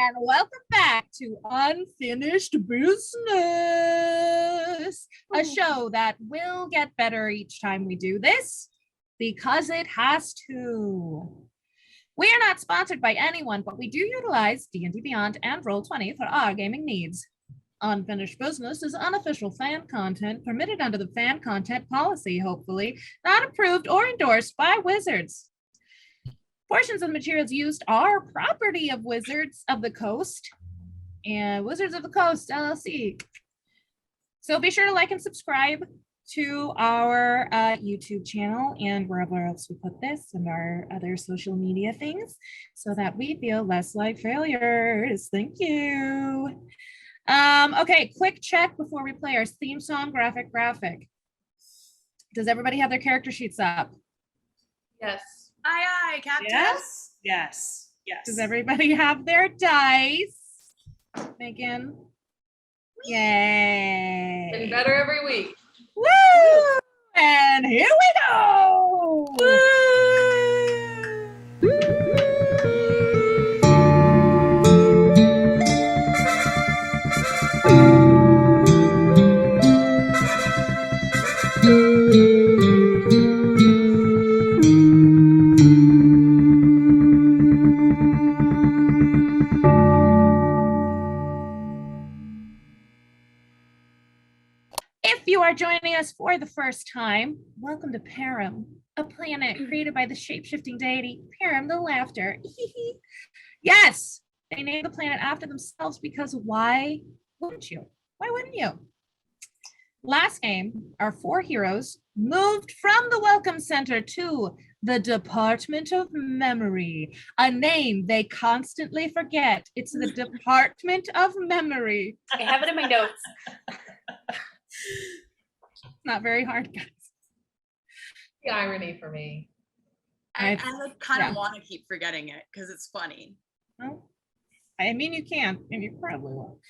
And welcome back to Unfinished Business, a show that will get better each time we do this because it has to. We are not sponsored by anyone, but we do utilize D&D Beyond and Roll20 for our gaming needs. Unfinished Business is unofficial fan content permitted under the fan content policy, hopefully, not approved or endorsed by Wizards. Portions of the materials used are property of Wizards of the Coast and Wizards of the Coast, LLC. So be sure to like and subscribe to our YouTube channel and wherever else we put this and our other social media things so that we feel less like failures. Thank you. Okay, quick check before we play our theme song, graphic. Does everybody have their character sheets up? Yes. Aye, Captain. Yes. Does everybody have their dice? Megan? Yay. Getting better every week. Woo! And here we go! Woo! Joining us for the first time, welcome to Param, a planet created by the shape-shifting deity Param the Laughter. Yes, they named the planet after themselves because why wouldn't you? Why wouldn't you? Last game, our four heroes moved from the Welcome Center to the Department of Memory, a name they constantly forget. It's the Department of Memory. I have it in my notes. Not very hard, guys. The irony for me. I like kind of want to keep forgetting it because it's funny. Well, I mean, you can, and you probably will.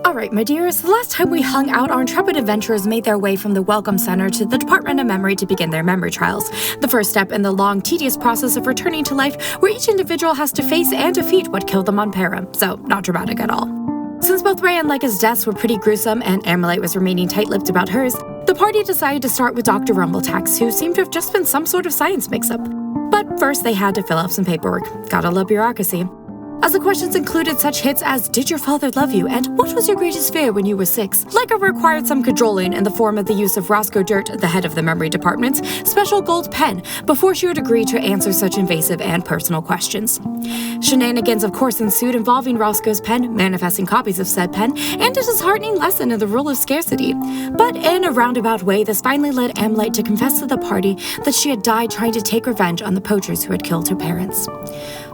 All right, my dears, the last time we hung out, our intrepid adventurers made their way from the Welcome Center to the Department of Memory to begin their memory trials, the first step in the long, tedious process of returning to life where each individual has to face and defeat what killed them on Param, so not dramatic at all. Since both Ray and Laika's deaths were pretty gruesome and Amalite was remaining tight-lipped about hers, the party decided to start with Dr. Rumbletax, who seemed to have just been some sort of science mix-up. But first they had to fill out some paperwork. Gotta love bureaucracy. As the questions included such hits as, did your father love you, and what was your greatest fear when you were 6? Laika required some cajoling in the form of the use of Roscoe Dirt, the head of the memory department's special gold pen, before she would agree to answer such invasive and personal questions. Shenanigans of course ensued involving Roscoe's pen, manifesting copies of said pen, and a disheartening lesson in the rule of scarcity. But in a roundabout way, this finally led Amalite to confess to the party that she had died trying to take revenge on the poachers who had killed her parents.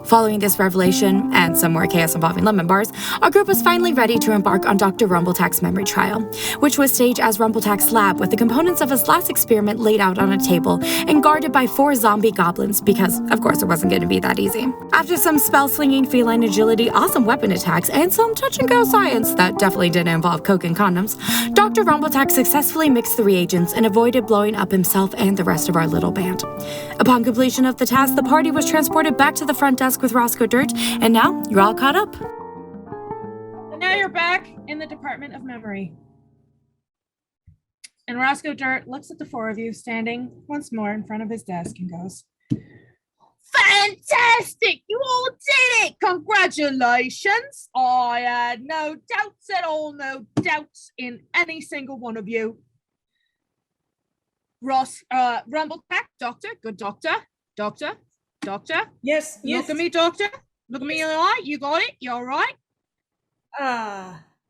Following this revelation, and some more chaos involving lemon bars, our group was finally ready to embark on Dr. Rumbletax's memory trial, which was staged as Rumbletax's lab with the components of his last experiment laid out on a table and guarded by 4 zombie goblins, because, of course, it wasn't going to be that easy. After some spell-slinging, feline agility, awesome weapon attacks, and some touch-and-go science that definitely didn't involve coke and condoms, Dr. Rumbletax successfully mixed the reagents and avoided blowing up himself and the rest of our little band. Upon completion of the task, the party was transported back to the front desk with Roscoe Dirt, and now you're all caught up. And now you're back in the Department of Memory. And Roscoe Dirt looks at the 4 of you standing once more in front of his desk and goes, fantastic! You all did it! Congratulations! I had no doubts at all, no doubts in any single one of you. Rumbletax, doctor, good doctor. Yes. Look at me, doctor. Look at me in the eye. You got it? You all right?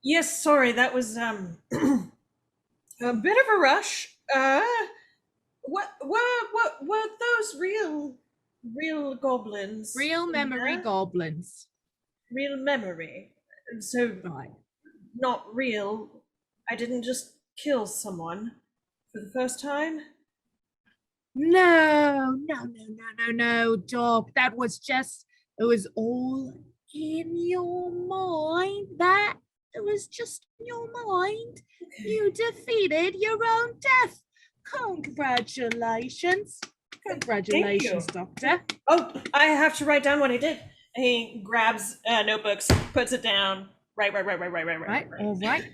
Yes, sorry, that was, a bit of a rush. What were those real goblins? Real memory goblins. Real memory. So, Right. not real. I didn't just kill someone for the first time. No, Doc. That was just, it was all in your mind. It was just in your mind. Okay. You defeated your own death. Congratulations. Congratulations, Doctor. Oh, I have to write down what I did. He grabs notebooks, puts it down. Right. Right, all right.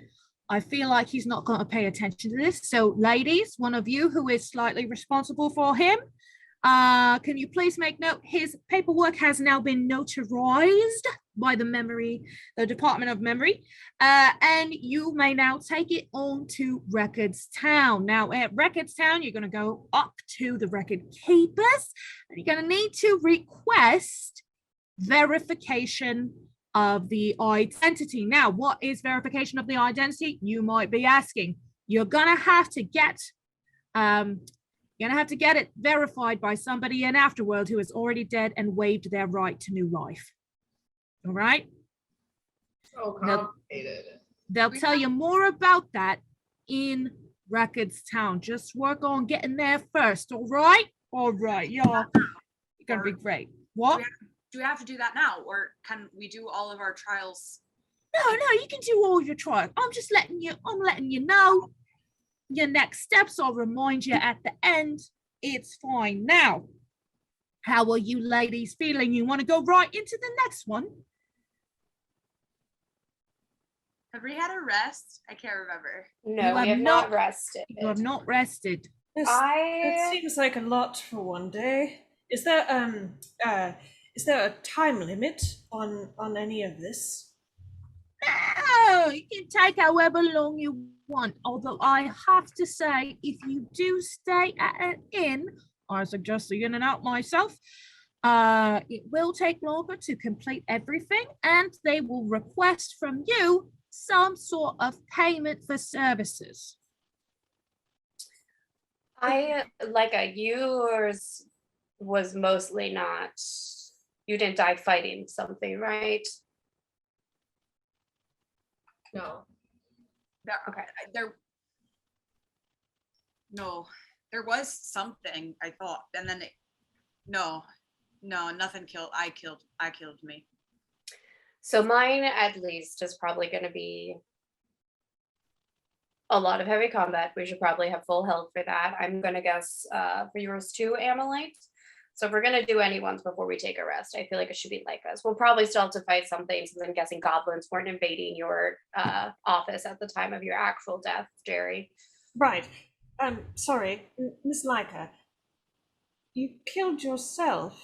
I feel like he's not going to pay attention to this. So, ladies, one of you who is slightly responsible for him, can you please make note? His paperwork has now been notarized by the Department of Memory, and you may now take it on to Records Town. Now, at Records Town, you're going to go up to the record keepers, and you're going to need to request verification of the identity. Now, what is verification of the identity? You might be asking. You're gonna have to get it verified by somebody in Afterworld who is already dead and waived their right to new life. All right. So complicated. They'll tell you more about that in Records Town. Just work on getting there first. All right. All right. You're gonna be great. What? Do we have to do that now, or can we do all of our trials? No, you can do all your trials. I'm letting you know your next steps. I'll remind you at the end. It's fine. Now, how are you ladies feeling? You want to go right into the next one? Have we had a rest? I can't remember. No, we have not rested. You have not rested. It seems like a lot for one day. Is there a time limit on any of this? No, you can take however long you want. Although I have to say, if you do stay at an inn, I suggest the in and out myself, it will take longer to complete everything, and they will request from you some sort of payment for services. Laiika, yours was mostly not. You didn't die fighting something, right? No. There was something, I thought, and then no, nothing killed. I killed me. So mine, at least, is probably going to be a lot of heavy combat. We should probably have full health for that. I'm going to guess for yours too, Amalite. So if we're going to do anyone's before we take a rest, I feel like it should be Laiika's. We'll probably still have to fight some things, since I'm guessing goblins weren't invading your office at the time of your actual death, Jerry. Right. Sorry, Miss Laiika. You killed yourself.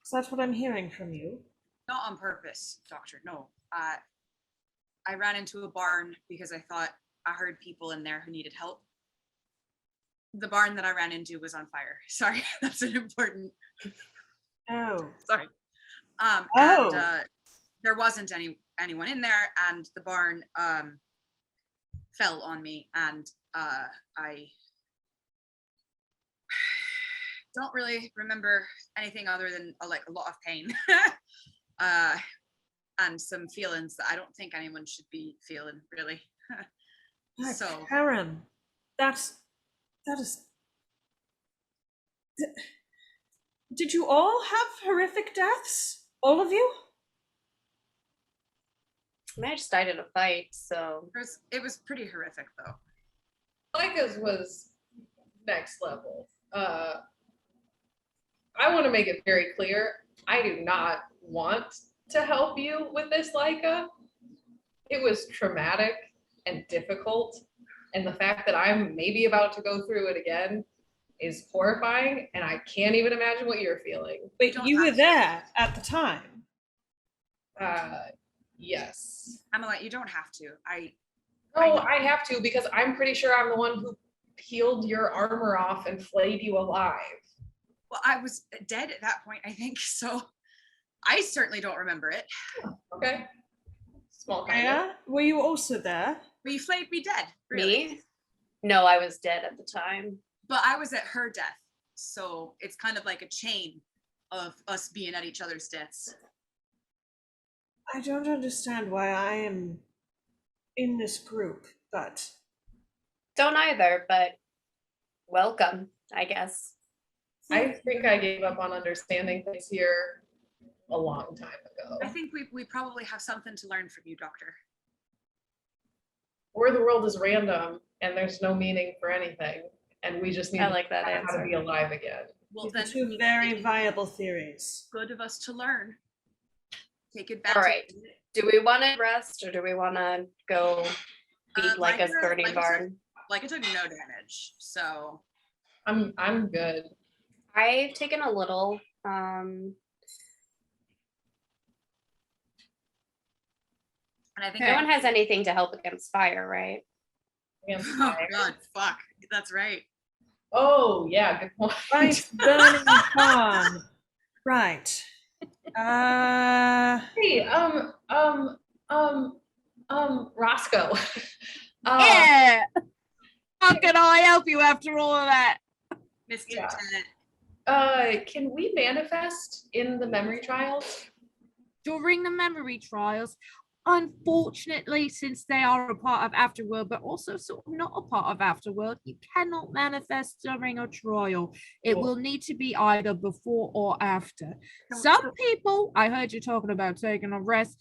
Is that what I'm hearing from you? Not on purpose, Doctor. No. I ran into a barn because I thought I heard people in there who needed help. The barn that I ran into was on fire. Sorry, that's an important. Oh. Sorry. And there wasn't anyone in there, and the barn fell on me, and I don't really remember anything other than a lot of pain and some feelings that I don't think anyone should be feeling, really. So Erin, that is. Did you all have horrific deaths? All of you? I mean, I just died in a fight, so it was pretty horrific, though. Laiika's was next level. I want to make it very clear, I do not want to help you with this, Laiika. It was traumatic and difficult, and the fact that I'm maybe about to go through it again is horrifying, and I can't even imagine what you're feeling. But you were there at the time. Yes. Amalite, you don't have to. I have to, because I'm pretty sure I'm the one who peeled your armor off and flayed you alive. Well, I was dead at that point, I think, so I certainly don't remember it. Okay. Small kind. Yeah? Were you also there? But you flayed me dead, really. me? No, I was dead at the time. But I was at her death, so it's kind of like a chain of us being at each other's deaths. I don't understand why I am in this group, but... Don't either, but welcome, I guess. I think I gave up on understanding things here a long time ago. I think we probably have something to learn from you, Doctor. Or the world is random and there's no meaning for anything, and we just need I like that to learn how to answer. be alive again. Well, These then are two very viable theories. good of us to learn. take advantage. All right. Do we want to rest or do we want to go beat like a Laiika- burning Laiika barn? Like it took no damage, so I'm good. I've taken a little. and I think No one has anything to help against fire, right? Against Oh fire. god, fuck. That's right. Oh yeah, good point. Right, burning barn. Right. Hey, Roscoe. Yeah. How can I help you after all of that? Mr. Yeah. Tennant. Can we manifest in the memory trials? During the memory trials, unfortunately, since they are a part of Afterworld, but also sort of not a part of Afterworld, you cannot manifest during a trial. It Cool. will need to be either before or after. So- Some people, I heard you talking about taking a rest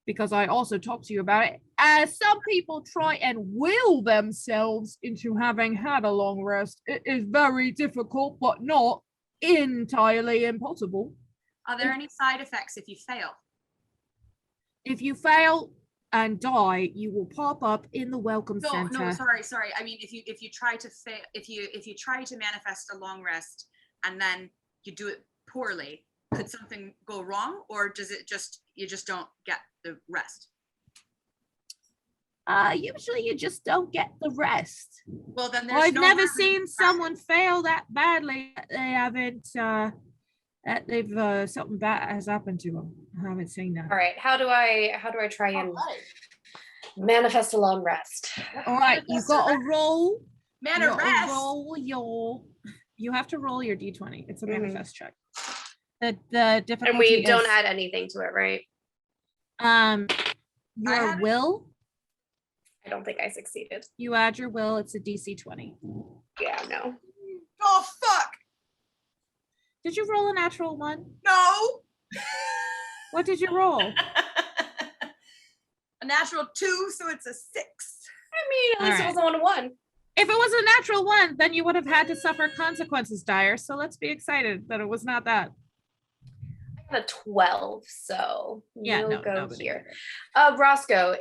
because I also talked to you about it. Some people try and will themselves into having had a long rest. It is very difficult, but not entirely impossible. Are there any side effects if you fail? If you fail and die, you will pop up in the welcome No, center. sorry. I mean, if you try to fail, if you try to manifest a long rest and then you do it poorly, could something go wrong, or does it just you just don't get the rest? Usually you just don't get the rest. Well, then there's I've no never harm in seen someone fail that badly that they haven't that they've something bad has happened to them. I haven't seen that. All right. How do I try and manifest a long rest? All right, you got to roll. Man, you a gotta rest. roll your. You have to roll your d20. It's a Mhm. manifest check. The difficulty And we don't is, add anything to it, right? your had it. will. I don't think I succeeded. You add your will. It's a DC 20. Yeah, no. Oh fuck! Did you roll a natural one? No, What did you roll? a natural 2, so it's a 6. I mean, at least All it wasn't 1-1. If it was a natural one, then you would have had to suffer consequences, Dier. So let's be excited that it was not that. I got a 12, so Yeah, we'll no, go nobody here. did it. Roscoe,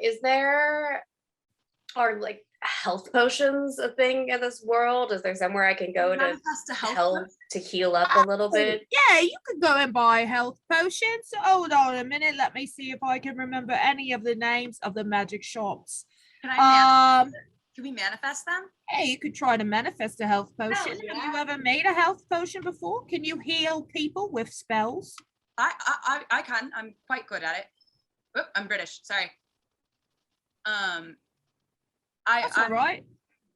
are like health potions a thing in this world? Is there somewhere I can go to Manifest a health help to heal up a little bit? Yeah, you could go and buy health potions. Hold on a minute. Let me see if I can remember any of the names of the magic shops. Can I Um, can we manifest them? hey, you could try to manifest a health potion. Have yeah. you ever made a health potion before? Can you heal people with spells? I can. I'm quite good at it. Oop, I'm British. Sorry. That's all right.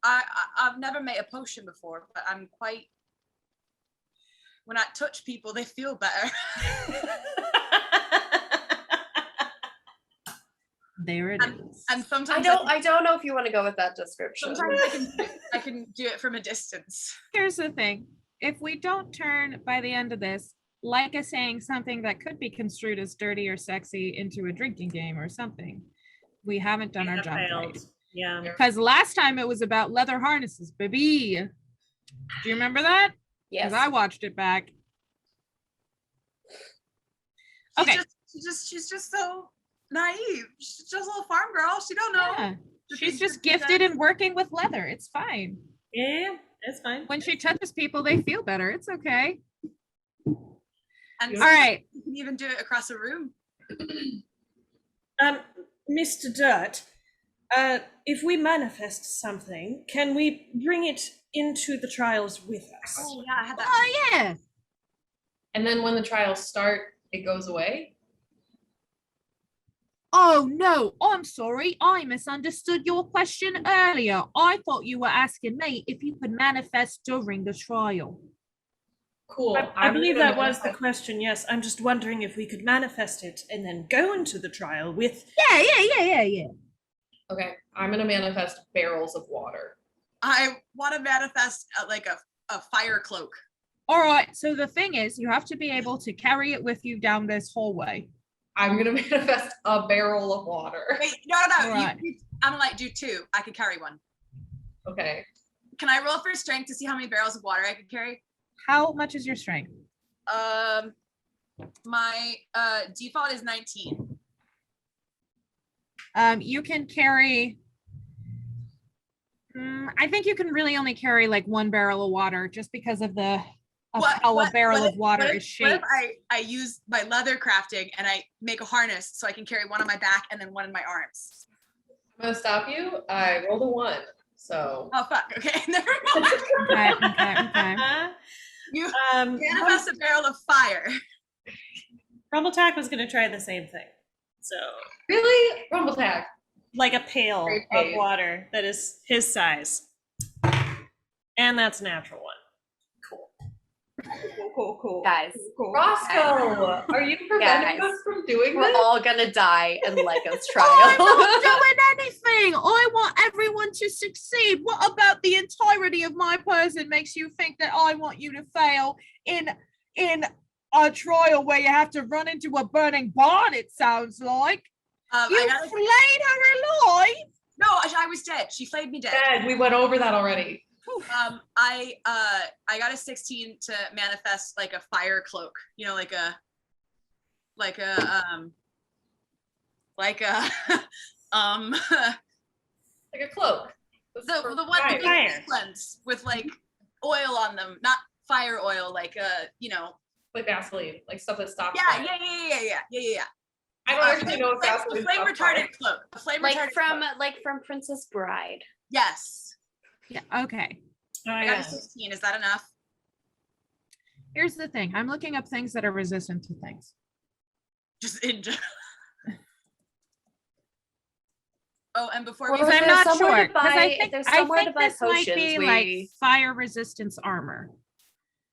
I've never made a potion before, but I'm quite. When I touch people, they feel better. There it is. And sometimes I don't know if you want to go with that description. sometimes I can do it from a distance. Here's the thing. If we don't turn by the end of this, Laiika saying something that could be construed as dirty or sexy into a drinking game or something, we haven't done our have job failed. right. Yeah. Because last time it was about leather harnesses, baby. Do you remember that? Yes. Because I watched it back. Okay. She's just so naive. She's just a little farm girl. She don't know. Yeah. the She's things just that she gifted does. in working with leather. It's fine. Yeah, that's fine. When she touches people, they feel better. It's okay. And All right. you can even do it across a room. Mr. Dirt, if we manifest something, can we bring it into the trials with us? Oh yeah, I had that. Oh, yeah. And then when the trials start, it goes away. Oh, no. I'm sorry. I misunderstood your question earlier. I thought you were asking me if you could manifest during the trial. Cool. I believe gonna that was the manifest- question, yes. I'm just wondering if we could manifest it and then go into the trial with. Yeah. Okay, I'm gonna manifest barrels of water. I want to manifest like a fire cloak. All right. So the thing is, you have to be able to carry it with you down this hallway. I'm gonna manifest a barrel of water. Wait, no. Alright. I'm like do 2. I could carry 1. Okay. Can I roll for strength to see how many barrels of water I could carry? How much is your strength? My default is 19. You can carry. I think you can really only carry like one barrel of water, just because of how a barrel of water is shaped. What if I use my leather crafting and I make a harness so I can carry one on my back and then one in my arms? I'm gonna stop you. I rolled a 1, so. Oh fuck. Okay, never mind. Okay. You manifest a barrel of fire. Rumbletak was going to try the same thing. So, Really? Rumbletak. like a pail Great of babe. water that is his size. And that's a natural one. Cool. Guys, Cool. Roscoe, are you preventing Guys, us from doing we're this? all gonna die in Leica's Oh, I'm trial. not doing anything. I want everyone to succeed. What about the entirety of my person makes you think that I want you to fail in a trial where you have to run into a burning barn? It sounds like you flayed her alive. No, I was dead. She flayed me dead. Dad, we went over that already. I got a 16 to manifest like a fire cloak, you know, like a like a Like a cloak. the one with Fire. the ones with like oil on them, not fire oil, like you know. Like Vaseline, like stuff that stops. Yeah. fire. I don't actually know if Vaseline flame stops fire. retardant cloak. A flame like retardant from cloak. from Princess Bride. Yes. Yeah, okay. Oh, I got a yeah. 16. Is that enough? Here's the thing. I'm looking up things that are resistant to things. Just in general. Oh, and before Well, we if I'm there's not somewhere sure to because buy- I if think there's I somewhere to think buy this might be potions, like we- fire resistance armor.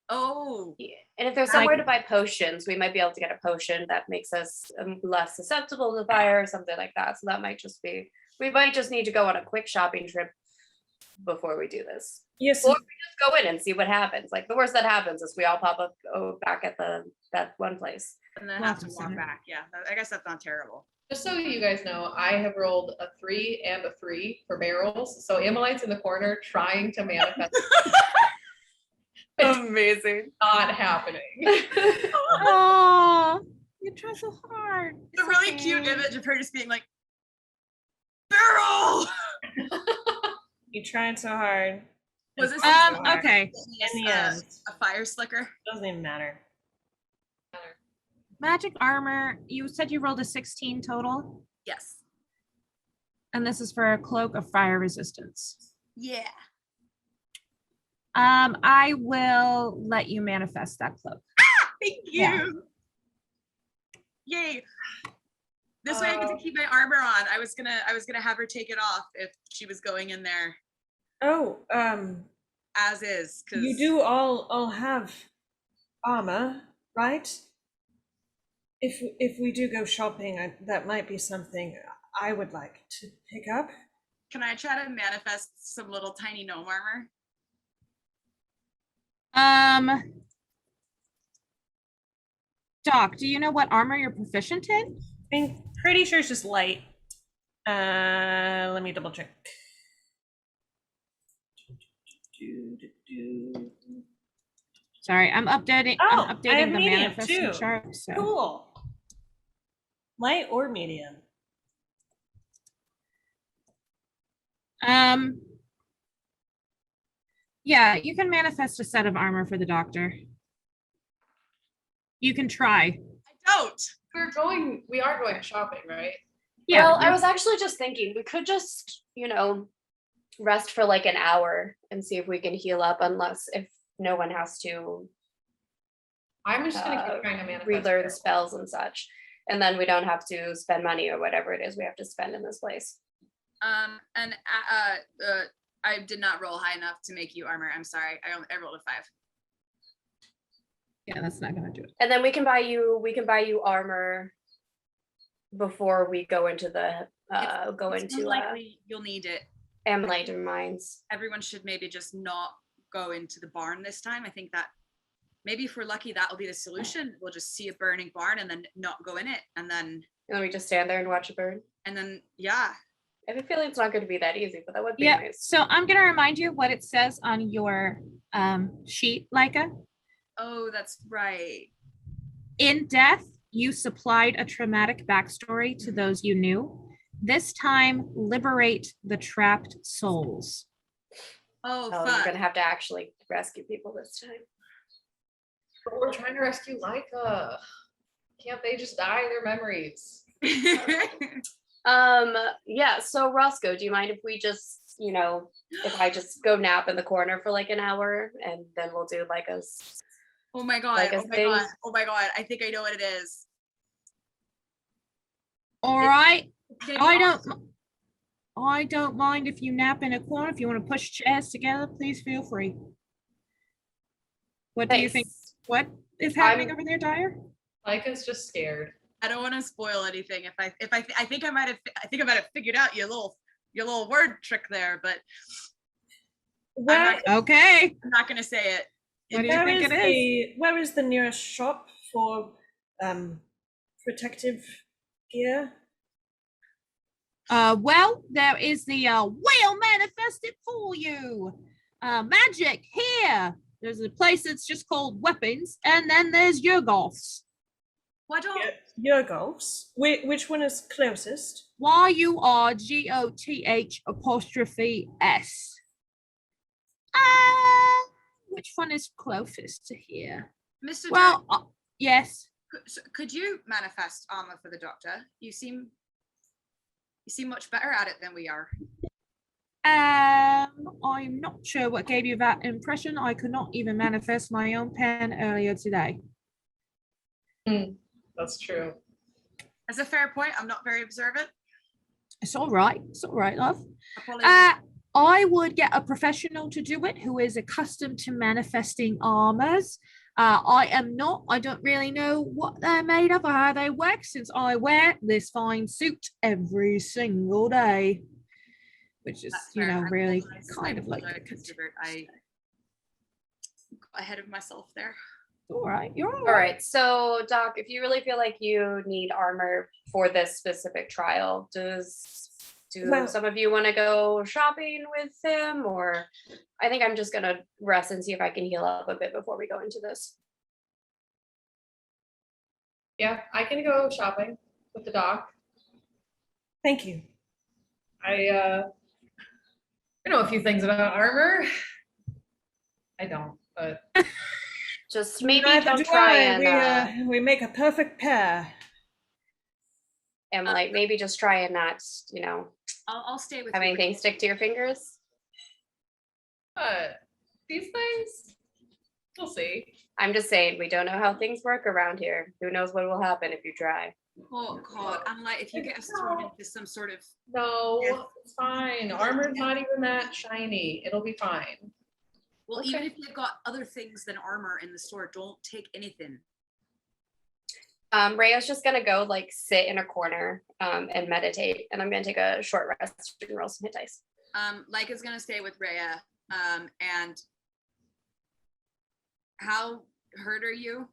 Oh, Yeah. And if there's Like- somewhere to buy potions, we might be able to get a potion that makes us less susceptible to fire or something like that. So that might just be, we might just need to go on a quick shopping trip before we do this. Yes. Or we just go in and see what happens. Like the worst that happens is we all pop up back at that one place. and then We'll have have to to walk send it. back. Yeah, I guess that's not terrible. Just so you guys know, I have rolled a 3 and a 3 for barrels. So Amalite's in the corner trying to manifest. It's Amazing. not happening. Oh, you try so hard. It's a really cute image of her just being like, barrel. You tried so hard. Was this Okay. In the end, a fire slicker? doesn't even matter. Magic armor. You said you rolled a 16 total, Yes. and this is for a cloak of fire resistance. Yeah. I will let you manifest that cloak. Thank you. Yeah. Yay. This way I get to keep my armor on. I was gonna have her take it off if she was going in there Oh, as is. Cause you do all have armor, right? If we do go shopping, that might be something I would like to pick up. Can I try to manifest some little tiny gnome armor? Doc, do you know what armor you're proficient in? I'm pretty sure it's just light. Let me double check. Sorry, I'm updating. Oh, I'm I updating have the medium, manifesting too. chart. So. Cool. Light or medium? Yeah, you can manifest a set of armor for the doctor. You can try. I don't. We are going shopping, right? Yeah. Well, I was actually just thinking we could just, rest for like an hour and see if we can heal up, unless if no one has to I'm just gonna keep trying to manifest. relearn barrels. spells and such. And then we don't have to spend money or whatever it is we have to spend in this place. And I did not roll high enough to make you armor. I'm sorry. I rolled a 5. Yeah, that's not gonna do it. And then we can buy you armor before we go into the It's unlikely you'll need it. Ammonite mines. Everyone should maybe just not go into the barn this time. I think that maybe if we're lucky, that will be the solution. We'll just see a burning barn and then not go in it, and then we just stand there and watch it burn. yeah. I have a feeling it's not going to be that easy, but that would be Yeah. nice. So I'm gonna remind you what it says on your sheet, Laiika. Oh, that's right. In death, you supplied a traumatic backstory to those you knew. This time, liberate the trapped souls. Oh, Oh, fuck. you're gonna have to actually rescue people this time. But we're trying to rescue Laiika. Can't they just die their memories? Yeah, so Roscoe, do you mind if we just, if I just go nap in the corner for like an hour and then we'll do like a Oh my god, Like a oh my thing. god, oh my god. I think I know what it is. All right. Can I you- don't mind if you nap in a corner. If you want to push chairs together, please feel free. What do you think? Thanks. What is happening I'm- over there, Dier? Laika's just scared. I don't want to spoil anything. I think I might have figured out your little word trick there, but Where, Okay. I'm not gonna say it. What do you think it is? where is the nearest shop for protective gear? Well, there is the whale manifested for you. Magic here. There's a place that's just called weapons, and then there's Yurgoths. Why don't Yurgoths. Which one is closest? YURGOTH''S. Which one is closest to here? Mr. Well, yes. Could you manifest armor for the doctor? You seem much better at it than we are. I'm not sure what gave you that impression. I could not even manifest my own pen earlier today. That's true. That's a fair point. I'm not very observant. It's all right. It's all right, love. Apologies. I would get a professional to do it who is accustomed to manifesting armors. I am not. I don't really know what they're made of or how they work since I wear this fine suit every single day, which is, That's fair. I really apologize. kind of like. I got ahead of myself there. All right, you're All right, so Doc, if you really feel like you need armor for this specific trial, do some of you want to go shopping with him, or I think I'm just gonna rest and see if I can heal up a bit before we go into this. Yeah, I can go shopping with the doc. Thank you. I know a few things about armor. I don't, but Just maybe Neither don't do try I. and We make a perfect pair. and like maybe just try and not, I'll stay with have you. anything stick to your fingers. these things, we'll see. I'm just saying we don't know how things work around here. Who knows what will happen if you try. Oh god, I'm like, if you get us thrown into some sort of No, Yeah. it's fine. Armor's not even that shiny. It'll be fine. well, Okay. even if you've got other things than armor in the store, don't take anything. Rhea's just gonna go like sit in a corner and meditate, and I'm gonna take a short rest and roll some hit dice. Laika's gonna stay with Rhea. And how hurt are you?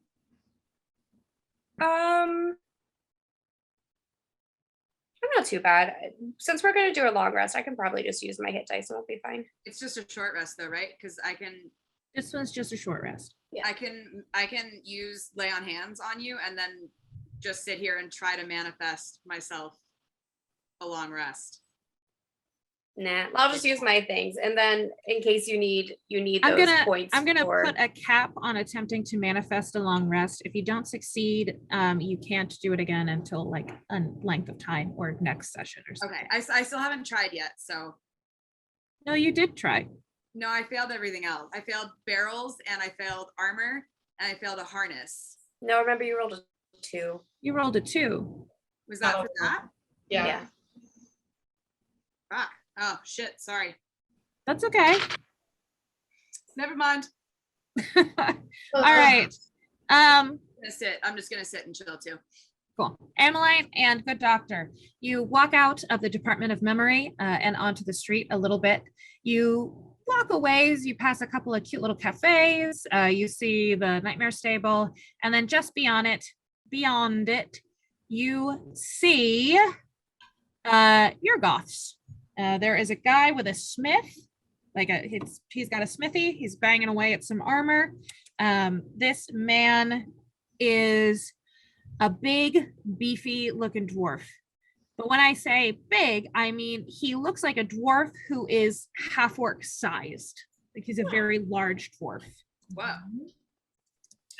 I'm not too bad. Since we're gonna do a long rest, I can probably just use my hit dice and we'll be fine. It's just a short rest though, right? Because I can This one's just a short rest. I can use lay on hands on you and then just sit here and try to manifest myself a long rest. Nah, I'll just use my things, and then in case you need I'm those gonna points. I'm gonna for- put a cap on attempting to manifest a long rest. If you don't succeed, you can't do it again until like a length of time or next session or something. Okay, I still haven't tried yet, so No, you did try. no, I failed everything else. I failed barrels and I failed armor and I failed a harness. No, remember you rolled a 2. You rolled a 2. Was that for Oh. that? Yeah. Fuck. Oh shit, sorry. That's okay. Never mind. All right. I'm just gonna sit and chill too. Cool. Ameline and good doctor. You walk out of the Department of Memory and onto the street a little bit. You walk a ways, you pass a couple of cute little cafes, you see the Nightmare Stable, and then just beyond it, you see your goths. There is a guy with a smith, he's got a smithy, he's banging away at some armor. This man is A big, beefy looking dwarf. But when I say big, I mean he looks like a dwarf who is half orc sized. Like he's a very large dwarf. Wow.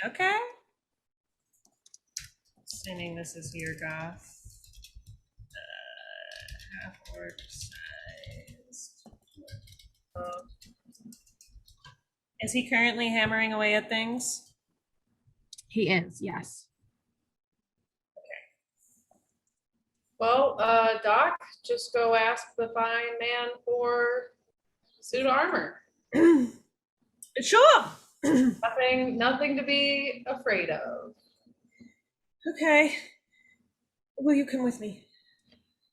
Okay. Assuming this is your goth. Half orc sized. Is he currently hammering away at things? He is, yes. Well, Doc, just go ask the fine man for suit armor. Sure. Nothing to be afraid of. Okay. Will you come with me?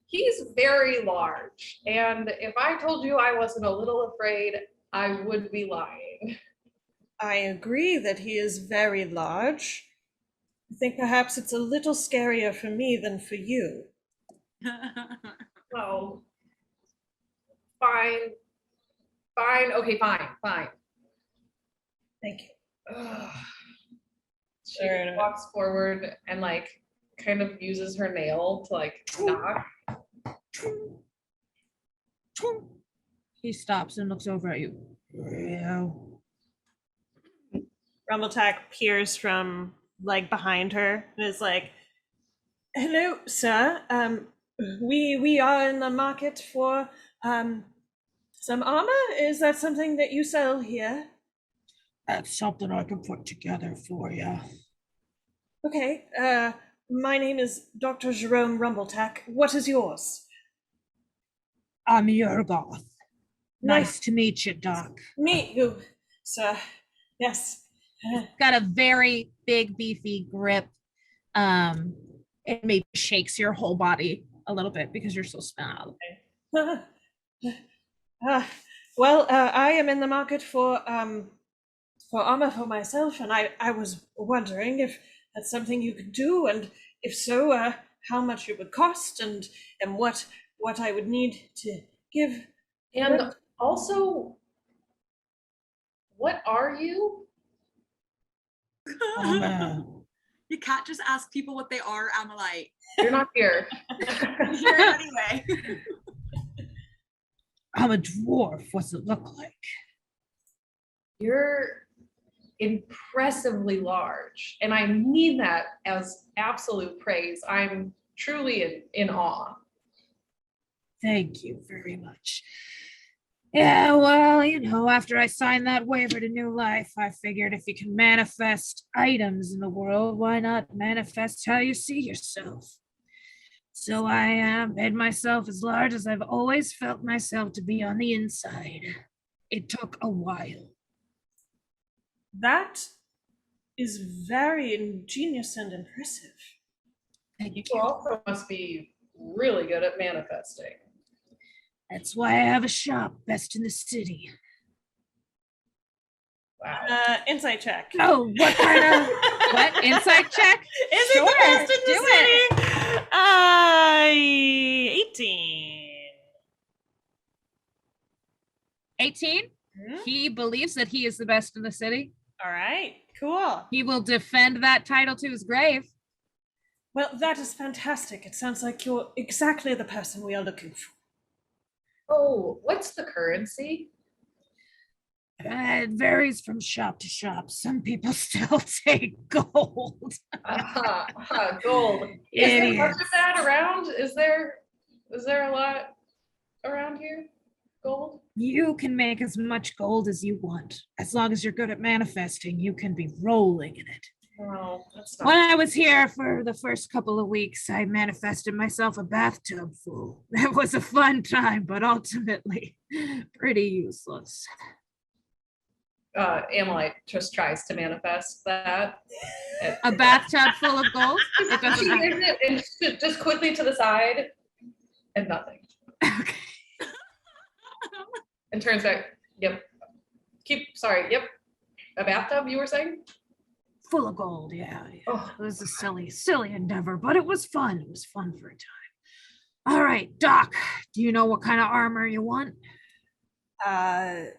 He's very large, and if I told you I wasn't a little afraid, I would be lying. I agree that he is very large. I think perhaps it's a little scarier for me than for you. Well, fine. Okay, fine. Thank you. Ugh. She Fair enough. walks forward and like kind of uses her nail to like knock. He stops and looks over at you. Yeah. Rumbletack peers from like behind her and is like, "Hello, sir. We are in the market for some armor. Is that something that you sell here?" That's something I can put together for you. Okay. My name is Dr. Jerome Rumbletack. What is yours? I'm Yurgoth. Nice to meet you, Doc. Meet you, sir. Yes. Got a very big, beefy grip. It maybe shakes your whole body a little bit because you're so small. Well, I am in the market for armor for myself, and I was wondering if that's something you could do, and if so, how much it would cost, and what I would need to give. And also, what are you? You can't just ask people what they are, Amalite. You're not here. You're here anyway. I'm a dwarf. What's it look like? You're impressively large, and I mean that as absolute praise. I'm truly in awe. Thank you very much. Yeah, well, after I signed that waiver to new life, I figured if you can manifest items in the world, why not manifest how you see yourself? So I made myself as large as I've always felt myself to be on the inside. It took a while. That is very ingenious and impressive. Thank You you. also must be really good at manifesting. That's why I have a shop, best in the city. Wow. Insight check. Oh, what kind of what insight check? Is Sure, it the best in the do city? 18. 18? He believes that he is the best in the city. All right, cool. He will defend that title to his grave. Well, that is fantastic. It sounds like you're exactly the person we are looking for. Oh, what's the currency? It varies from shop to shop. Some people still take gold. Gold. Is there much Idiots. of that around? Is there a lot around here? Gold? You can make as much gold as you want. As long as you're good at manifesting, you can be rolling in it. No, that's When not. I was here for the first couple of weeks, I manifested myself a bathtub full. It was a fun time, but ultimately pretty useless. Amalite just tries to manifest that. A bathtub full of gold? It She doesn't matter. gives it and just quickly to the side and nothing. Okay. And turns back. Yep. Yep. A bathtub, you were saying? Full of gold, yeah. Oh, It was a silly endeavor, but it was fun. It was fun for a time. All right, Doc, do you know what kind of armor you want? I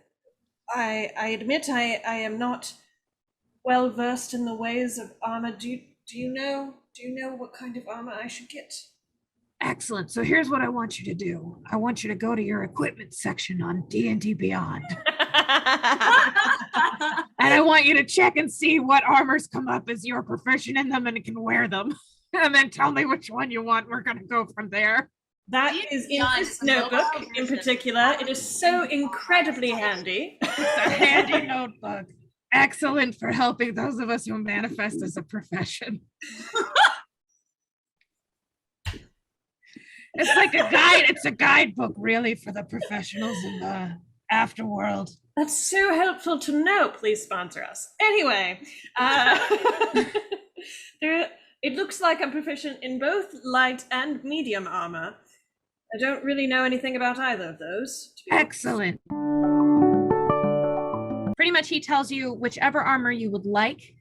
admit I am not well versed in the ways of armor. Do you know Do you know what kind of armor I should get? Excellent. So here's what I want you to do. I want you to go to your equipment section on D&D Beyond. And I want you to check and see what armors come up as you're proficient in them and can wear them. And then tell me which one you want. We're going to go from there. That is in this notebook in particular. It is so incredibly handy. It's a handy notebook. Excellent for helping those of us who manifest as a profession. It's like a guide. It's a guidebook, really, for the professionals in the afterworld. That's so helpful to know. Please sponsor us. Anyway, it looks like I'm proficient in both light and medium armor. I don't really know anything about either of those. Excellent. Pretty much he tells you whichever armor you would like.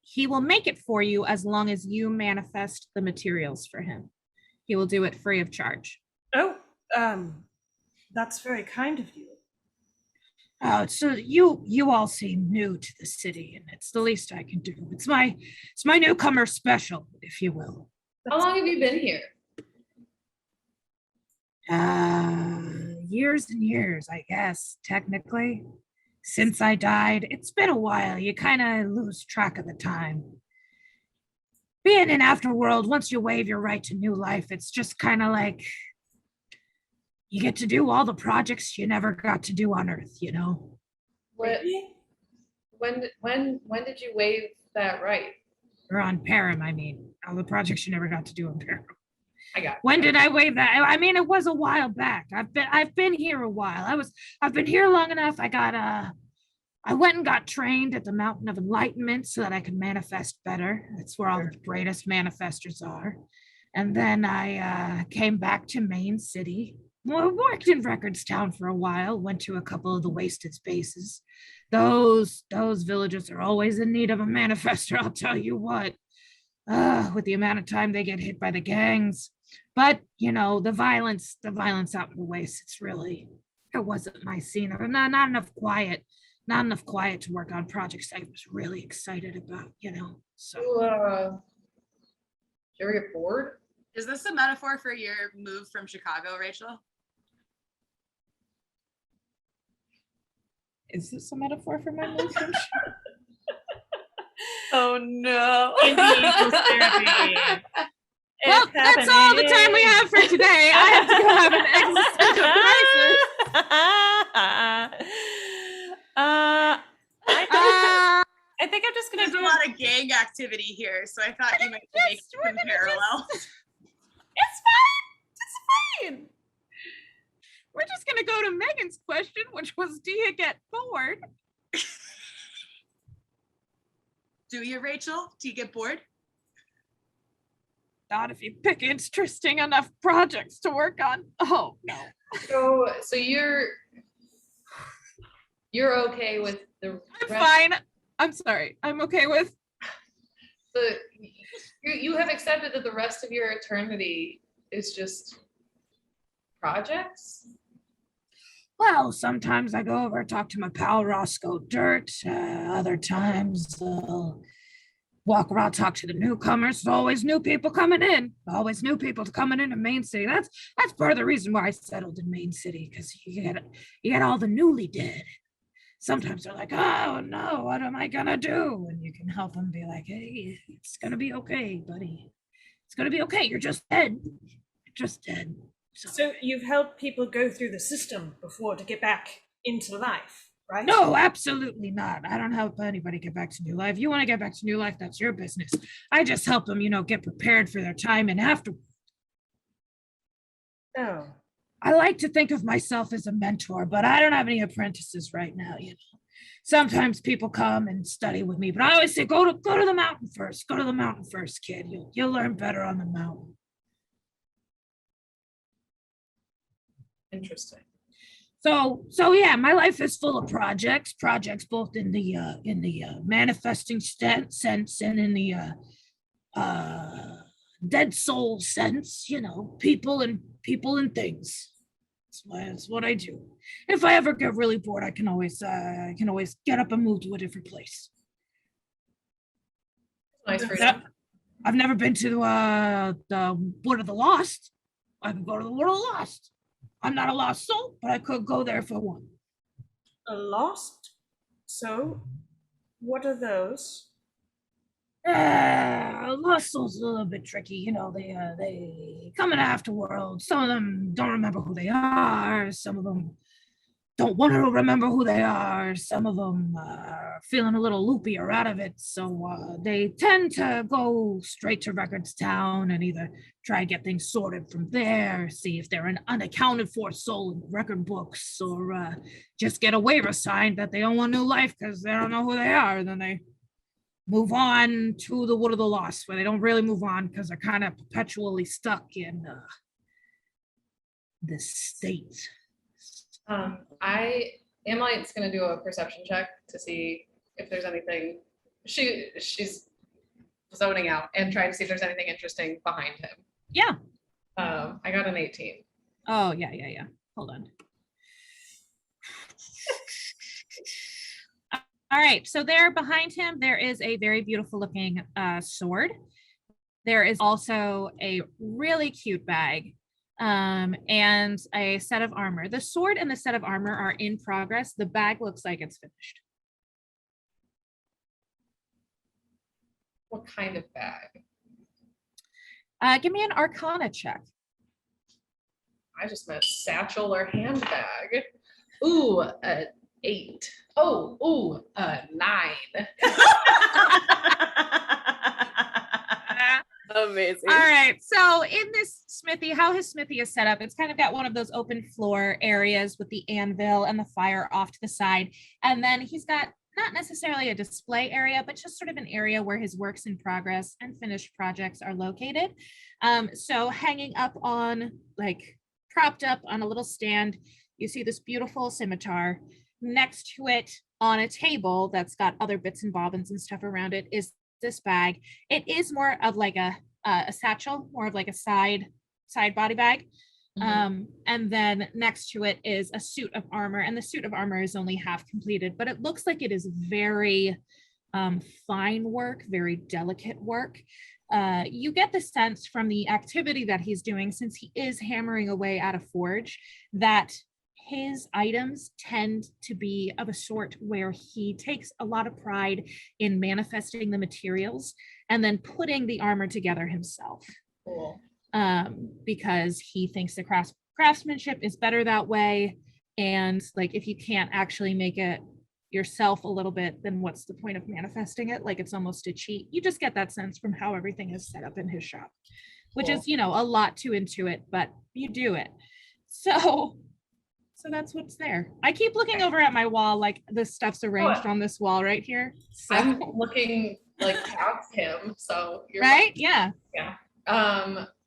He will make it for you as long as you manifest the materials for him. He will do it free of charge. Oh, that's very kind of you. Oh, so you all seem new to the city, and it's the least I can do. It's my newcomer special, if you will. How long have you been here? Years and years, I guess, technically. Since I died, it's been a while. You kind of lose track of the time. Being in Afterworld, once you waive your right to new life, it's just kind of like you get to do all the projects you never got to do on Earth, you know? What? When did you waive that right? Or on Param, I mean. All the projects you never got to do on Param. I got it. When did I waive that? I mean, it was a while back. I've been here a while. I've been here long enough. I went and got trained at the Mountain of Enlightenment so that I could manifest better. That's where all the greatest manifestors are. And then I came back to Main City. Well, I worked in Records Town for a while, went to a couple of the wasted spaces. Those villages are always in need of a manifestor, I'll tell you what. With the amount of time they get hit by the gangs. But, you know, the violence out in the wastes, it wasn't my scene. Not enough quiet to work on projects I was really excited about, you know. So Did you ever get bored? Is this a metaphor for your move from Chicago, Rachel? is this a metaphor for my move? Oh no. Well, that's all the time we have for today. I have to go have an existential crisis. I think I'm just gonna There's a lot of gang activity here, so I thought you might make some parallels. It's fine. We're just gonna go to Megan's question, which was, do you get bored? Do you, Rachel? Do you get bored? Not if you pick interesting enough projects to work on. Oh no. So you're okay with the I'm fine. I'm sorry. I'm okay with you have accepted that the rest of your eternity is just projects? Well, sometimes I go over and talk to my pal Roscoe Dirt. Other times I'll walk around, talk to the newcomers. There's always new people coming in. Always new people coming into Main City. That's part of the reason why I settled in Main City, because you get all the newly dead. Sometimes they're like, oh no, what am I gonna do? And you can help them be like, hey, it's gonna be okay, buddy. It's gonna be okay. You're just dead. You're just dead. So you've helped people go through the system before to get back into life, right? No, absolutely not. I don't help anybody get back to new life. You want to get back to new life, that's your business. I just help them, get prepared for their time and afterward. Oh. I like to think of myself as a mentor, but I don't have any apprentices right now, Sometimes people come and study with me, but I always say, go to the mountain first. Go to the mountain first, kid. You'll learn better on the mountain. Interesting. So yeah, my life is full of projects both in the manifesting sense and in the dead soul sense, people and things. That's what I do. If I ever get really bored, I can always get up and move to a different place. Nice for you. I've never been to the Wood of the Lost. I could go to the Wood of the Lost. I'm not a lost soul, but I could go there for one. A lost? So, what are those? Lost souls a little bit tricky. You know, they come in afterworld. Some of them don't remember who they are. Some of them don't want to remember who they are. Some of them are feeling a little loopy or out of it. So they tend to go straight to Records Town and either try to get things sorted from there, see if they're an unaccounted for soul in record books, or just get a waiver signed that they don't want new life because they don't know who they are. Then they move on to the Wood of the Lost, where they don't really move on because they're kind of perpetually stuck in this state. Amelite's gonna do a perception check to see if there's anything. She's zoning out and trying to see if there's anything interesting behind him. Yeah. I got an 18. Oh, yeah. Hold on. All right, so there behind him, there is a very beautiful looking sword. There is also a really cute bag and a set of armor. The sword and the set of armor are in progress. The bag looks like it's finished. What kind of bag? Give me an Arcana check. I just meant satchel or handbag. Ooh, 8. Oh, 9. Amazing. All right, so in this smithy, how his smithy is set up, it's kind of got one of those open floor areas with the anvil and the fire off to the side. And then he's got not necessarily a display area, but just sort of an area where his works in progress and finished projects are located. So hanging up on, like propped up on a little stand, you see this beautiful scimitar. Next to it on a table that's got other bits and bobbins and stuff around it is this bag. It is more of like a satchel, more of like a side body bag. And then next to it is a suit of armor, and the suit of armor is only half completed, but it looks like it is very fine work, very delicate work. You get the sense from the activity that he's doing, since he is hammering away at a forge, that his items tend to be of a sort where he takes a lot of pride in manifesting the materials and then putting the armor together himself. Cool. Because he thinks the craftsmanship is better that way. And like, if you can't actually make it yourself a little bit, then what's the point of manifesting it? Like, it's almost a cheat. You just get that sense from how everything is set up in his shop, which is, you know, a lot to Intuit, but you do it. So that's what's there. I keep looking over at my wall, like this stuff's arranged on this wall right here. So. I'm looking like past him, so you're right? Yeah.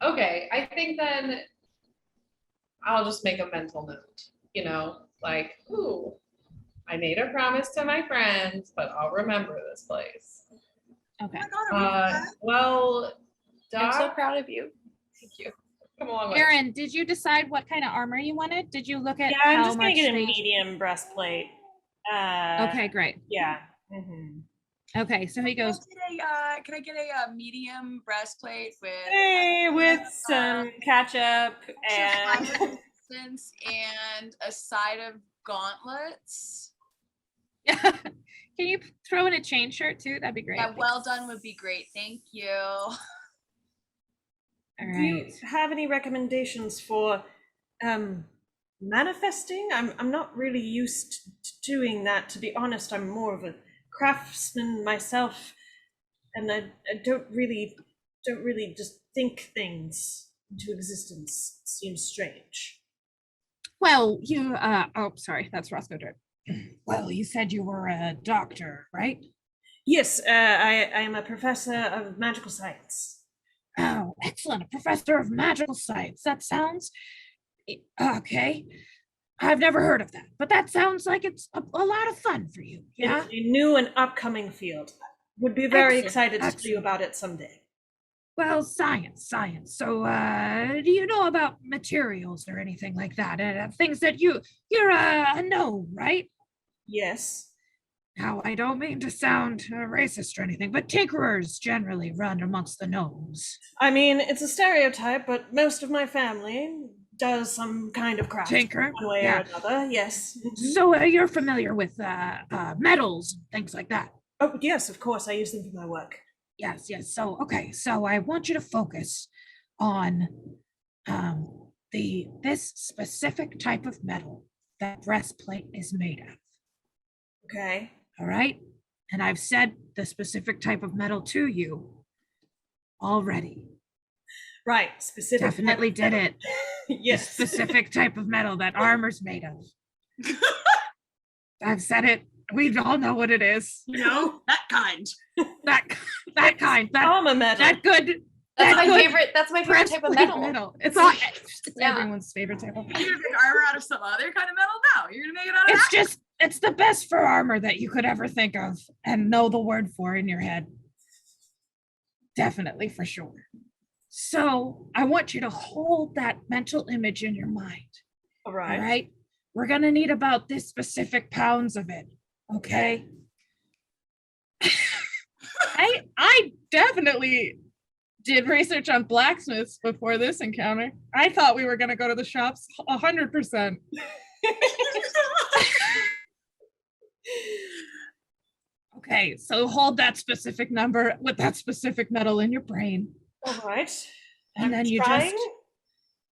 Okay, I think then I'll just make a mental note, you know, like, ooh, I made a promise to my friends, but I'll remember this place. Okay. Well, I'm so Doc, proud of you. thank you. Come along. Erin, did you decide what kind of armor you wanted? Did you look at I'm how just gonna much get a they- medium breastplate. Okay, great. Yeah. Okay, so he goes, Can I get a medium breastplate with Hey, with some ketchup and resistance and a side of gauntlets? can you throw in a chain shirt too? That'd be great. Yeah, well done would be great. Thank you. All do you right. have any recommendations for manifesting? I'm not really used to doing that, to be honest. I'm more of a craftsman myself, and I don't really just think things into existence. It seems strange. Well, you oh, sorry, that's Roscoe Dirt. Well, you said you were a doctor, right? Yes, I am a professor of magical science. Oh, excellent. A professor of magical science. That sounds okay. I've never heard of that, but that sounds like it's a lot of fun for you. Yeah. It's a new and upcoming field. Would be very Excellent, excited to tell you excellent. about it someday. Well, science. So, do you know about materials or anything like that? Things that you're a gnome, right? Yes. Now, I don't mean to sound racist or anything, but tinkerers generally run amongst the gnomes. I mean, it's a stereotype, but most of my family does some kind of craft. Tinker? One way Yeah. or another, yes. Mhm. So you're familiar with metals and things like that? Oh, yes, of course. I use them for my work. Yes, yes. So, okay. So I want you to focus on this specific type of metal that breastplate is made of. Okay. All right. And I've said the specific type of metal to you already. Right. Specific. Definitely did it. Yes. The specific type of metal that armor's made of. I've said it. We all know what it is. You know, that kind. That kind. Armor metal. That good. That's my good favorite. That's my favorite type of breastplate metal. It's all. It's Yeah. everyone's favorite type of metal. You're gonna make armor out of some other kind of metal now. You're gonna make it out of that. It's the best for armor that you could ever think of and know the word for in your head. Definitely, for sure. So I want you to hold that mental image in your mind. All All right. right. We're gonna need about this specific pounds of it. Okay. I definitely did research on blacksmiths before this encounter. I thought we were gonna go to the shops 100%. Okay, so hold that specific number with that specific metal in your brain, All right. and I'm then you trying. just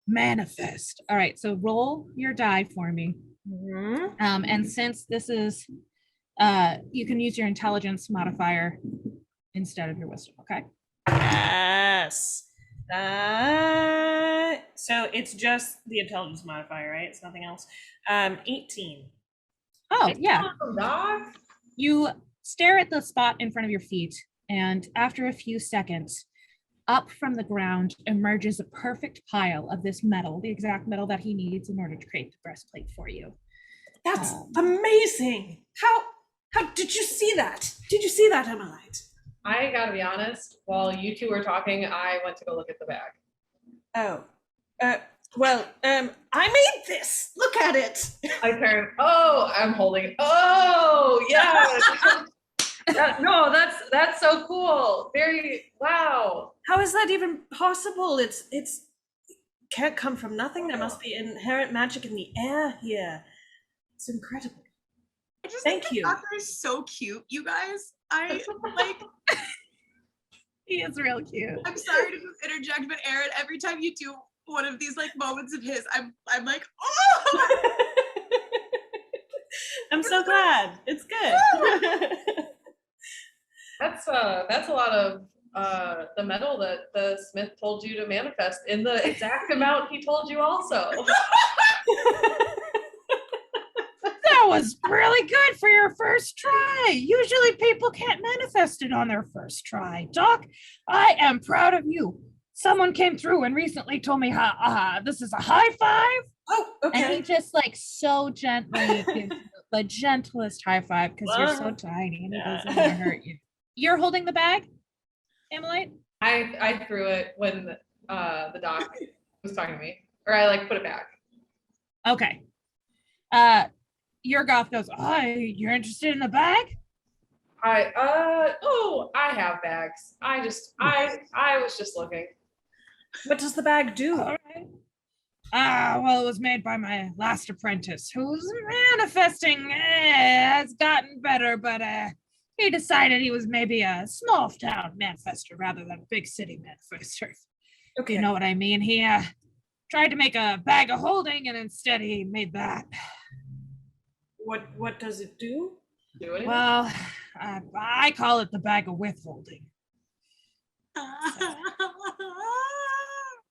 manifest. All right, so roll your die for me. Mhm. And since this is, you can use your intelligence modifier instead of your wisdom. Okay. Yes. So it's just the intelligence modifier, right? It's nothing else. 18. Oh yeah. Doc? You stare at the spot in front of your feet, and after a few seconds, up from the ground emerges a perfect pile of this metal, the exact metal that he needs in order to create the breastplate for you. That's amazing. How did you see that? Did you see that, Emilite? I gotta be honest, while you two were talking, I went to go look at the bag. Oh. I made this. Look at it. I turn, oh, I'm holding it. Oh, yeah. No, that's so cool. Very, wow. How is that even possible? It's can't come from nothing. There must be inherent magic in the air here. It's incredible. I just Thank think you. the doctor is so cute, you guys. I like. He is real cute. I'm sorry to just interject, but Erin, every time you do one of these like moments of his, I'm like, oh. I'm so glad. It's good. That's a lot of the metal that the smith told you to manifest in the exact amount he told you also. That was really good for your first try. Usually people can't manifest it on their first try. Doc, I am proud of you. Someone came through and recently told me this is a high five. Oh, And he okay. just like so gently gives you the gentlest high five because you're so tiny and he doesn't want to hurt you. You're holding the bag, Emily? I threw it when the doc was talking to me, or I like put it back. Okay. Your goth goes, oh, you're interested in the bag? I have bags. I was just looking. What does the bag do? All right. Well, it was made by my last apprentice, who's manifesting has gotten better, but he decided he was maybe a small town manifester rather than a big city manifester. Okay. You know what I mean? He tried to make a bag of holding, and instead he made that. What does it do? Do anything? Well, I call it the bag of withholding.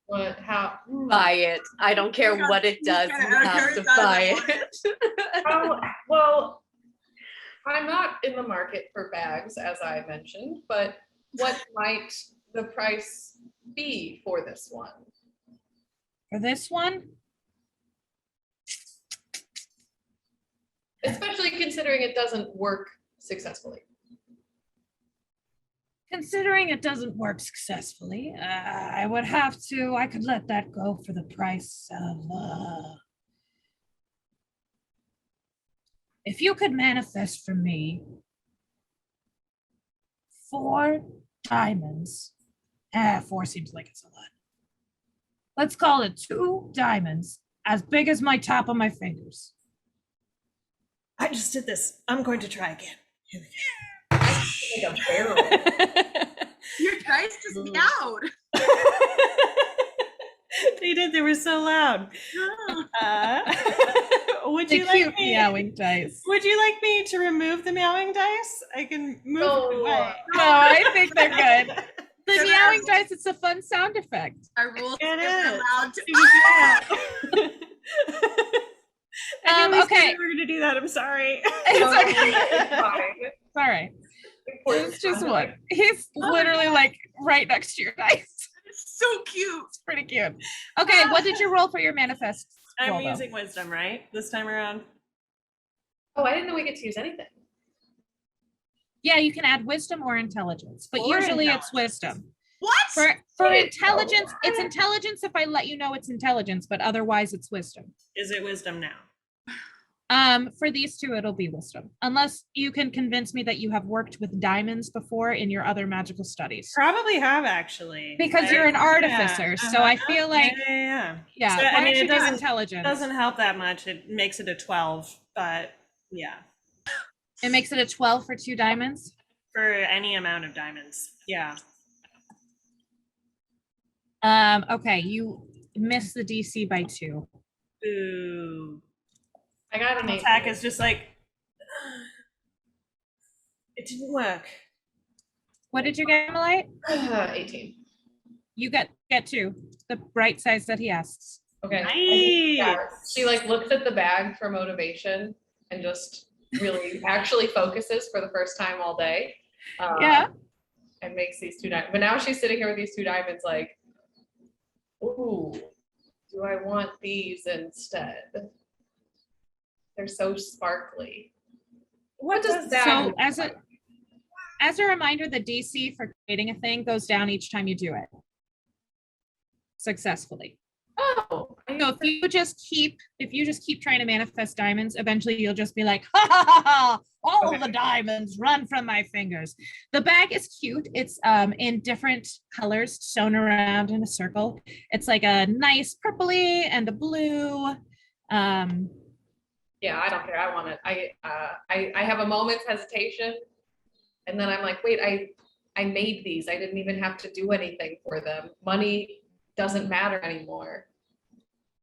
What? How? Buy it. I don't care what it does. You have to buy it. Well, I'm not in the market for bags, as I mentioned, but what might the price be for this one? For this one, Especially considering it doesn't work successfully. considering it doesn't work successfully, I could let that go for the price of, if you could manifest for me 4 diamonds. 4 seems like it's a lot. Let's call it 2 diamonds as big as my top of my fingers. I just did this. I'm going to try again. Here we Like a barrel. go. Your dice just meowed. They did. They were so loud. Would The you cute like me? meowing dice. Would you like me to remove the meowing dice? I can move No. it away. No, I think they're good. The Good meowing idea. dice, it's a fun sound effect. Our rules It are is. allowed to. Yeah. I knew we said Okay. we were gonna do that. I'm sorry. It's No, okay. it's fine. Sorry. Important It's just sound one. effect. He's literally like right next to your dice. It's so cute. It's pretty cute. Okay, what did you roll for your manifest? I'm roll, though? using wisdom, right? This time around. Oh, I didn't know we get to use anything. Yeah, you can add wisdom or intelligence, but Or usually it's wisdom. What? For Wait, intelligence, oh, it's what? intelligence if I let you know it's intelligence, but otherwise it's wisdom. Is it wisdom now? For these 2, it'll be wisdom, unless you can convince me that you have worked with diamonds before in your other magical studies. Probably have actually. Because Like, you're an artificer, so I uh-huh. feel like Yeah. So, why I mean, don't you it do doesn't intelligence? doesn't help that much. It makes it a 12, but yeah, It makes it a 12 for 2 diamonds. for any amount of diamonds. Yeah. Okay, you miss the DC by 2. Ooh. I got an 8. Attack is just like it didn't work. What did you get, Malite? 18. You get 2, the bright size that he asks. Okay. Nice. Yeah, she like looks at the bag for motivation and just really actually focuses for the first time all day. Yeah. And makes these 2 diamonds. But now she's sitting here with these 2 diamonds like, ooh, do I want these instead? They're so sparkly. What does that So look like? as a reminder, the DC for creating a thing goes down each time you do it successfully. Oh, So if you just keep trying to manifest diamonds, eventually you'll just be like, ha ha ha ha, all Okay. the diamonds run from my fingers. The bag is cute. It's in different colors sewn around in a circle. It's like a nice purpley and a blue. yeah, I don't care. I want it. I have a moment's hesitation, and then I'm like, wait, I made these. I didn't even have to do anything for them. Money doesn't matter anymore,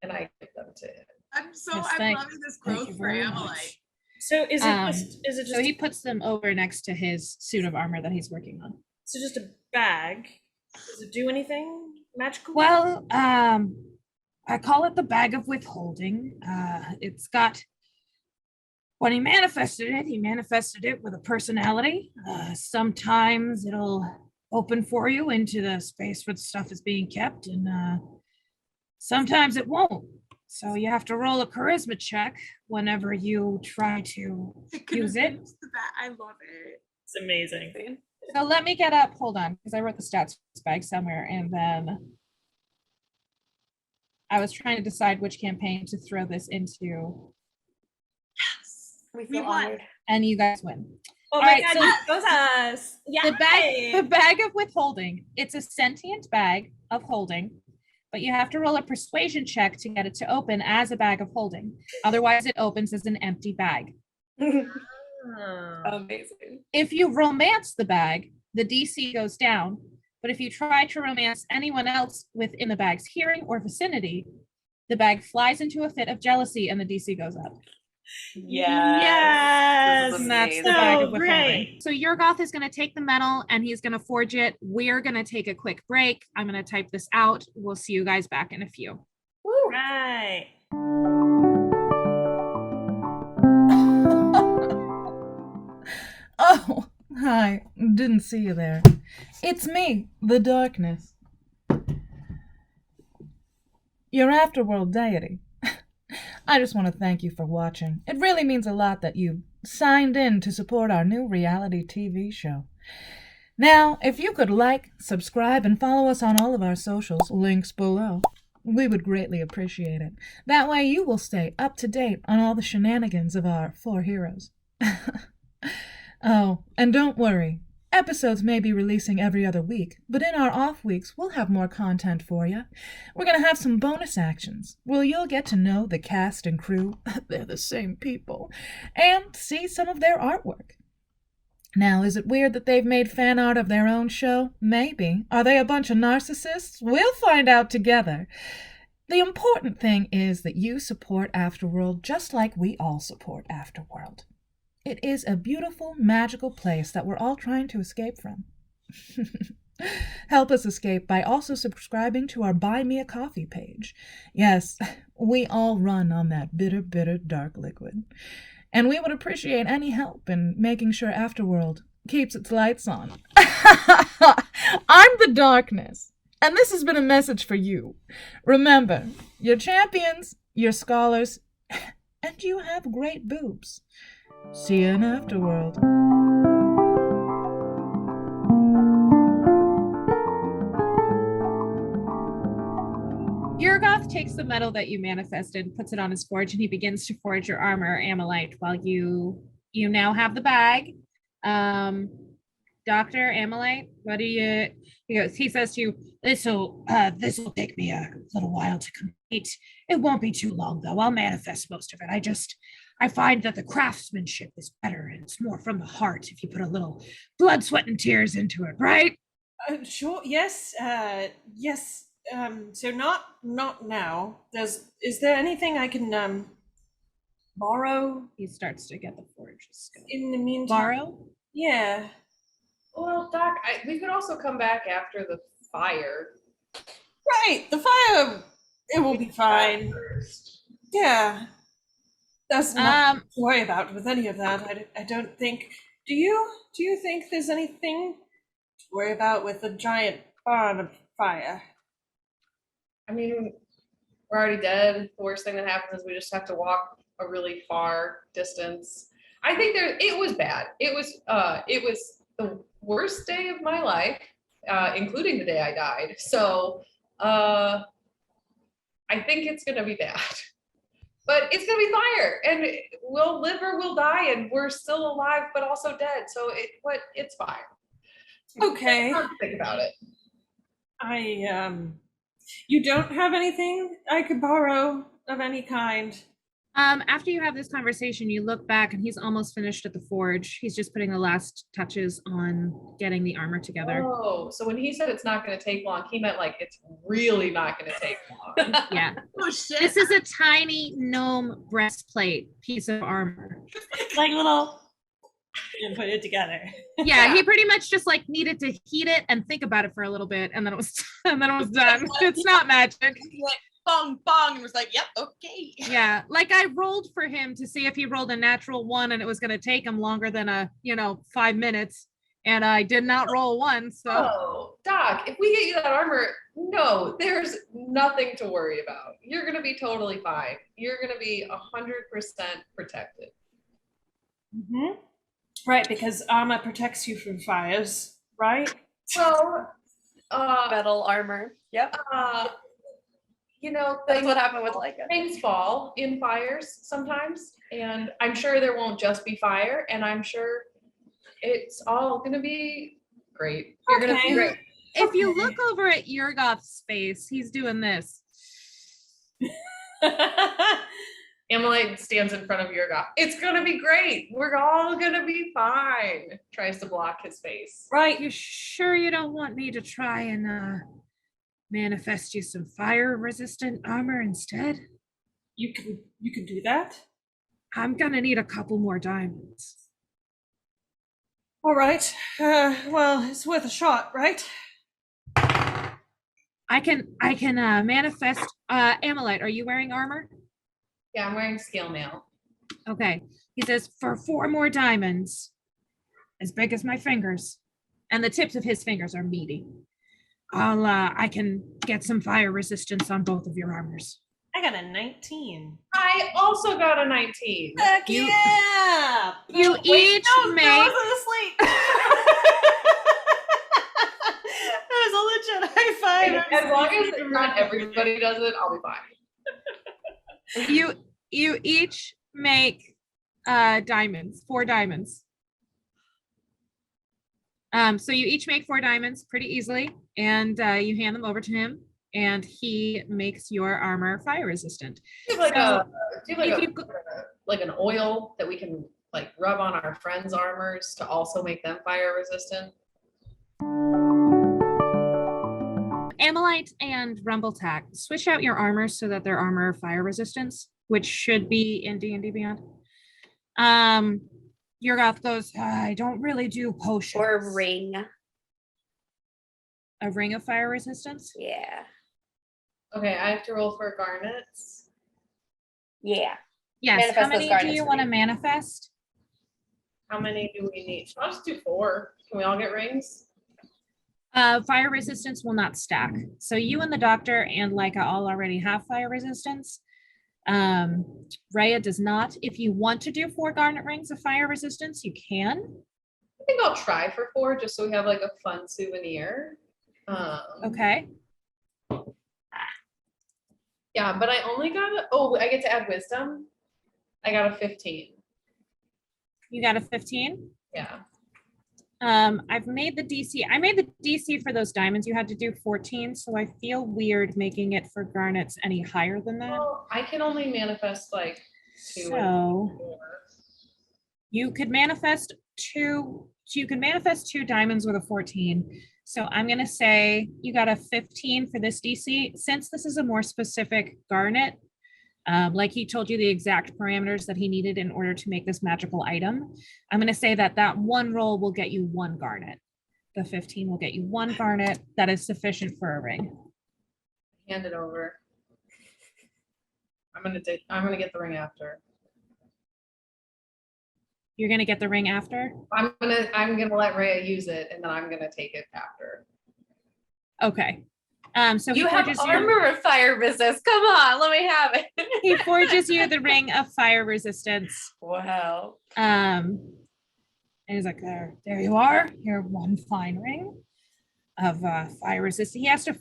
and I give them to him. I'm Yes, I'm thank- loving this Thank growth you for very Amalite. much. So is it just So he puts them over next to his suit of armor that he's working on. just a bag? Does it do anything magical? Well, I call it the bag of withholding. It's got, when he manifested it with a personality. Sometimes it'll open for you into the space where the stuff is being kept, and sometimes it won't. So you have to roll a charisma check whenever you try to use it. I love it. It's amazing. So let me get up, hold on, because I wrote the stats for this bag somewhere, and then I was trying to decide which campaign to throw this into, We We feel won. honored. and you guys win. Oh All my right, god, so it goes us. Yeah. the bag of withholding, it's a sentient bag of holding, but you have to roll a persuasion check to get it to open as a bag of holding. Otherwise, it opens as an empty bag. Amazing. If you romance the bag, the DC goes down. But if you try to romance anyone else within the bag's hearing or vicinity, the bag flies into a fit of jealousy and the DC goes up. Yes. This is And that's the amazing. bag So of withholding. great. So Yurgoth is going to take the metal and he's going to forge it. We're going to take a quick break. I'm going to type this out. We'll see you guys back in a few. Woo. Right. Oh, hi. Didn't see you there. It's me, the darkness. Your afterworld deity. I just want to thank you for watching. It really means a lot that you signed in to support our new reality TV show. Now, if you could like, subscribe, and follow us on all of our socials, links below. we would greatly appreciate it. That way you will stay up to date on all the shenanigans of our 4 heroes. Oh, and don't worry. Episodes may be releasing every other week, but in our off weeks, we'll have more content for you. We're going to have some bonus actions where you'll get to know the cast and crew, they're the same people, and see some of their artwork. Now, is it weird that they've made fan art of their own show? Maybe. Are they a bunch of narcissists? We'll find out together. The important thing is that you support Afterworld just like we all support Afterworld. It is a beautiful, magical place that we're all trying to escape from. Help us escape by also subscribing to our Buy Me a Coffee page. Yes, we all run on that bitter, bitter dark liquid. And we would appreciate any help in making sure Afterworld keeps its lights on. I'm the darkness, and this has been a message for you. Remember, you're champions, you're scholars, and you have great boobs. See you in Afterworld. Yurgoth takes the metal that you manifested, puts it on his forge, and he begins to forge your armor, Amalite, while you now have the bag. Dr. Amalite, what do you... He says to you, this'll take me a little while to complete. It won't be too long, though. I'll manifest most of it. I find that the craftsmanship is better and it's more from the heart if you put a little blood, sweat, and tears into it, right? Sure. Yes. Yes. So not now. Is there anything I can borrow He starts to get the forges going. in the meantime? Borrow? Yeah. Well, Doc, we could also come back after the fire. Right. The fire. It will be fine. First. Yeah. That's nothing to worry about with any of that. I don't think. Do you think there's anything to worry about with a giant barn of fire? I mean, we're already dead. The worst thing that happens is we just have to walk a really far distance. I think it was bad. It was the worst day of my life, including the day I died. So I think it's gonna be bad. But it's gonna be fire, and we'll live or we'll die, and we're still alive, but also dead. So it's fine. Okay. Don't think about it. You don't have anything I could borrow of any kind? After you have this conversation, you look back and he's almost finished at the forge. He's just putting the last touches on getting the armor together. Oh, so when he said it's not going to take long, he meant like it's really not going to take long. Yeah. Oh shit. This is a tiny gnome breastplate piece of armor. Like little. And put it together. Yeah, he pretty much just like needed to heat it and think about it for a little bit, and then it was done. It's not magic. Bong bong, and was like, "Yep, okay." Yeah, like I rolled for him to see if he rolled a natural 1, and it was going to take him longer than 5 minutes, and I did not roll 1. So, Oh, Doc, if we get you that armor, no, there's nothing to worry about. You're going to be totally fine. You're going to be 100% protected. Mm-hmm. Right, because armor protects you from fires, right? Well, Metal armor. Yep. That's what happened with Laiika. Things fall in fires sometimes, and I'm sure there won't just be fire, and I'm sure it's all gonna be great. You're gonna be great. if you look over at Yurgoth's face, he's doing this. Amalite stands in front of Yurgoth. It's gonna be great. We're all gonna be fine. Tries to block his face. Right. You sure you don't want me to try and manifest you some fire-resistant armor instead? You can do that. I'm gonna need a couple more diamonds. All right. Well, it's worth a shot, right? I can manifest. Amalite, are you wearing armor? Yeah, I'm wearing scale mail. Okay. He says for 4 more diamonds, as big as my fingers, and the tips of his fingers are meaty. I can get some fire resistance on both of your armors. I got a 19. I also got a 19. Heck You- yeah! you Wait, each no, make- I wasn't asleep. That was a legit High five. As long as not everybody does it, I'll be fine. You each make diamonds, 4 diamonds. So you each make 4 diamonds pretty easily, and you hand them over to him, and he makes your armor fire resistant. Do you have So, like if you like an oil that we can like rub on our friends' armors to also make them fire resistant? Amalite and Rumbletack, switch out your armor so that their armor fire resistance, which should be in D&D Beyond. Yurgoth goes, I don't really do potions. Or a ring. A ring of fire resistance? Yeah. Okay, I have to roll for garnets. Yeah. Yes. Manifest How those many do garnets you for want to me. manifest? How many do we need? I'll just do 4. Can we all get rings? Fire resistance will not stack. So you and the doctor and Laiika all already have fire resistance. Rhea does not. If you want to do 4 garnet rings of fire resistance, you can. I think I'll try for 4 just so we have like a fun souvenir. Okay. Yeah, but I only got I get to add wisdom. I got a 15. You got a 15. Yeah. I've made the DC. I made the DC for those diamonds. You had to do 14, so I feel weird making it for garnets any higher than that. Well, I can only manifest like 2 and So 4. you could manifest 2. You can manifest 2 diamonds with a 14. So I'm gonna say you got a 15 for this DC. Since this is a more specific garnet, like he told you the exact parameters that he needed in order to make this magical item, I'm going to say that that 1 roll will get you 1 garnet. The 15 will get you 1 garnet. That is sufficient for a ring. Hand it over. I'm gonna get the ring after. You're going to get the ring after? I'm gonna let Rhea use it, and then I'm gonna take it after. Okay. So You he have forges armor of fire resist. Come on, let me have it. he forges you the ring of fire resistance. Wow. And he's like, there you are. Your 1 fine ring of fire resistance. He has to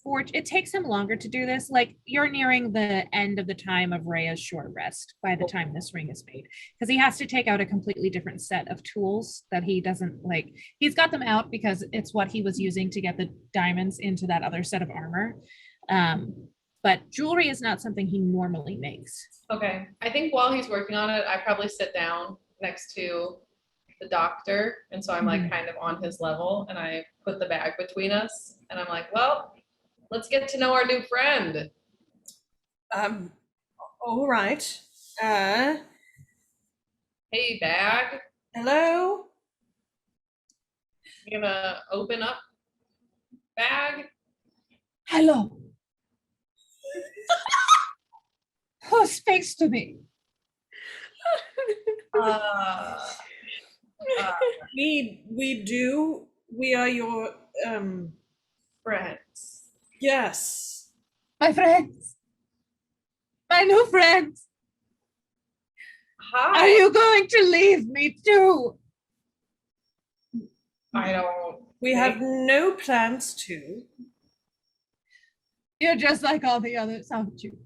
forge. It takes him longer to do this. Like, you're nearing the end of the time of Rhea's short rest by the time this ring is made, because he has to take out a completely different set of tools that he doesn't like. He's got them out because it's what he was using to get the diamonds into that other set of armor. But jewelry is not something he normally makes. Okay. I think while he's working on it, I probably sit down next to the doctor, and so I'm like kind of on his level, and I put the bag between us, and I'm like, well, let's get to know our new friend. All right. Hey, bag. Hello? You gonna open up bag? Hello. Who speaks to me? We do. We are your Friends. yes. My friends. My new friends. Hi. Are you going to leave me too? I don't. We have no plans to. You're just like all the others, aren't you?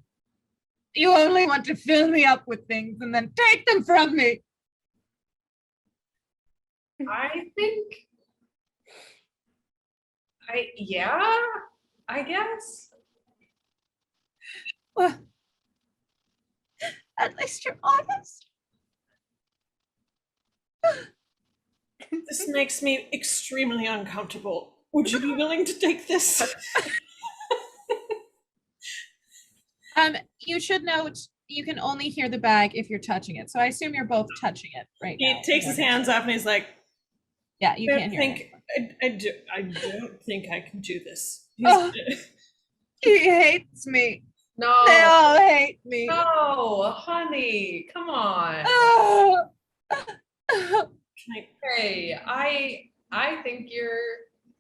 You only want to fill me up with things and then take them from me. I think. I guess. Well, at least you're honest. This makes me extremely uncomfortable. Would you be willing to take this? You should note you can only hear the bag if you're touching it. So I assume you're both touching it right now. He takes his hands off and he's like, Yeah, you can't hear I don't think I can do this. Oh. He hates me. No. They all hate me. No, honey, come on. Oh. Hey, I think you're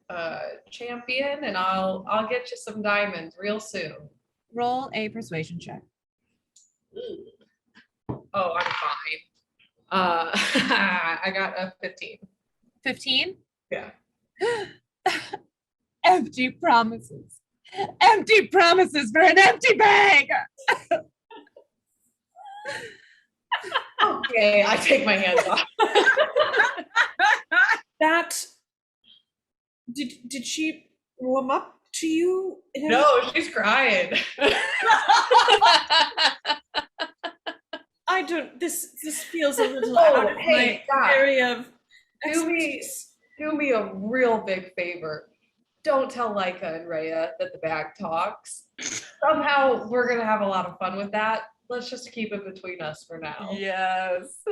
a champion, and I'll get you some diamonds real soon. Roll a persuasion check. Oh, I'm fine. I got a 15. 15? Yeah. Empty promises. Empty promises for an empty bag. Okay, I take my hands off. That did she warm up to you? in any- No, she's crying. I don't. This feels a little Oh, out of hey, my stop. area of Do me- expertise. Do me a real big favor. Don't tell Laiika and Rhea that the bag talks. Somehow we're gonna have a lot of fun with that. Let's just keep it between us for now. Yes.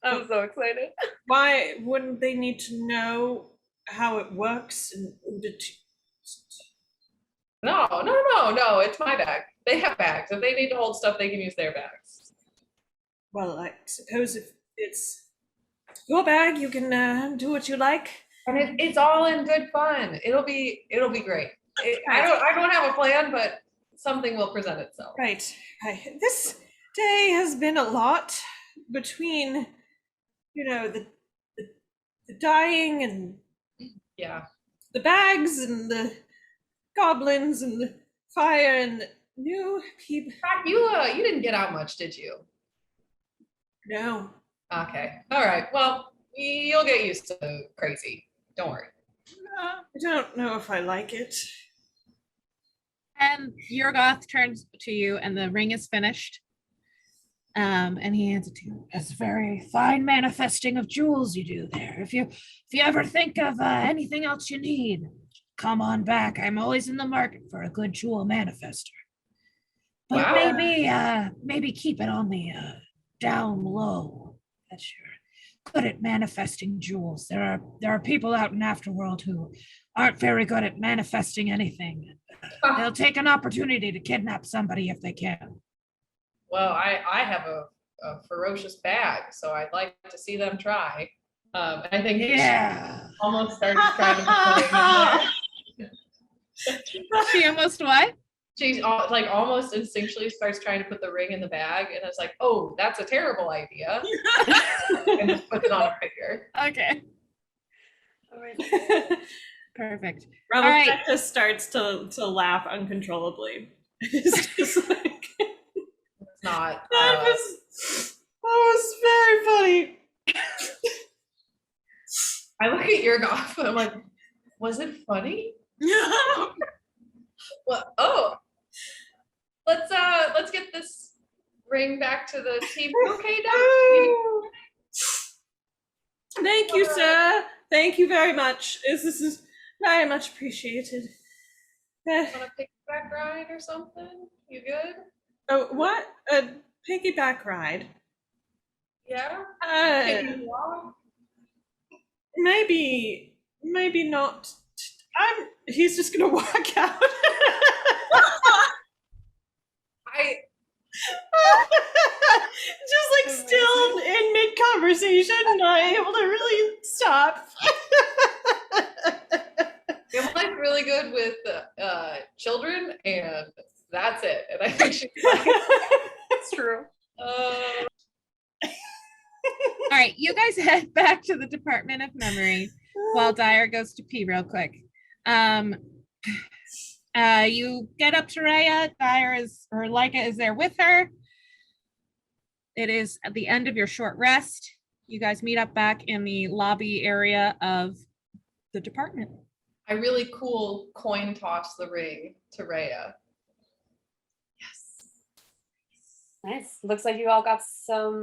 I'm so excited. Why wouldn't they need to know how it works in order to? No. It's my bag. They have bags. If they need to hold stuff, they can use their bags. Well, I suppose if it's your bag, you can do what you like. And it's all in good fun. It'll be great. I don't have a plan, but something will present itself. Right. This day has been a lot between, the dying and Yeah. the bags and the goblins and the fire and the new people. In fact, you didn't get out much, did you? No. Okay. All right. Well, you'll get used to crazy. Don't worry. I don't know if I like it. And Yurgoth turns to you, and the ring is finished. And he hands it to you. It's a very fine manifesting of jewels you do there. If you ever think of anything else you need, come on back. I'm always in the market for a good jewel manifester. But Wow. maybe keep it on the down low. That's you're good at manifesting jewels. There are people out in Afterworld who aren't very good at manifesting anything. They'll take an opportunity to kidnap somebody if they can. Well, I have a ferocious bag, so I'd like to see them try. I think Yeah. she almost started trying to put the ring in there. She almost what? She's like almost instinctually starts trying to put the ring in the bag, and it's like, oh, that's a terrible idea, and just puts it on her finger. Okay. Perfect. Rebecca just starts to laugh uncontrollably. It's just like, It's not. that was very funny. I look at your golf, and I'm like, was it funny? Well, oh, let's get this ring back to the team. Okay, Doc? Thank you, sir. Thank you very much. This is very much appreciated. Want a piggyback ride or something? You good? Oh, what? A piggyback ride? Yeah. Uh, maybe not. He's just gonna walk out. Just like still in mid conversation, not able to really stop. I'm like really good with children, and that's it. And I think she's It's true. All right, you guys head back to the Department of Memory while Dier goes to pee real quick. You get up to Rhea. Laiika is there with her. It is at the end of your short rest. You guys meet up back in the lobby area of the department. I really cool coin toss the ring to Rhea. Yes. Nice. Looks like you all got some.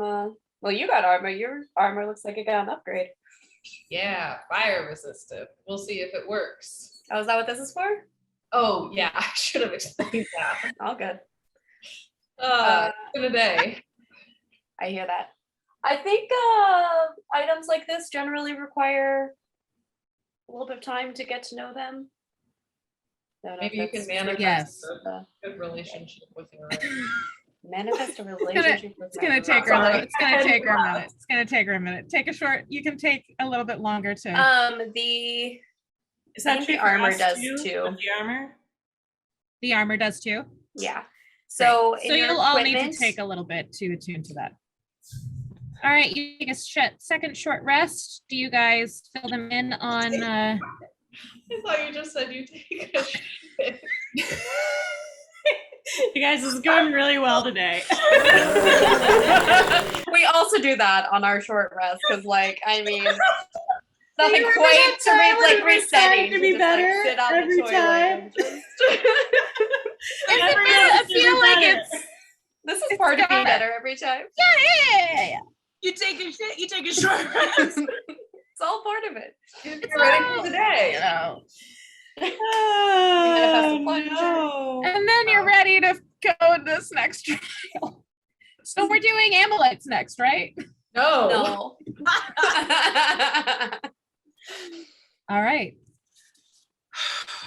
Well, you got armor. Your armor looks like it got an upgrade. Yeah, fire resistant. We'll see if it works. Oh, is that what this is for? Oh yeah, I should have explained that. All good. It's been a day. I hear that. I think items like this generally require a little bit of time to get to know them. Don't know if Maybe you can that's manifest Yes. a good relationship with her. manifest a relationship with It's gonna my take her a mom. minute. It's gonna take her a minute. It's gonna take her a minute. Take a short. You can take a little bit longer to. The Is I that think the true for armor us does too? too. The armor? The armor does too. yeah. So So you'll all need to take a little bit to attune to that. All right, you take a second short rest. Do you guys fill them in on I thought you just said you take a shit. You guys, this is going really well today. We also do that on our short rest because, like, I mean, nothing remember quite that to time when like we were resetting trying to be just, like, better sit on every the toilet time? and just- I feel like it's This is part of being better every time. yeah. You take a shit, you take a short rest. It's all part of it. You're ready for the day. You know. Manifest a Oh, plunge. no. And then you're ready to go in this next trial. So we're doing amulets next, right? No. No. All right.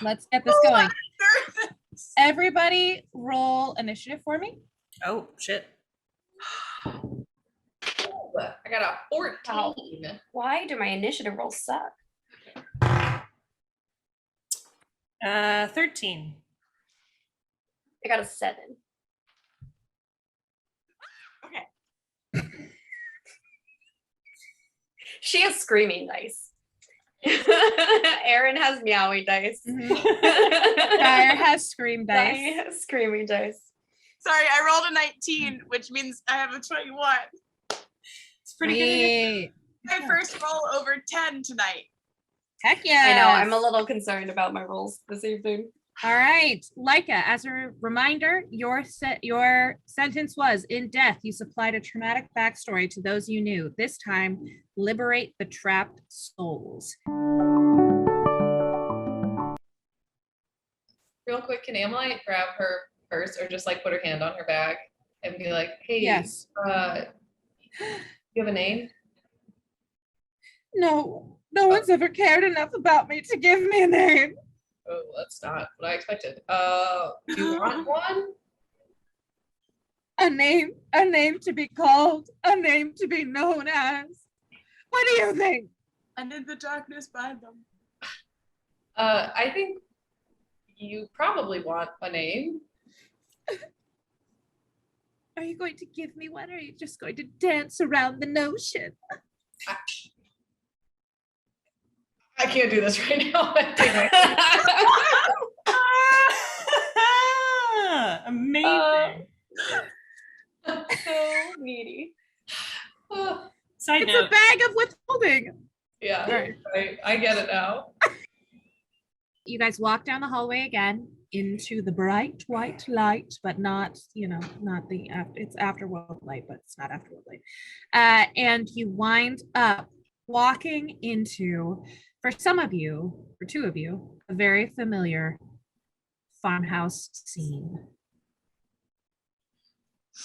Let's get this going. Everybody roll initiative for me. Oh, shit. I got a 14. Why do my initiative rolls suck? 13. I got a 7. Okay. She has screaming dice. Erin has meowing dice. Fire has scream dice. Ryan has screaming dice. Sorry, I rolled a 19, which means I have a 21. It's pretty good. My first roll over 10 tonight. Heck yeah. I know, I'm a little concerned about my rolls this evening. All right, Laiika, as a reminder, your sentence was, in death, you supplied a traumatic backstory to those you knew. This time, liberate the trapped souls. Real quick, can Amelite grab her purse or just like put her hand on her bag and be like, hey, Yes. You have a name? No one's ever cared enough about me to give me a name. Oh, that's not what I expected. You want one? A name to be called, a name to be known as. What do you think? And in the darkness by them. I think you probably want a name. Are you going to give me one, or are you just going to dance around the notion? I can't do this right now. Amazing. So needy. Side It's note. a bag of withholding. Yeah, Right. I get it now. You guys walk down the hallway again into the bright white light, but not, not the, it's afterworld light, but it's not afterworld light. And you wind up walking into, for some of you, for two of you, a very familiar farmhouse scene.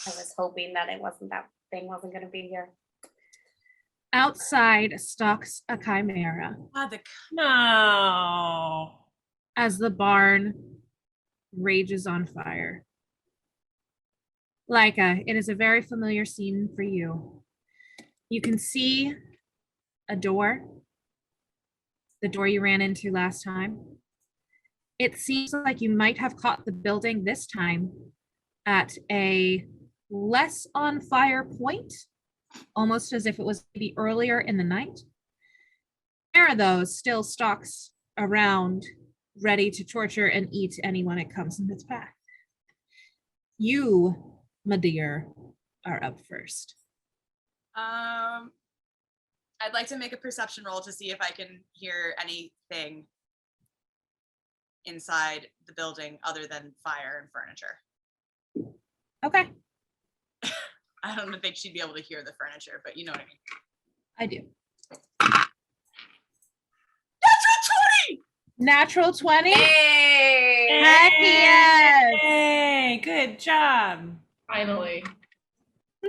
I was hoping that that thing wasn't going to be here. Outside stalks a chimera No. as the barn rages on fire. Laiika, it is a very familiar scene for you. You can see a door, the door you ran into last time. It seems like you might have caught the building this time at a less on fire point, almost as if it was maybe earlier in the night. Chimera, though, still stalks around, ready to torture and eat anyone it comes in its path. You, my dear, are up first. I'd like to make a perception roll to see if I can hear anything inside the building other than fire and furniture. Okay, I don't think she'd be able to hear the furniture, but you know what I mean. I do. Natural 20! Natural 20? Hey! Heck yes! Hey, good job. Finally.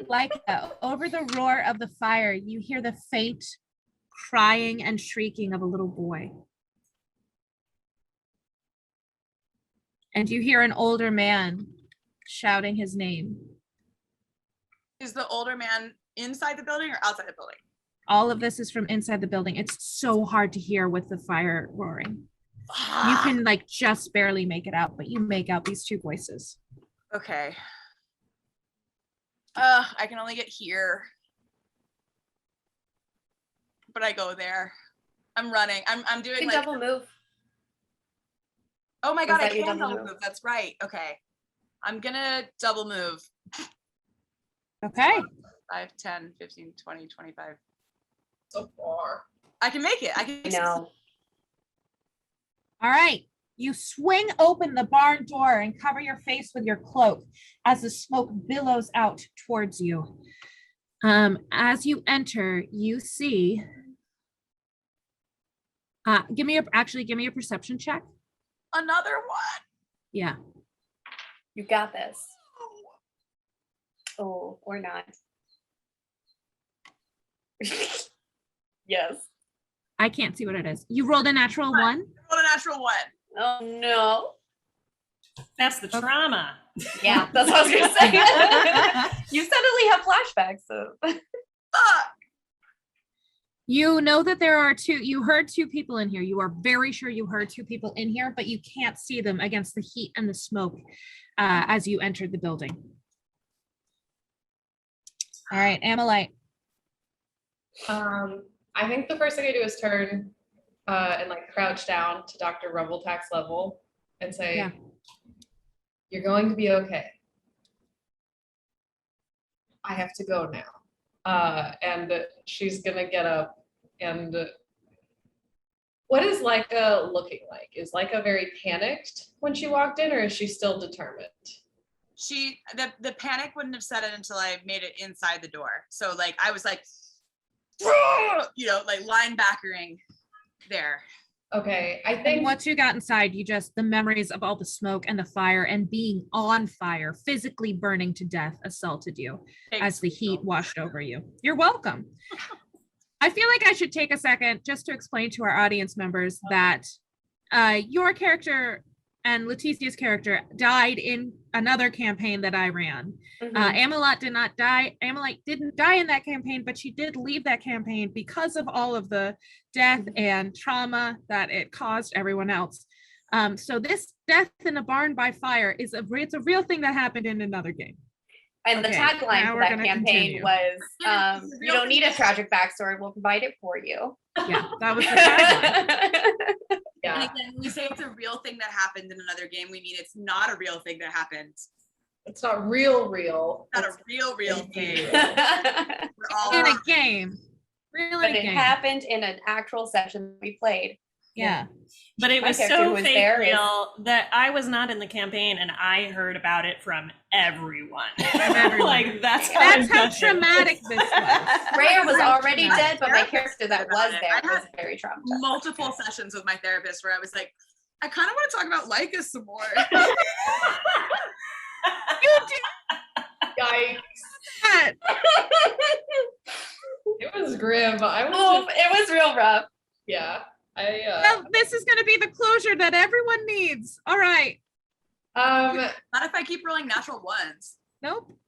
Like over the roar of the fire, you hear the faint crying and shrieking of a little boy. And you hear an older man shouting his name. Is the older man inside the building or outside the building? All of this is from inside the building. It's so hard to hear with the fire roaring. You can like just barely make it out, but you make out these two voices. Okay. I can only get here. But I go there. I'm running. I'm doing You like double move. Oh my god, I that your can double double move? move. That's right. Okay. I'm gonna double move. Okay. 5, 10, 15, 20, 25. So far. I can make it. I can I know. All right. You swing open the barn door and cover your face with your cloak as the smoke billows out towards you. As you enter, you see. Give me a perception check. another one. Yeah. You got this. Oh, or not. Yes. I can't see what it is. You rolled a natural one. Roll a natural one. Oh no. That's the trauma. Yeah, that's what I was gonna say. You suddenly have flashbacks. So. Fuck. You know that there are you heard two people in here. You are very sure you heard two people in here, but you can't see them against the heat and the smoke as you entered the building. All right, Amalite. I think the first thing I do is turn and like crouch down to Dr. Rumblepack's level and say, Yeah. "You're going to be okay. I have to go now." And she's gonna get up and what is Laiika looking like? Is Laiika very panicked when she walked in, or is she still determined? The panic wouldn't have set in until I made it inside the door. So like I was like, you know, like linebackering there. Okay, I And think once you got inside, the memories of all the smoke and the fire and being on fire, physically burning to death, assaulted you as the heat washed over you. You're welcome. I feel like I should take a second just to explain to our audience members that your character and Leticia's character died in another campaign that I ran. Amalite did not die. Amalite didn't die in that campaign, but she did leave that campaign because of all of the death and trauma that it caused everyone else. So this death in a barn by fire it's a real thing that happened in another game. And Okay, the tagline now for we're that gonna campaign continue. was, "You don't need a tragic backstory. We'll provide it for you." Yeah, that was the tagline. And yeah, again, when we say it's a real thing that happened in another game, we mean it's not a real thing that happened. it's not real. Not It's a real thing. But We're all In a game. Really in a it game. happened in an actual session we played. Yeah. But it My was character who so was fake there is- real that I was not in the campaign and I heard about it from everyone. everyone. Like that's how That's how invested. traumatic this was. Rhea was Right. already Yeah. dead, but my Therapist character that said was about it. there I had was very traumatized. multiple sessions with my therapist where I was like, I kind of want to talk about Laiika some more. Yikes! That. It was grim. I was Oh, just, it was real rough. yeah. Well, this is going to be the closure that everyone needs. All right. Not if I keep rolling natural ones. Nope.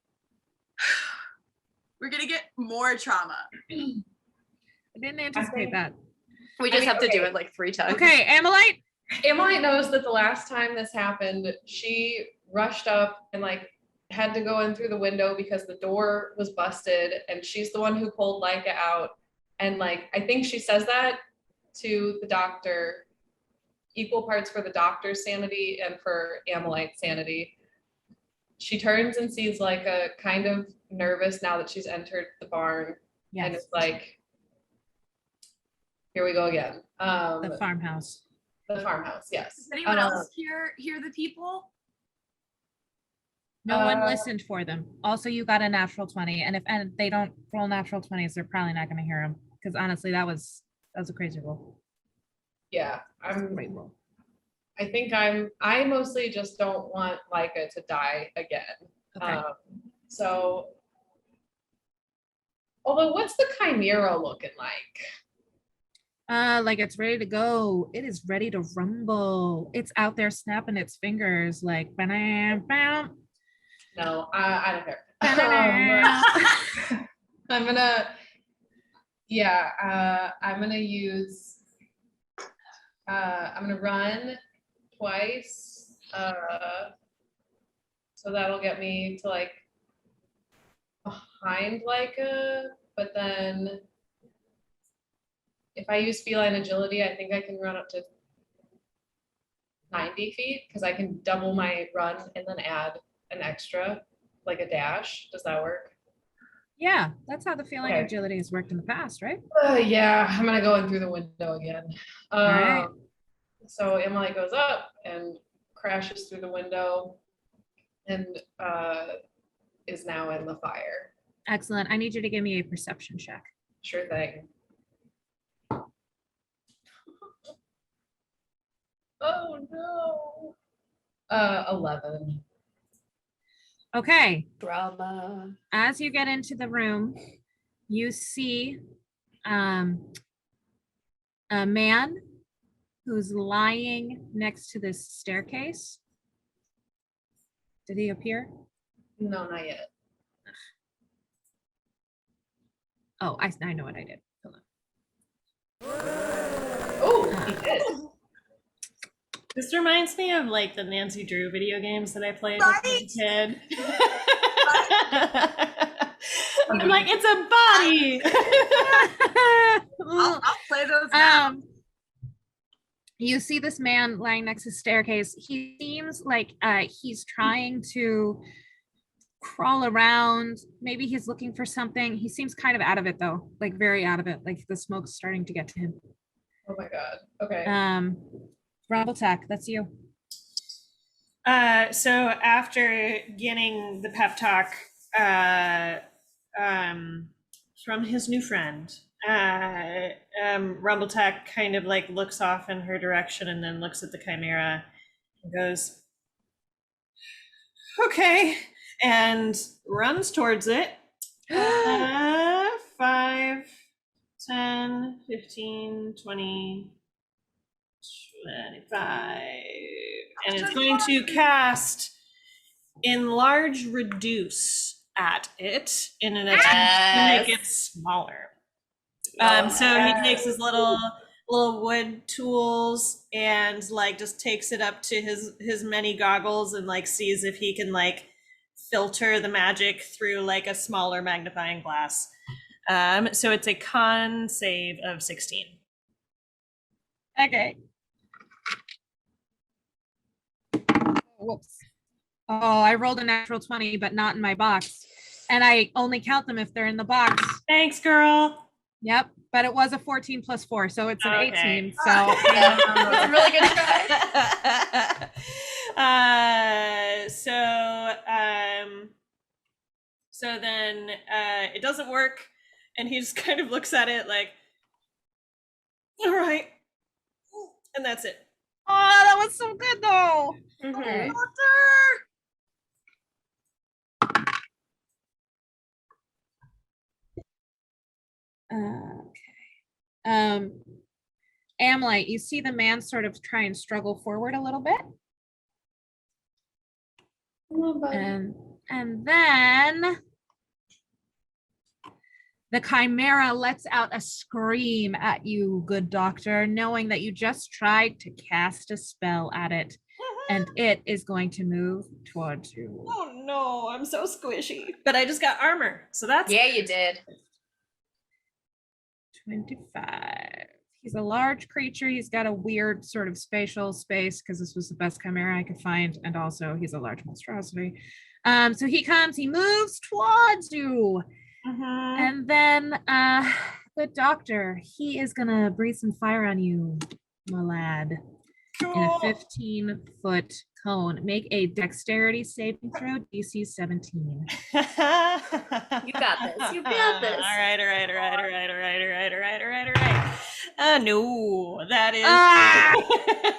We're gonna get more trauma. I didn't anticipate that. We just mean, have to do okay. it like 3 times. Okay, Amalite. Amalite knows that the last time this happened, she rushed up and like had to go in through the window because the door was busted, and she's the one who pulled Laiika out. And like I think she says that to the doctor, equal parts for the doctor's sanity and for Amalite's sanity. She turns and sees Laiika kind of nervous now that she's entered the barn, and Yes. it's like, here we go again. The farmhouse. The farmhouse, yes. Does anyone else hear the people? No one Uh, listened for them. Also, you got a natural 20, and if they don't roll natural 20s, they're probably not going to hear them. Because honestly, that was a crazy roll. Yeah, That was a great roll. I think I mostly just don't want Laiika to die again. Okay. So, although what's the Chimera looking like? Like it's ready to go. It is ready to rumble. It's out there snapping its fingers like bam, bam. No, I don't care. Ba-da-da. I'm gonna use, I'm gonna run twice. So that'll get me to like behind Laiika, but then if I use feline agility, I think I can run up to, 90 feet because I can double my run and then add an extra, like a dash. Does that work? Yeah, that's how the feeling Okay. agility has worked in the past, right? Yeah, I'm gonna go in through the window again. right. So Emily goes up and crashes through the window and is now in the fire. Excellent. I need you to give me a perception check. Sure thing. Oh no. 11. Okay. Drama. As you get into the room, you see a man who's lying next to this staircase. Did he appear? No, not yet. Oh, I know what I did. Hold on. Oh, he did. This reminds me of like the Nancy Drew video games that I played when I was a kid. I'm like, it's a body. I'll play those now. You see this man lying next to the staircase. He seems like he's trying to crawl around. Maybe he's looking for something. He seems kind of out of it though, like very out of it. Like the smoke's starting to get to him. Oh my god. Okay. Rumble Tech, that's you. So after getting the pep talk from his new friend, Rumbletech kind of like looks off in her direction and then looks at the chimera and goes, okay, and runs towards it. 5, 10, 15, 20, 25, and it's going to cast Enlarge Reduce at it in an attempt to make it smaller. So he takes his little wood tools and like just takes it up to his many goggles and like sees if he can like filter the magic through like a smaller magnifying glass. So it's a con save of 16. Okay. Whoops. Oh, I rolled a natural 20, but not in my box. And I only count them if they're in the box. Thanks, girl. Yep. But it was a 14 plus 4, so it's an 18. So That's a really good try. So then it doesn't work, and he just kind of looks at it like, all right, and that's it. oh, that was so good though. Mhm. Okay. Amlite, you see the man sort of try and struggle forward a little bit. Come on, buddy. And then the chimera lets out a scream at you, good doctor, knowing that you just tried to cast a spell at it, and it is going to move towards you. Oh no, I'm so squishy. But I just got armor, so that's Yeah, you did. 25. He's a large creature. He's got a weird sort of spatial space because this was the best chimera I could find, and also he's a large monstrosity. So he moves towards you. And then the doctor, he is gonna breathe some fire on you, my lad. In a 15-foot cone. Make a dexterity saving throw, DC 17. You got this. You got this. All right. No, that is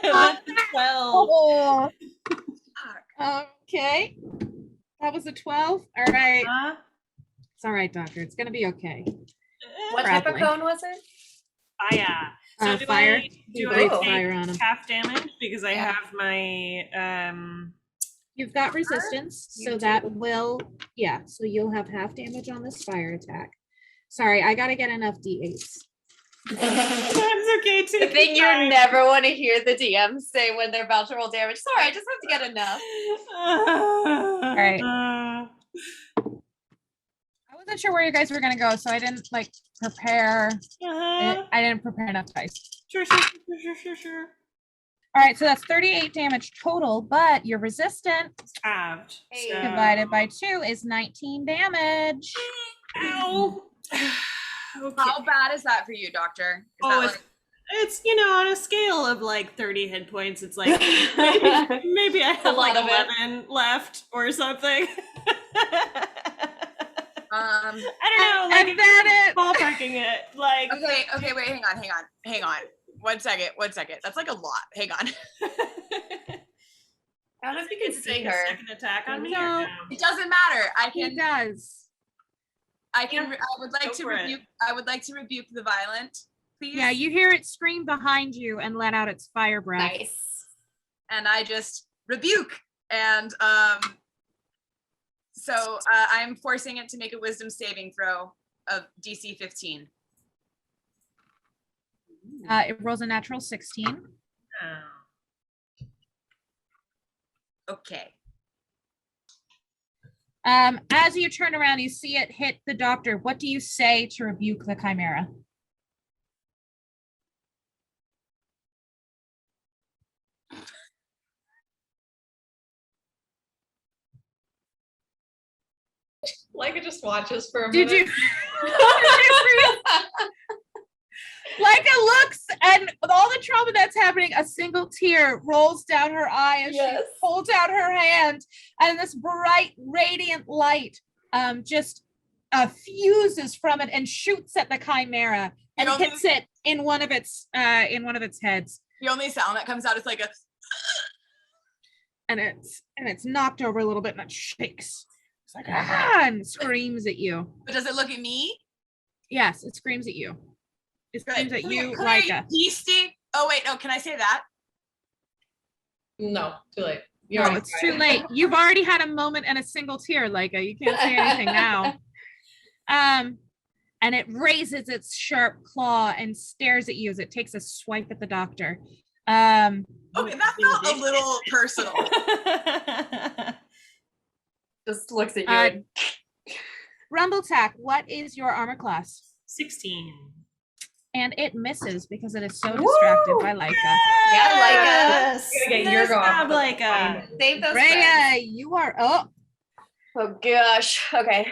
that's a 12. Oh. Okay. That was a 12. All right. It's all right, doctor. It's gonna be okay. What type of Probably. cone was it? Fire. So do fire. do Breathe I fire on him. take half damage because I Yeah. have my You've got resistance, so You that do. will, yeah, so you'll have half damage on this fire attack. Sorry, I gotta get enough d8s. That's okay too. The thing you never want to hear the DM say when they're about to roll damage. Sorry, I just have to get enough. All right. I wasn't sure where you guys were gonna go, so I didn't like prepare. I didn't prepare enough dice. Sure. All right, so that's 38 damage total, but your resistance Halved. Hey. So- divided by 2 is 19 damage. Ow. Okay. How bad is that for you, Doctor? Is Oh, that it's, like, it's on a scale of like 30 hit points, it's like maybe I have like lot of it. 11 left or something. um I don't know, like And then it ballparking it, like okay, wait, hang on. One second. That's like a lot. Hang on. I don't know if you can Is it see taking a her. second attack on me No. or no? It doesn't matter. he does. I would like Go to for it. rebuke I would like to rebuke the violent, please. Yeah, you hear it scream behind you and let out its fire breath. Nice. And I just rebuke. And so I'm forcing it to make a wisdom saving throw of DC 15. It rolls a natural 16. Oh. Okay. As you turn around, you see it hit the doctor. What do you say to rebuke the chimera? Laiika just watches for a Did minute. you? Laiika looks, and with all the trauma that's happening, a single tear rolls down her eye as Yes. she holds out her hand, and this bright, radiant light just fuses from it and shoots at the chimera and You only- hits it in one of its heads, The only sound that comes out is like a and it's knocked over a little bit and it shakes. It's like and screams at you. but does it look at me? Yes, it screams at you. It screams at you, Come here, Laiika. beastie. Oh wait, no, can I say that? No, too late. You No, already it's tried. too late. You've already had a moment and a single tear, Laiika. You can't say anything now. And it raises its sharp claw and stares at you as it takes a swipe at the doctor. Okay, that felt a little personal. Just looks at you. Uh, and- Rumbletack, what is your armor class? 16. And it misses because it is so distracted by Laiika. Yeah, Laiika. Yes. You gotta get Nice your job, off. Laiika. Save those friends. Rhea, you are up. Oh gosh. Okay.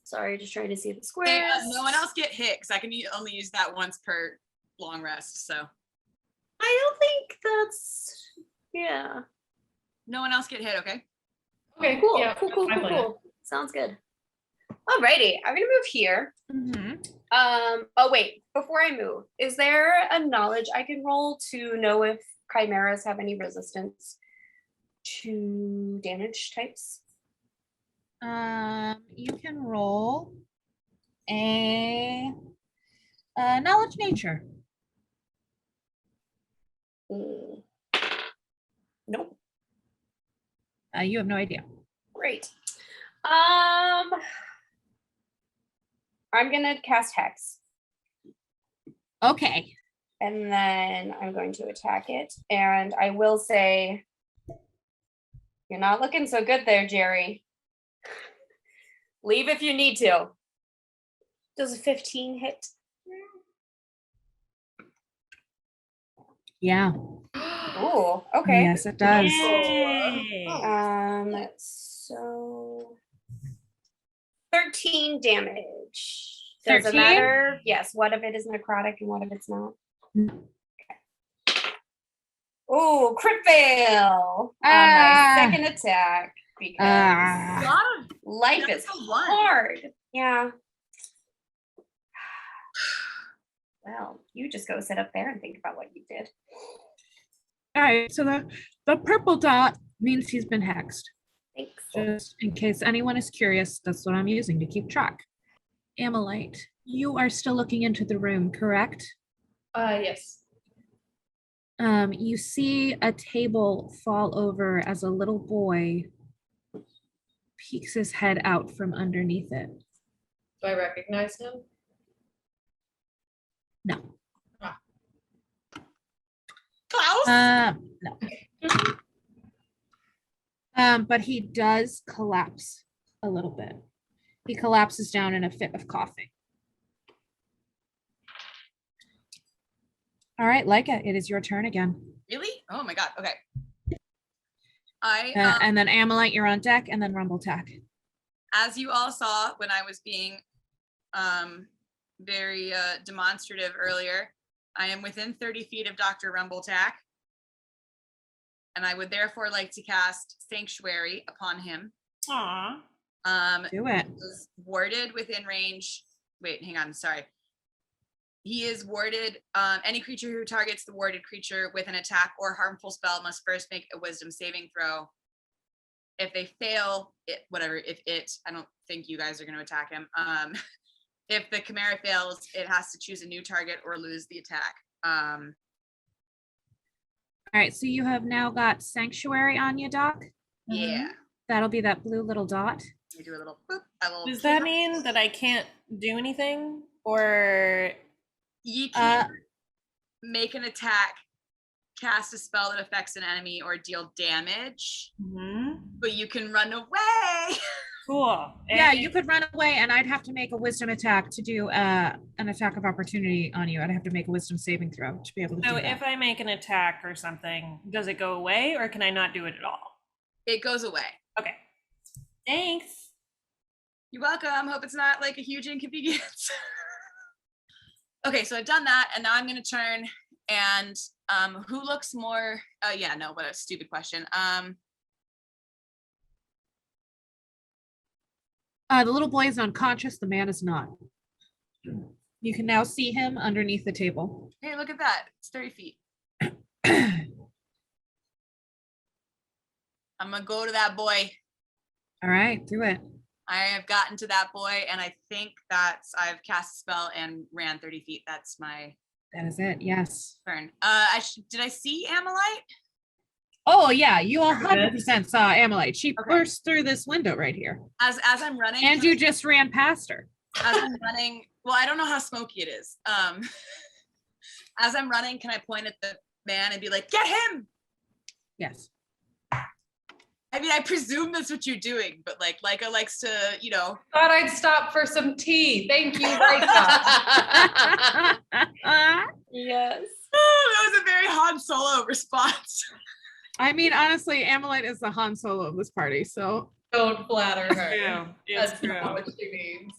Sorry, just trying to see the Hey, squares. no one else get hit because I can only use that once per long rest. So I don't think that's. Yeah. no one else get hit. Okay. Okay, Cool. yeah, cool. that's Cool. my Cool. plan. Cool. Sounds good. Alrighty, I'm gonna move here. Mhm. Oh wait, before I move, is there a knowledge I can roll to know if chimeras have any resistance to damage types? You can roll a knowledge nature. Mm. Nope. You have no idea. Great. I'm gonna cast Hex, Okay. and then I'm going to attack it. And I will say, you're not looking so good there, Jerry. Leave if you need to. Does a 15 hit? Yeah. Ooh, okay. Yes, it does. Yay. So 13 damage. Does 13? it matter? Yes. What if it is necrotic and what if it's not? Oh, crit fail on my second attack because A lot of life that's is a one. hard. Yeah. Well, you just go sit up there and think about what you did. All right. So the purple dot means he's been hexed. Thanks. Just in case anyone is curious, that's what I'm using to keep track. Amylite, you are still looking into the room, correct? Yes. You see a table fall over as a little boy peeks his head out from underneath it. Do I recognize him? No. Klaus. No. But he does collapse a little bit. He collapses down in a fit of coughing. All right, Laiika, it is your turn again. Really? Oh my god. Okay. And then Amalite, you're on deck, and then Rumble Tack. As you all saw when I was being very demonstrative earlier, I am within 30 feet of Dr. Rumbletack, and I would therefore like to cast Sanctuary upon him. Aw. Do it. Is warded within range. Wait, hang on. Sorry. He is warded. Any creature who targets the warded creature with an attack or harmful spell must first make a Wisdom saving throw. If they fail, I don't think you guys are going to attack him. If the Chimera fails, it has to choose a new target or lose the attack. All right, so you have now got Sanctuary on you, Doc. Yeah. That'll be that blue little dot. You do a little boop. I will. Does that mean that I can't do anything? Or You can make an attack, cast a spell that affects an enemy, or deal damage, but you can run away. cool. Yeah, you could run away, and I'd have to make a Wisdom attack to do an attack of opportunity on you. I'd have to make a Wisdom saving throw to be able to So do that. if I make an attack or something, does it go away, or can I not do it at all? It goes away. Okay. Thanks. You're welcome. Hope it's not like a huge inconvenience. Okay, so I've done that, and now I'm going to turn and who looks more? What a stupid question. The little boy is unconscious. The man is not. You can now see him underneath the table. Hey, look at that. It's 30 feet. I'm going to go to that boy. All right, do it. I have gotten to that boy, and I think I've cast a spell and ran 30 feet. That's my That is it, yes. turn. Did I see Amalite? Oh, yeah, you 100% saw Amalite. She burst through this window right here. As I'm running. And you just ran past her. As I'm running, well, I don't know how smoky it is. As I'm running, can I point at the man and be like, get him? Yes. I mean, I presume that's what you're doing, but like Laiika likes to, Thought I'd stop for some tea. Thank you, Laiika. Yes. That was a very Han Solo response. I mean, honestly, Amalite is the Han Solo of this party, so. Don't flatter her. True. It's That's true. not what she means.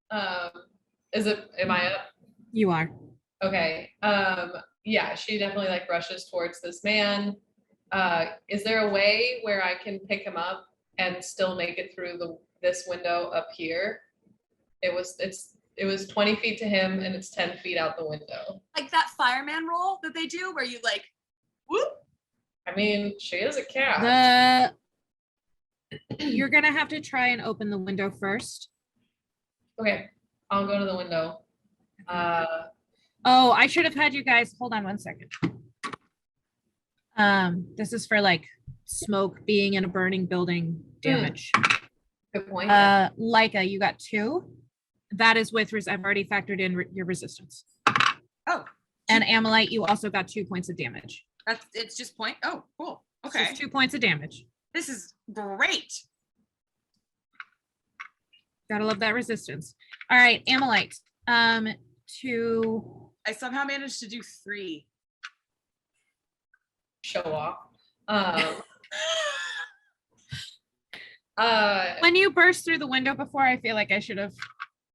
Am I up? You are. Okay. Yeah, she definitely like rushes towards this man. Is there a way where I can pick him up and still make it through this window up here? It was 20 feet to him and it's 10 feet out the window. Like that fireman roll that they do where you like, whoop. I mean, she is a cat. You're gonna have to try and open the window first. Okay, I'll go to the window. Oh, I should have had you guys, hold on one second. This is for like smoke being in a burning building damage. Good point. Laiika, you got 2. That is with, I've already factored in your resistance. Oh. And Amalite, you also got 2 points of damage. It's just point. Oh, cool. It's Okay. just 2 points of damage. This is great. Gotta love that resistance. All right, Amalite. I somehow managed to do 3. Show off. When you burst through the window before, I feel like I should have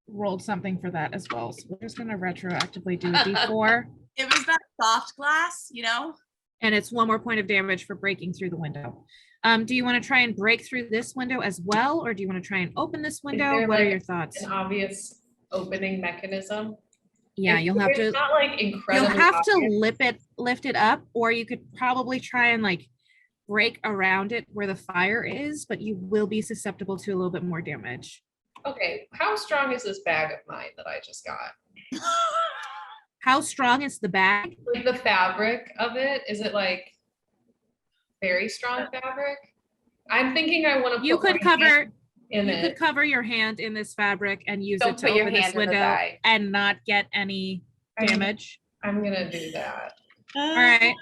rolled something for that as well. So we're just gonna retroactively do a D4. It was that soft glass, And it's 1 more point of damage for breaking through the window. Do you want to try and break through this window as well, or do you want to try and open this window? What are your thoughts? An obvious opening mechanism. Yeah, you'll have to. It's not like incredibly. You'll have to obvious. lift it up, or you could probably try and like break around it where the fire is, but you will be susceptible to a little bit more damage. Okay, how strong is this bag of mine that I just got? How strong is the bag? Like the fabric of it, is it like very strong fabric? I'm thinking I want to. You could cover. In You it. could cover your hand in this fabric and use Don't it to put your open this hand in the window bag. and not get any damage. I'm gonna do that. All right.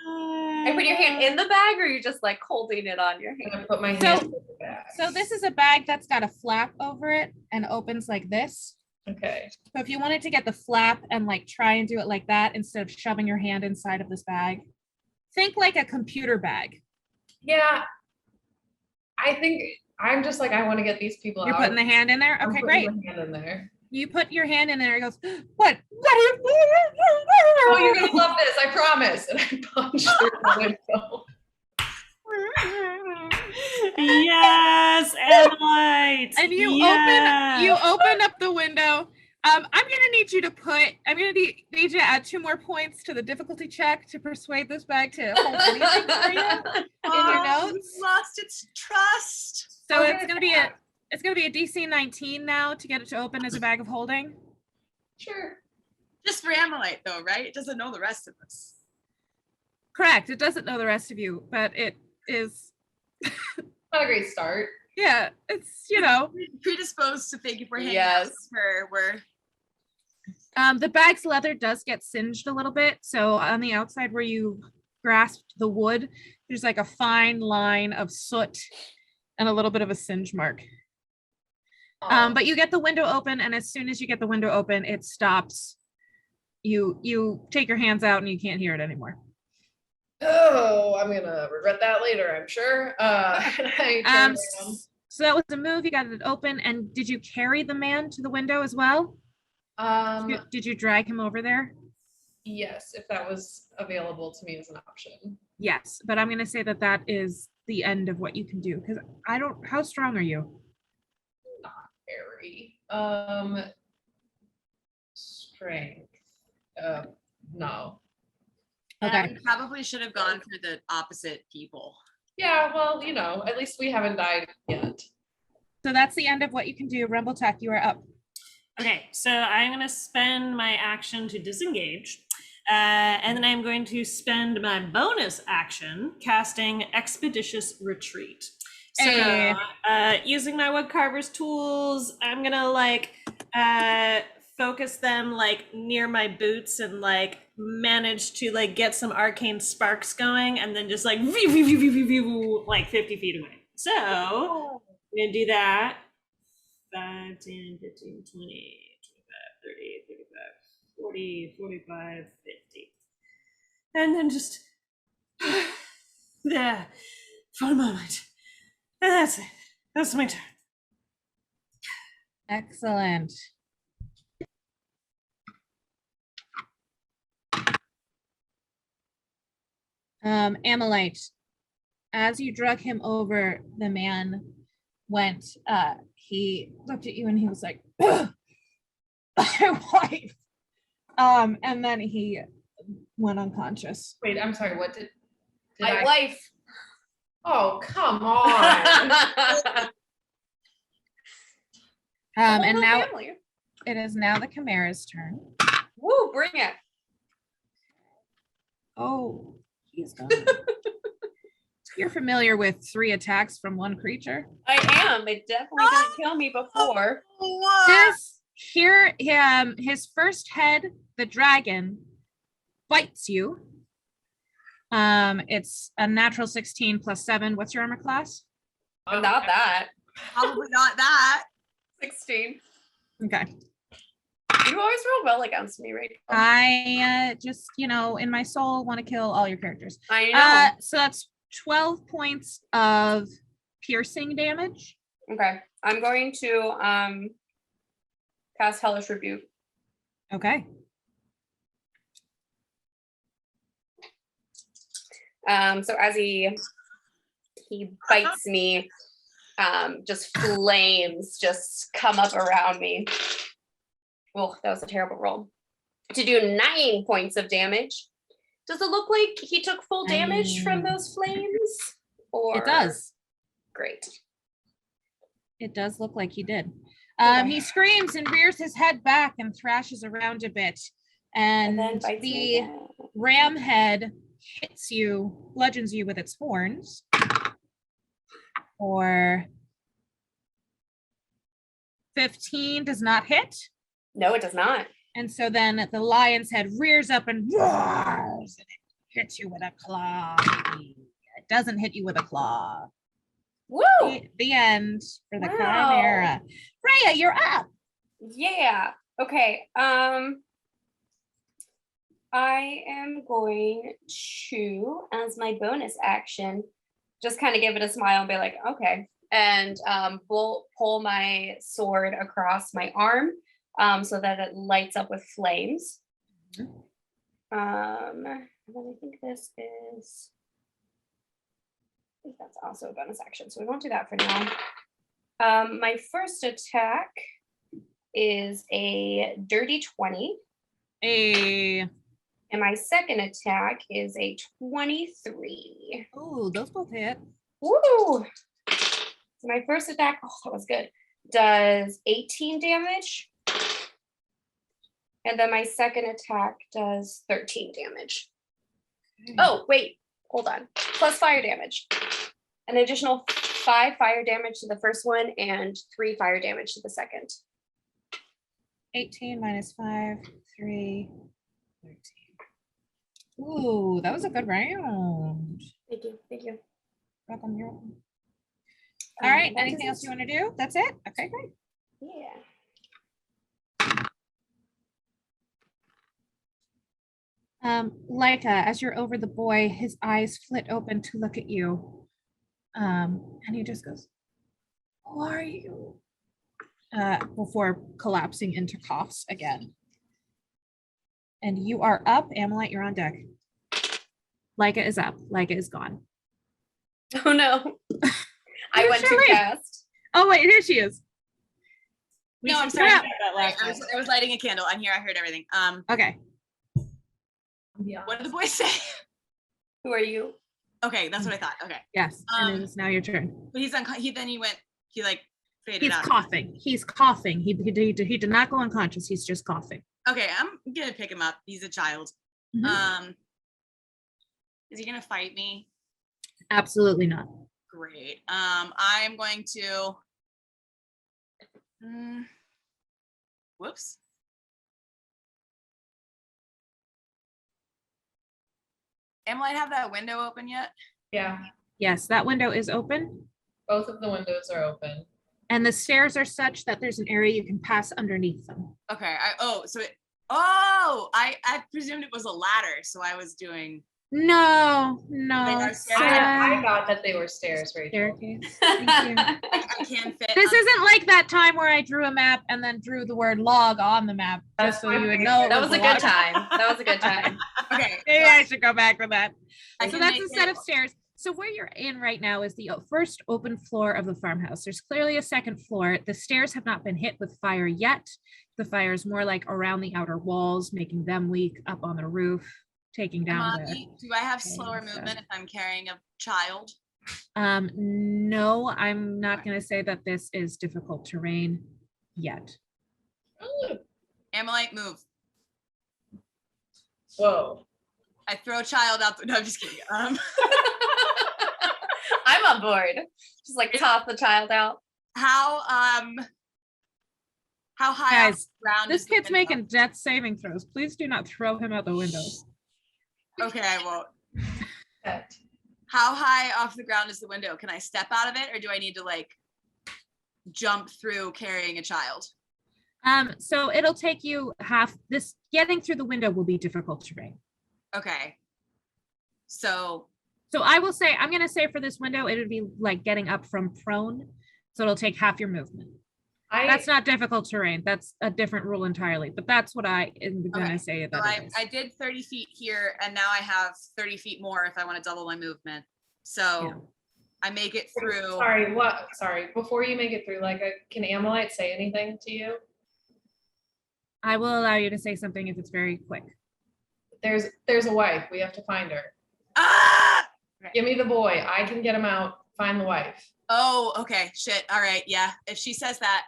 I put your hand in the bag, or you're just like holding it on your I'm hand? gonna put my So- hand in the bag. So this is a bag that's got a flap over it and opens like this. Okay. So if you wanted to get the flap and like try and do it like that instead of shoving your hand inside of this bag, think like a computer bag. Yeah. I think I'm just like, I want to get these people You're out. putting the hand in there? I'm Okay, putting great. my hand in there. You put your hand in there. It goes, what? What are you? Oh, you're gonna love this, I promise. And I punch through the window. Yes, Annalite. And you yeah. open up the window. I'm gonna need you to need you to add 2 more points to the difficulty check to persuade this bag to hold anything for you in your notes. Lost its trust. So Okay. it's gonna be a DC 19 now to get it to open as a bag of holding. Sure. Just for Amalite, though, right? It doesn't know the rest of us. Correct. It doesn't know the rest of you, but it is. Not a great start. Yeah, it's Predisposed to think if we're hanging Yes. out with her, we're the bag's leather does get singed a little bit. So on the outside where you grasped the wood, there's like a fine line of soot and a little bit of a singe mark. But you get the window open, and as soon as you get the window open, it stops. You take your hands out and you can't hear it anymore. Oh, I'm gonna regret that later, I'm sure. And I turn around. So that was a move. You got it open, and did you carry the man to the window as well? Did you drag him over there? Yes, if that was available to me as an option. Yes, but I'm going to say that that is the end of what you can do, because how strong are you? Not very. Strength. No. Okay. we probably should have gone for the opposite people. Yeah, well, at least we haven't died yet. So that's the end of what you can do. Rumble Tech, you are up. Okay, so I'm going to spend my action to disengage. And then I'm going to spend my bonus action casting Expeditious Retreat. So Hey. Using my woodcarver's tools, I'm going to focus them near my boots and manage to get some arcane sparks going, and then just 50 feet away. So I'm going to do that. 5, 10, 15, 20, 25, 30, 35, 40, 45, 50. And then just there for a moment. And that's it. That's my turn. Excellent. Amalite, as you drug him over, the man went, he looked at you and he was like, my wife. And then he went unconscious. Wait, I'm sorry, what did My wife. Oh, come on. And now Family. it is now the Chimera's turn. Woo, bring it. Oh, he's gone. You're familiar with 3 attacks from 1 creature. I am. It definitely didn't kill me before. His first head, the dragon, bites you. It's a natural 16 plus 7. What's your armor class? Not that. Probably not that. 16. Okay. You always roll well against me, right? I just, in my soul, want to kill all your characters. I know. So that's 12 points of piercing damage. Okay. I'm going to cast Hellish Rebuke. Okay. So as he bites me, just flames just come up around me. Oh, that was a terrible roll. To do 9 points of damage. Does it look like he took full damage from those flames? Or It does. Great. It does look like he did. Okay. He screams and rears his head back and thrashes around a bit. And then bites me the again. ram head hits you, bludgeons you with its horns. Or 15 does not hit. No, it does not. And so then the lion's head rears up and roars, and it hits you with a claw. It doesn't hit you with a claw. Woo! The end for the Wow. Chimera. Freya, you're up. Yeah. Okay. I am going to, as my bonus action, just kind of give it a smile and be like, okay, and pull my sword across my arm, so that it lights up with flames. And then I think this is. I think that's also a bonus action, so we won't do that for now. My first attack is a dirty 20. A. And my second attack is a 23. Oh, those both hit. Woo! So my first attack, oh, that was good, does 18 damage. And then my second attack does 13 damage. Oh, wait, hold on. Plus fire damage. An additional 5 fire damage to the first one and 3 fire damage to the second. 18 minus 5, 3, 13. Ooh, that was a good round. Thank you. Thank you. Welcome, you're welcome. All right, that anything is else you want to do? That's it? Okay, great. Yeah. Laiika, as you're over the boy, his eyes flit open to look at you. And he just goes, "Who are you?" Before collapsing into coughs again. And you are up. Amalite, you're on deck. Laiika is up. Laiika is gone. Oh no. I Where's went too Shirley? fast. Oh, wait, here she is. No, I'm sorry. sorry. That last I was lighting a candle. I'm here. I heard everything. Okay. What did the boys say? Who are you? Okay, that's what I thought. Okay, Yes. And it is now your turn. but he's he like faded He's out. coughing. He's coughing. He did not go unconscious. He's just coughing. Okay, I'm gonna pick him up. He's a child. Mhm. Is he gonna fight me? Absolutely not. Great. I am going to. Whoops. Emily, have that window open yet? Yeah, Yes, that window is open. both of the windows are open. And the stairs are such that there's an area you can pass underneath them. Okay. I presumed it was a ladder, so I was doing No. They are it's, stairs. I thought that they were stairs, Rachel. staircase. Thank you. I can fit. This isn't like that time where I drew a map and then drew the word log on the map, just so you would know. it That was a log. good time. That was a good time. Okay. Maybe I should go back with that. I So can that's make a set it- of stairs. So where you're in right now is the first open floor of the farmhouse. There's clearly a second floor. The stairs have not been hit with fire yet. The fire is more like around the outer walls, making them weak, up on the roof, taking down the. Amani, do I have Okay, slower so- movement if I'm carrying a child? No, I'm not going to say that this is difficult terrain yet. Amalite, move. Whoa. I throw a child out. No, I'm just kidding. I'm on board. Just like toss the child out. How high off Guys, the ground? This is the kid's window? making death saving throws. Please do not throw him out the windows. Okay, I won't. Pet. How high off the ground is the window? Can I step out of it, or do I need to like jump through carrying a child? So it'll take you getting through the window will be difficult terrain. Okay. So I will say, I'm going to say for this window, it would be like getting up from prone. So it'll take half your movement. That's not difficult terrain. That's a different rule entirely, but that's what I am going to Okay. say So that it is. I did 30 feet here, and now I have 30 feet more if I want to double my movement. So Yeah. I make it through. Sorry, what? Sorry, before you make it through, like, can Amalite say anything to you? I will allow you to say something if it's very quick. There's a wife. We have to find her. Ah! Give me the boy. I can get him out. Find the wife. Oh, okay. Shit. All right. Yeah. If she says that,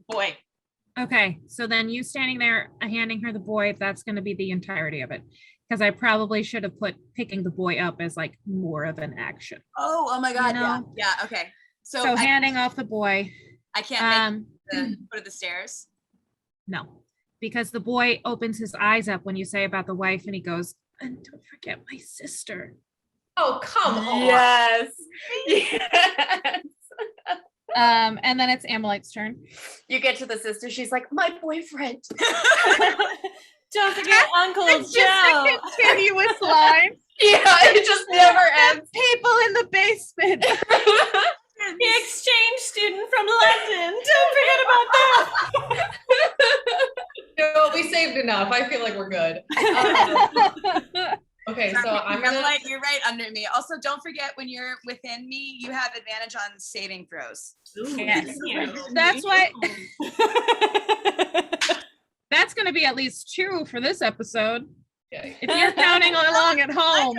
boy. Okay, so then you standing there handing her the boy, that's going to be the entirety of it. Because I probably should have put picking the boy up as like more of an action. Oh my God. know? Yeah. Yeah. Okay. So, So handing off the boy, I can't make um, the foot of the stairs. no, because the boy opens his eyes up when you say about the wife and he goes, and don't forget my sister. Oh, come on. Yes. Yes. And then it's Amalite's turn. You get to the sister, she's like, my boyfriend. Don't forget Uncle It's just Joe. a continuous line. Yeah, it just never ends. People in the basement. The exchange student from London. Don't forget about that. No, we saved enough. I feel like we're good. Okay, so I'm gonna. Amalite, you're right under me. Also, don't forget when you're within me, you have advantage on saving throws. Yes. That's why. That's going to be at least 2 for this episode. Okay. If you're counting along at home.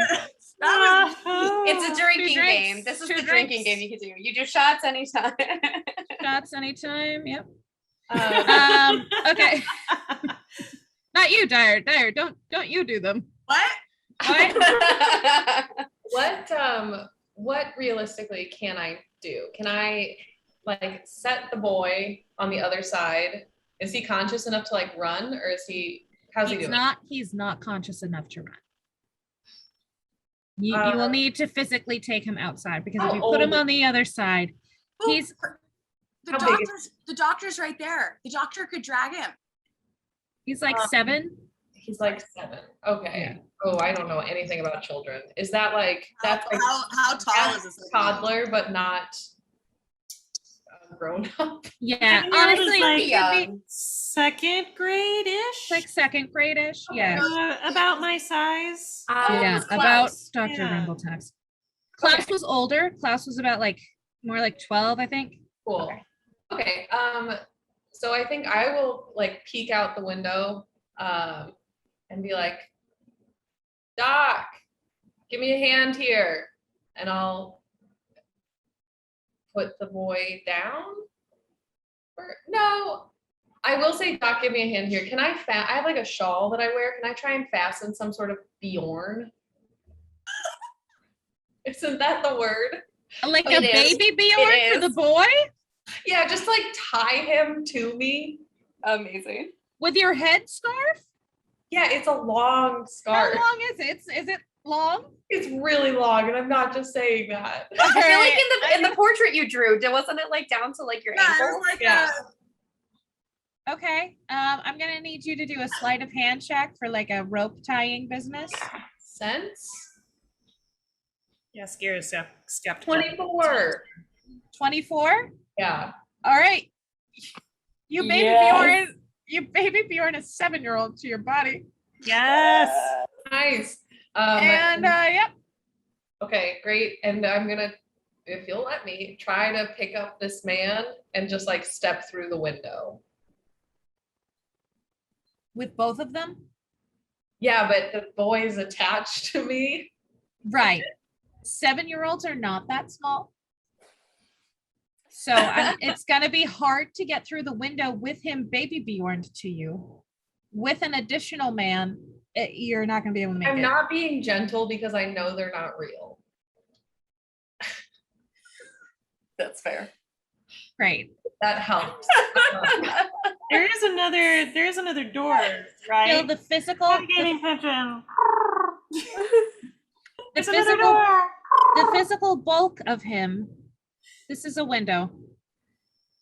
It's a drinking drinks, game. This is 2 the drinking drinks. game you can do. You do shots anytime. Shots anytime. Yep. Okay. Not you, Dier. Dier, don't you do them. What? What realistically can I do? Can I like set the boy on the other side? Is he conscious enough to like run, or is he? How's he doing? He's not conscious enough to run. You will need to physically take him outside, because if you put him on the other side, he's The doctor's right there. The doctor could drag him. he's like 7. He's like 7. Okay. Yeah. Oh, I don't know anything about children. Is that like that's like How tall is this? toddler, but not grown up? Yeah, I think it was honestly, like he could be second grade-ish. like 2nd grade-ish. Yeah. About my size. Yeah, Klaus. about Dr. Yeah. Rumbletax. Klaus was older. Klaus was about like more like 12, I think. Cool. Okay. So I think I will like peek out the window and be like, Doc, give me a hand here. And I'll put the boy down. No, I will say, Doc, give me a hand here. Can I I have like a shawl that I wear. Can I try and fasten some sort of Bjorn? Isn't that the word? Like It a is. baby Bjorn for the boy Yeah, just like tie him to me. Amazing. with your headscarf? Yeah, it's a long scarf. How long is it? Is it long? It's really long, and I'm not just saying that. I feel like in the portrait you drew, wasn't it like down to like your Yeah, it ankle? was like Yeah. Okay. I'm gonna need you to do a sleight of hand check for like a rope tying business. Sense? Yeah, scary skeptical. 24. 24. Yeah. All right. You baby Yes. Bjorn. You baby Bjorn is 7-year-old to your body. Yes. Nice. And yep. Okay, great. And I'm gonna, if you'll let me, try to pick up this man and just like step through the window. With both of them. Yeah, but the boy's attached to me. Right. 7-year-olds are not that small. So it's going to be hard to get through the window with him baby Bjorn to you. With an additional man, you're not going to be able to make I'm it. not being gentle because I know they're not real. That's fair. Great. That helps. There is another door, right? Still the physical, Navigating pigeon. the There's another physical, door. the physical bulk of him. This is a window.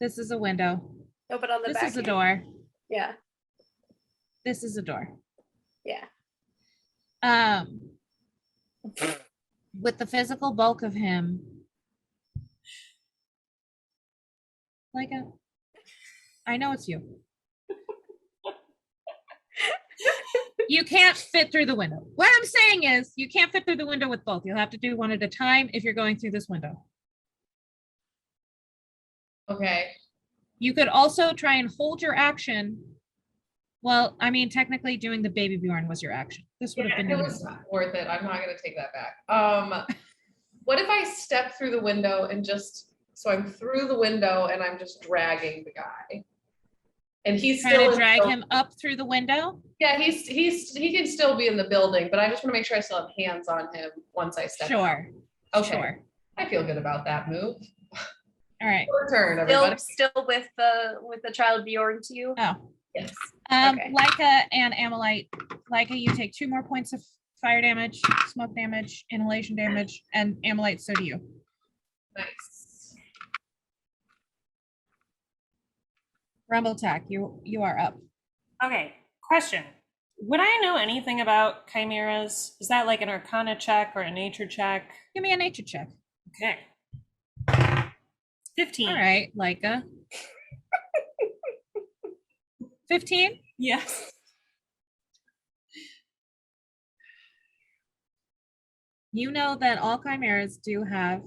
This is a window. No, but on the This back. is a door. Yeah. This is a door. Yeah. With the physical bulk of him. Laiika, I know it's you. You can't fit through the window. What I'm saying is you can't fit through the window with both. You'll have to do one at a time if you're going through this window. Okay. You could also try and hold your action. Well, I mean, technically doing the baby Bjorn was your action. This would have been It your was worth it. I'm not gonna take that back. What if I step through the window and so I'm through the window and I'm just dragging the guy, and he's trying still to drag him up through the window. Yeah, he can still be in the building, but I just want to make sure I still have hands on him once I step. Sure. out. Okay. Sure. I feel good about that move. All right. Your turn, everybody. Still with the child Bjorn to you. Oh. Yes. Okay. Laiika and Amalite. Laiika, you take 2 more points of fire damage, smoke damage, inhalation damage, and Amalite, so do you. Nice. Rumble Tack, you are up. Okay, question. Would I know anything about chimeras? Is that like an arcana check or a nature check? Give me a nature check. Okay. 15. All right, Laiika. 15? Yes. You know that all chimeras do have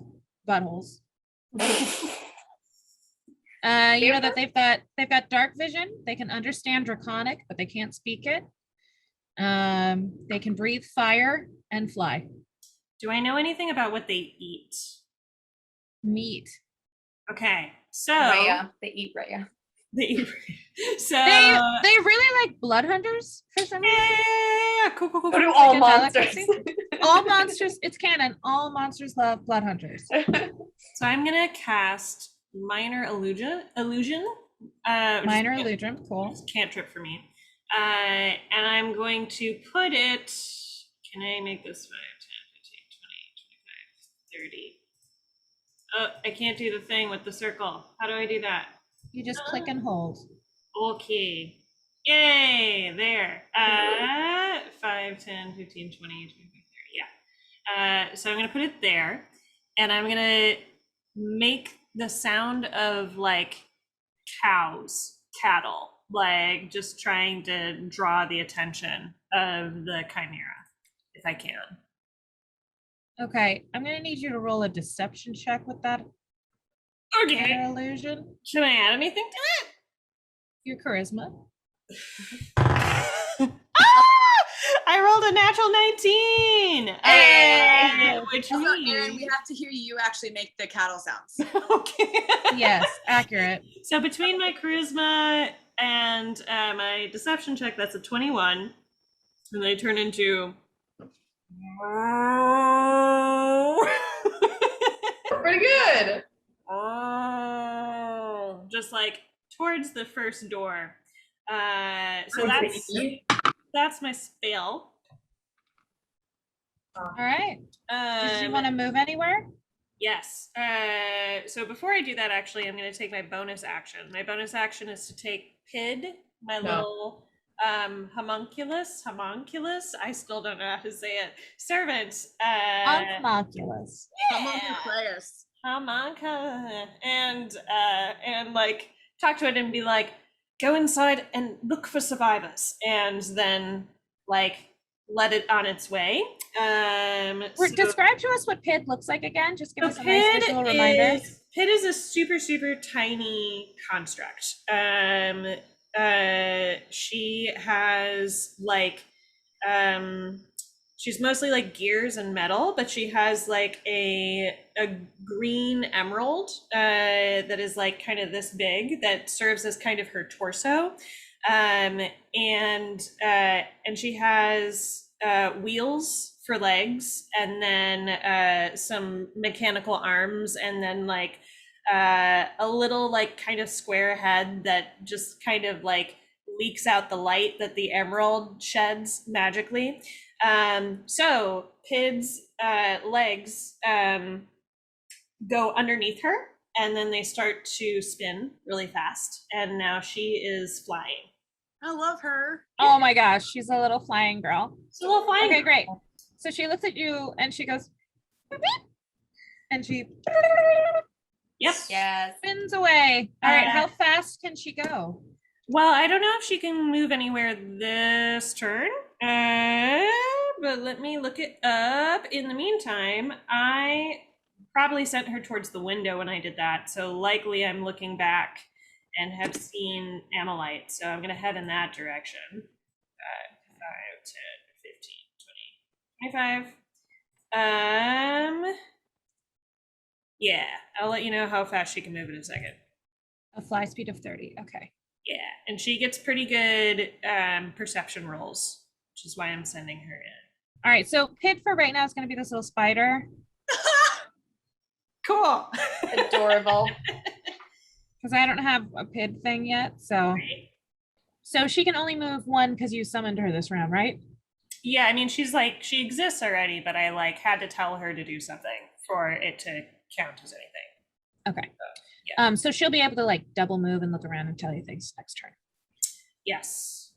buttholes. You know that they've got dark vision. They can understand draconic, but they can't speak it. They can breathe fire and fly. Do I know anything about what they eat? Meat. Okay, so Raya. They eat Raya. they eat. So They really like blood hunters for some reason. yeah, cool. What do all Good monsters? delicacy. All monsters, it's canon. All monsters love blood hunters. So I'm gonna cast minor illusion. Minor illusion, cool. Cantrip for me. And I'm going to put it. Can I make this 5, 10, 15, 20, 25, 30? Oh, I can't do the thing with the circle. How do I do that? You just click and hold. Okay. Yay, there. 5, 10, 15, 20, 25, 30. Yeah. So I'm going to put it there. And I'm going to make the sound of like cows, cattle, like just trying to draw the attention of the chimera if I can. Okay, I'm gonna need you to roll a deception check with that Okay. minor illusion. Should I add anything to Your charisma. it? I rolled a natural 19. Hey. Which So, means Erin, we have to hear you actually make the cattle sounds. okay. Yes, accurate. So between my charisma and my deception check, that's a 21, and they turn into. Pretty good. Just like towards the first door. So that's my spell. All right. Did you want to move anywhere? Yes. So before I do that, actually, I'm going to take my bonus action. My bonus action is to take Pid, my little homunculus. I still don't know how to say it. Servant. Homunculus. Homunculus. Homunculus. And like talk to it and be like, go inside and look for survivors, and then like let it on its way. Describe to us what PID looks like again. Just give So us a nice visual reminder. Pid is a super, super tiny construct. She has like, she's mostly like gears and metal, but she has like a green emerald that is like kind of this big that serves as kind of her torso. And she has wheels for legs, and then some mechanical arms, and then like a little like kind of square head that just kind of like leaks out the light that the emerald sheds magically. So Pid's legs go underneath her, and then they start to spin really fast, and now she is flying. I love her. Oh my gosh, she's a little flying girl. She's a little flying. Okay, great. So she looks at you and she goes, "Beep," and she Yep. Yes. spins away. All right, how fast can she go? Well, I don't know if she can move anywhere this turn, but let me look it up. In the meantime, I probably sent her towards the window when I did that, so likely I'm looking back and have seen Amalite, so I'm going to head in that direction. 5, 10, 15, 20, 25. Yeah, I'll let you know how fast she can move in a second. A fly speed of 30. Okay. Yeah, and she gets pretty good perception rolls, which is why I'm sending her in. All right, so Pid for right now is going to be this little spider. Cool. Adorable. Because I don't have a PID thing yet, so she can only move one because you summoned her this round, right? Yeah, I mean, she's like, she exists already, but I like had to tell her to do something for it to count as anything. Okay. Yeah. So she'll be able to like double move and look around and tell you things next turn. Yes.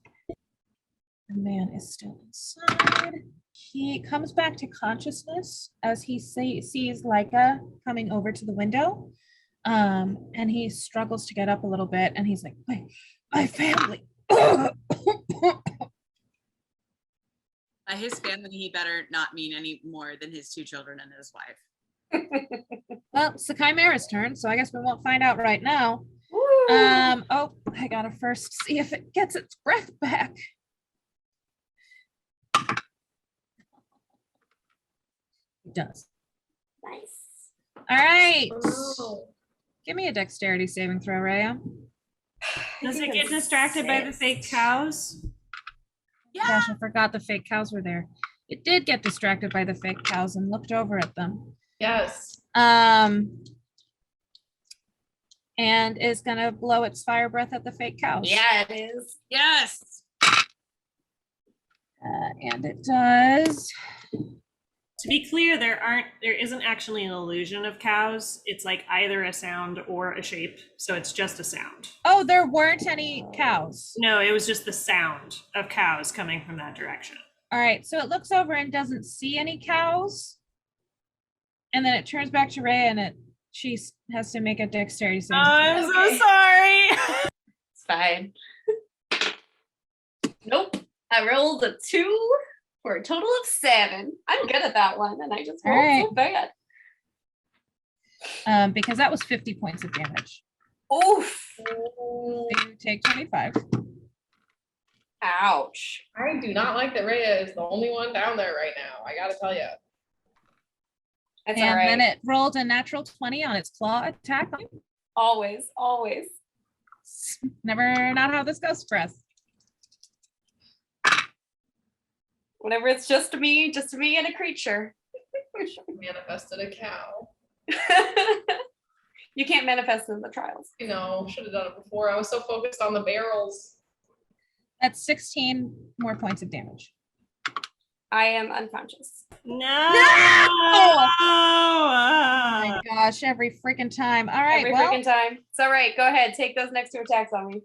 The man is still inside. He comes back to consciousness as he sees Laiika coming over to the window. And he struggles to get up a little bit, and he's like, my family. By his family, he better not mean any more than his 2 children and his wife. Well, it's the Chimera's turn, so I guess we won't find out right now. Woo! Oh, I gotta first see if it gets its breath back. It does. Nice. All right. Oh. Give me a dexterity saving throw, Rhea. Does it get distracted by the fake cows? Gosh, I forgot the fake cows were there. It did get distracted by the fake cows and looked over at them. Yes. And is gonna blow its fire breath at the fake cows. Yeah, it is. Yes. And it does. To be clear, there isn't actually an illusion of cows. It's like either a sound or a shape, so it's just a sound. Oh, there weren't any cows. No, it was just the sound of cows coming from that direction. All right, so it looks over and doesn't see any cows. And then it turns back to Rhea and she has to make a dexterity saving throw. I'm so sorry. It's fine. Nope. I rolled a 2 for a total of 7. I'm good at that one, and I just rolled so bad. Because that was 50 points of damage. Oof. So you take 25. Ouch. I do not like that Rhea is the only one down there right now. I gotta tell you. That's And all right. then it rolled a natural 20 on its claw attack. Always, always. Never not how this goes for us. Whenever it's just me and a creature. Manifested a cow. You can't manifest in the trials. You know, should have done it before. I was so focused on the barrels. That's 16 more points of damage. I am unconscious. No. Oh my gosh, every freaking time. All right, Every well, freaking time. It's all right. Go ahead. Take those next 2 attacks on me.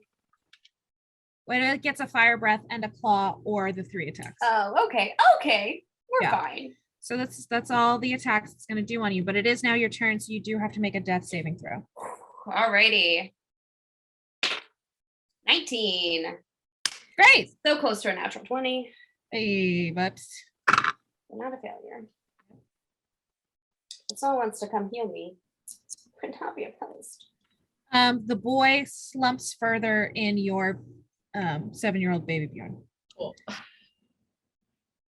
when it gets a fire breath and a claw or the 3 attacks. Oh, okay. Okay. We're Yeah. fine. So that's all the attacks it's going to do on you, but it is now your turn, so you do have to make a death saving throw. Alrighty. 19. Great. So close to a natural 20. Hey, but Not a failure. If someone wants to come heal me, would not be opposed. the boy slumps further in your 7-year-old baby Bjorn. Cool.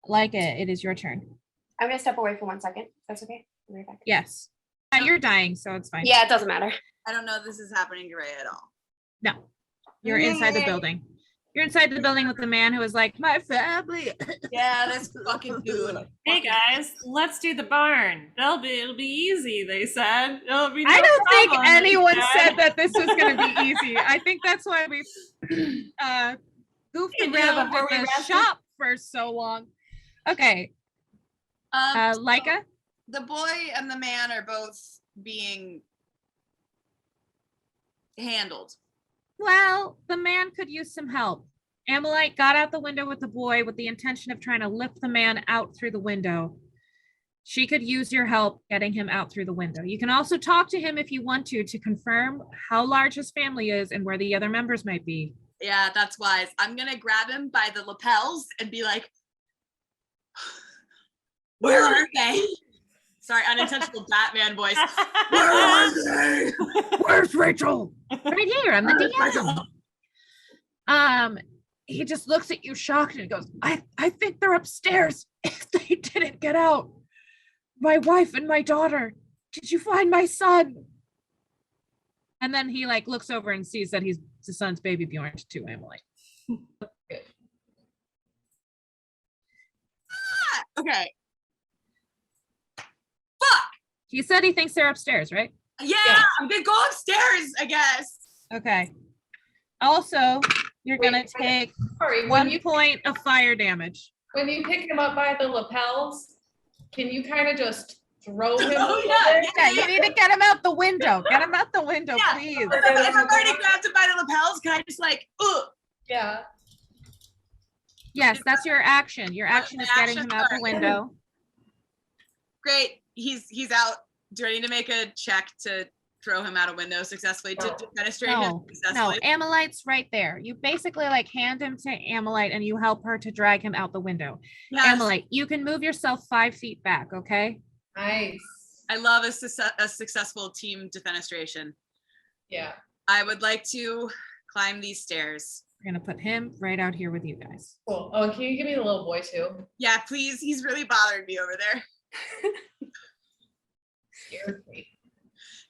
Like it is your turn. I'm gonna step away for 1 second. That's okay. I'll be right back. Yes. You're dying, so it's fine. Yeah, it doesn't matter. I don't know if this is happening to Ray at all. No, you're inside the building. You're inside the building with the man who is like, my family. Yeah, that's fucking good. Hey guys, let's do the barn. It'll be easy, they said. It'll be no I don't think problem, they anyone said that this was going to be easy. I think that's why we goofed Yeah, around before with we the wrapped shop for so long. Okay, Laiika? The boy and the man are both being handled. Well, the man could use some help. Amalite got out the window with the boy with the intention of trying to lift the man out through the window. She could use your help getting him out through the window. You can also talk to him if you want to confirm how large his family is and where the other members might be. Yeah, that's wise. I'm gonna grab him by the lapels and be like, where are they? Sorry, unintentional Batman voice. Where are they? Where's Rachel? Right here, I'm the DM. He just looks at you shocked and goes, I think they're upstairs. If they didn't get out. My wife and my daughter. Did you find my son? And then he like looks over and sees that he's his son's baby Bjorn to Emily. Okay. He said he thinks they're upstairs, right? Yeah, I'm gonna go upstairs, I guess. Okay. Also, you're gonna take Sorry, 1 point of fire damage. when you pick him up by the lapels, can you kind of just throw him Oh, over yeah, there? Yeah, you need to get him out the window. Get him out the window, Yeah. please. If I've already grabbed him by the lapels, can I just like, ugh? Yeah. Yes, that's your action. Your action my is getting action? him out the Sorry. window. Great. He's out. Do I need to make a check to throw him out a window successfully, to fenestrate him No, successfully? Amalite's right there. You basically like hand him to Amalite and you help her to drag him out the window. Yes. Amalite, you can move yourself 5 feet back, okay? Nice. I love a successful team defenestration. Yeah. I would like to climb these stairs. We're gonna put him right out here with you guys. Cool. Oh, and can you give me the little boy too? Yeah, please. He's really bothering me over there. Scared me.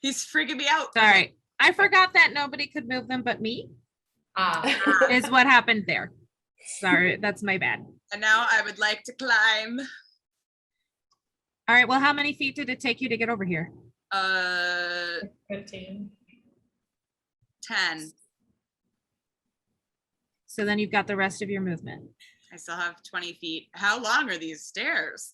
He's freaking me out. Sorry, I forgot that nobody could move them but me, Ah. is what happened there. Sorry, that's my bad. And now I would like to climb. All right, well, how many feet did it take you to get over here? 15. 10. So then you've got the rest of your movement. I still have 20 feet. How long are these stairs?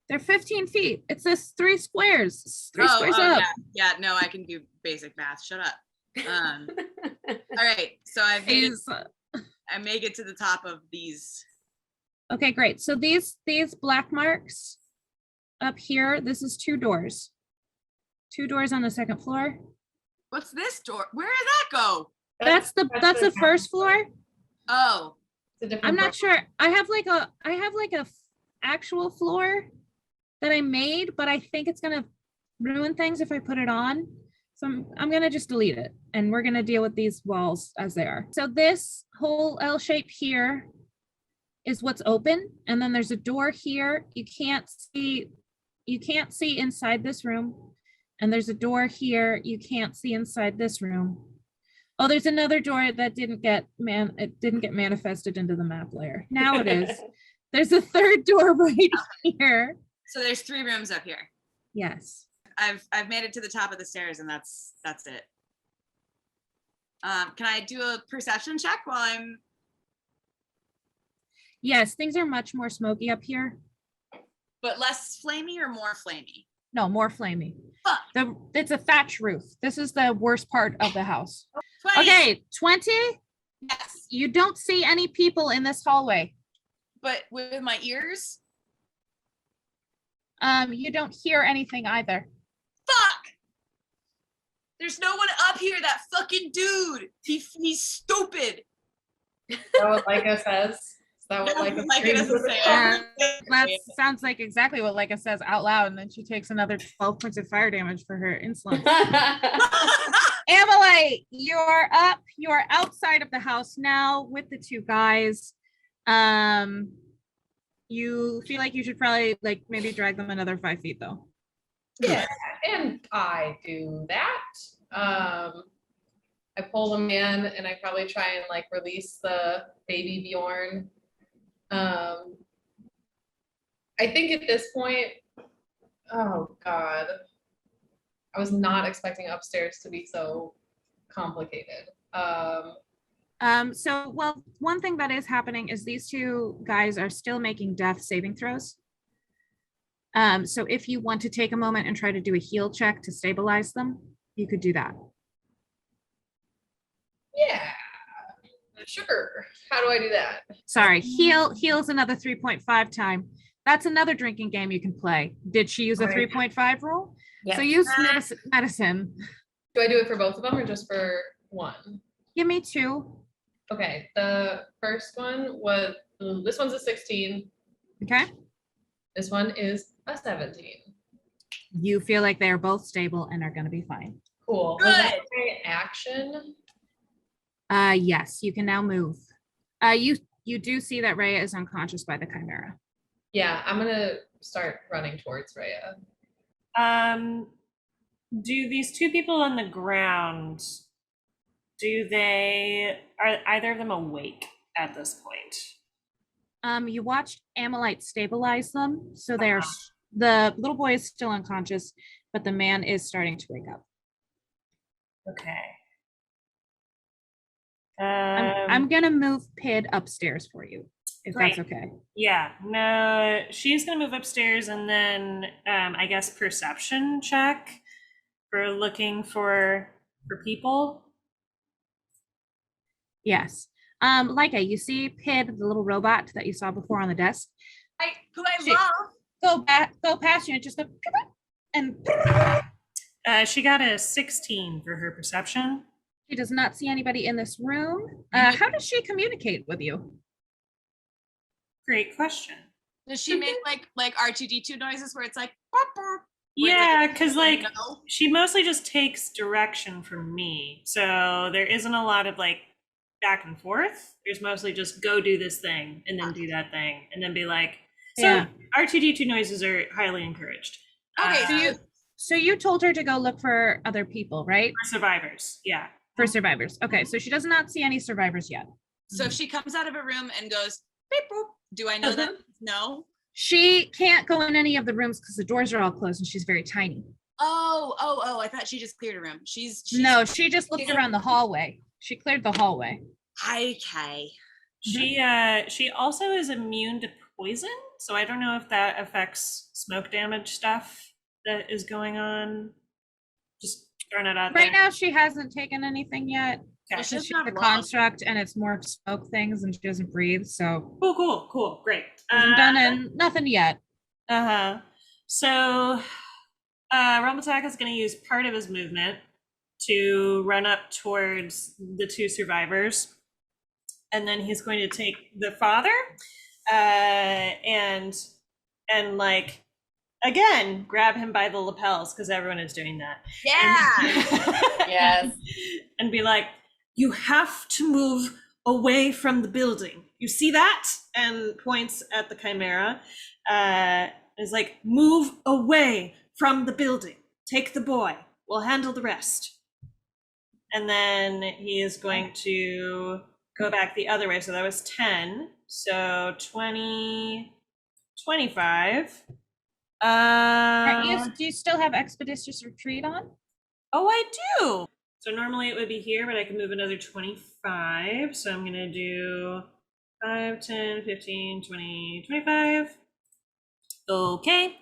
They're 15 feet. It's this 3 squares. It's 3 squares up. Yeah, no, I can do basic math. Shut up. All right, so I make it to the top of these. Okay, great. So these black marks up here, this is 2 doors. 2 doors on the 2nd floor. What's this door? Where did that go? That's the 1st floor. Oh, It's a different I'm book. not sure. I have like a actual floor that I made, but I think it's gonna ruin things if I put it on. So I'm gonna just delete it, and we're gonna deal with these walls as they are. So this whole L shape here is what's open, and then there's a door here. You can't see inside this room, and there's a door here. You can't see inside this room. Oh, there's another door that didn't get manifested into the map layer. Now it is. There's a 3rd door right here. so there's 3 rooms up here. Yes. I've made it to the top of the stairs, and that's it. Can I do a perception check while I'm? Yes, things are much more smoky up here. But less flamey or more flamey? No, more flamey. Fuck. It's a thatch roof. This is the worst part of the house. 20. Okay, 20. Yes, You don't see any people in this hallway. but with my ears. You don't hear anything either. Fuck. There's no one up here. That fucking dude. He's stupid. Is that what Laiika says? Is that what No, Laiika Laiika doesn't say it. That sounds like exactly what Laiika says out loud, and then she takes another 12 points of fire damage for her insolence. Amalite, you're up. You're outside of the house now with the 2 guys. You feel like you should probably like maybe drag them another 5 feet though. Yeah, and I do that. I pull them in and I probably try and like release the baby Bjorn. I think at this point, oh God, I was not expecting upstairs to be so complicated. So well, one thing that is happening is these 2 guys are still making death saving throws. So if you want to take a moment and try to do a heal check to stabilize them, you could do that. Yeah, sure. How do I do that? Sorry, heals another 3.5 time. That's another drinking game you can play. Did she use a Right. 3.5 rule? Yeah. So use medicine. Do I do it for both of them or just for one? Give me 2. Okay, the first one was, this one's a 16. Okay. This one is a 17. You feel like they are both stable and are going to be fine. Cool. Was that my action? Yes, you can now move. You do see that Rhea is unconscious by the chimera. Yeah, I'm gonna start running towards Rhea. Do these 2 people on the ground, are either of them awake at this point? You watched Amalite stabilize them, so they are. The little boy is still unconscious, but the man is starting to wake up. Okay. I'm gonna move Pid upstairs for you. if Great. that's okay. Yeah, no, she's gonna move upstairs and then I guess perception check for looking for people. Yes. Laiika, you see Pid, the little robot that you saw before on the desk? Who I She- love. Go past you and just go, and She got a 16 for her perception. she does not see anybody in this room. How does she communicate with you? Great question. Does she make like R2D2 noises where it's like burp, burp, where it's Yeah, like, because like no? she mostly just takes direction from me, so there isn't a lot of like back and forth. There's mostly just go do this thing and then do that thing and then be like. So Yeah. R2D2 noises are highly encouraged. Okay, So you told her to go look for other people, right? For survivors, yeah. For survivors. Okay, so she does not see any survivors yet. so if she comes out of a room and goes beep boop, do I know them? No. She can't go in any of the rooms because the doors are all closed and she's very tiny. Oh, I thought she just cleared a room. She's No, she just looked around the hallway. She cleared the hallway. okay. She also is immune to poison, so I don't know if that affects smoke damage stuff that is going on. Just throwing it out Right there. now, she hasn't taken anything yet. Okay. She's not a wrong. construct and it's more smoke things and she doesn't breathe. So Cool, great. hasn't done and nothing yet. So Rumbletak is going to use part of his movement to run up towards the two survivors. And then he's going to take the father and like, again, grab him by the lapels because everyone is doing that. Yeah. Yes. And be like, you have to move away from the building. You see that? And points at the chimera. Is like, move away from the building. Take the boy. We'll handle the rest. And then he is going to go back the other way. So that was 10. So 20, 25. Do you still have Expeditious Retreat on? Oh, I do. So normally it would be here, but I can move another 25. So I'm going to do 5, 10, 15, 20, 25. Okay.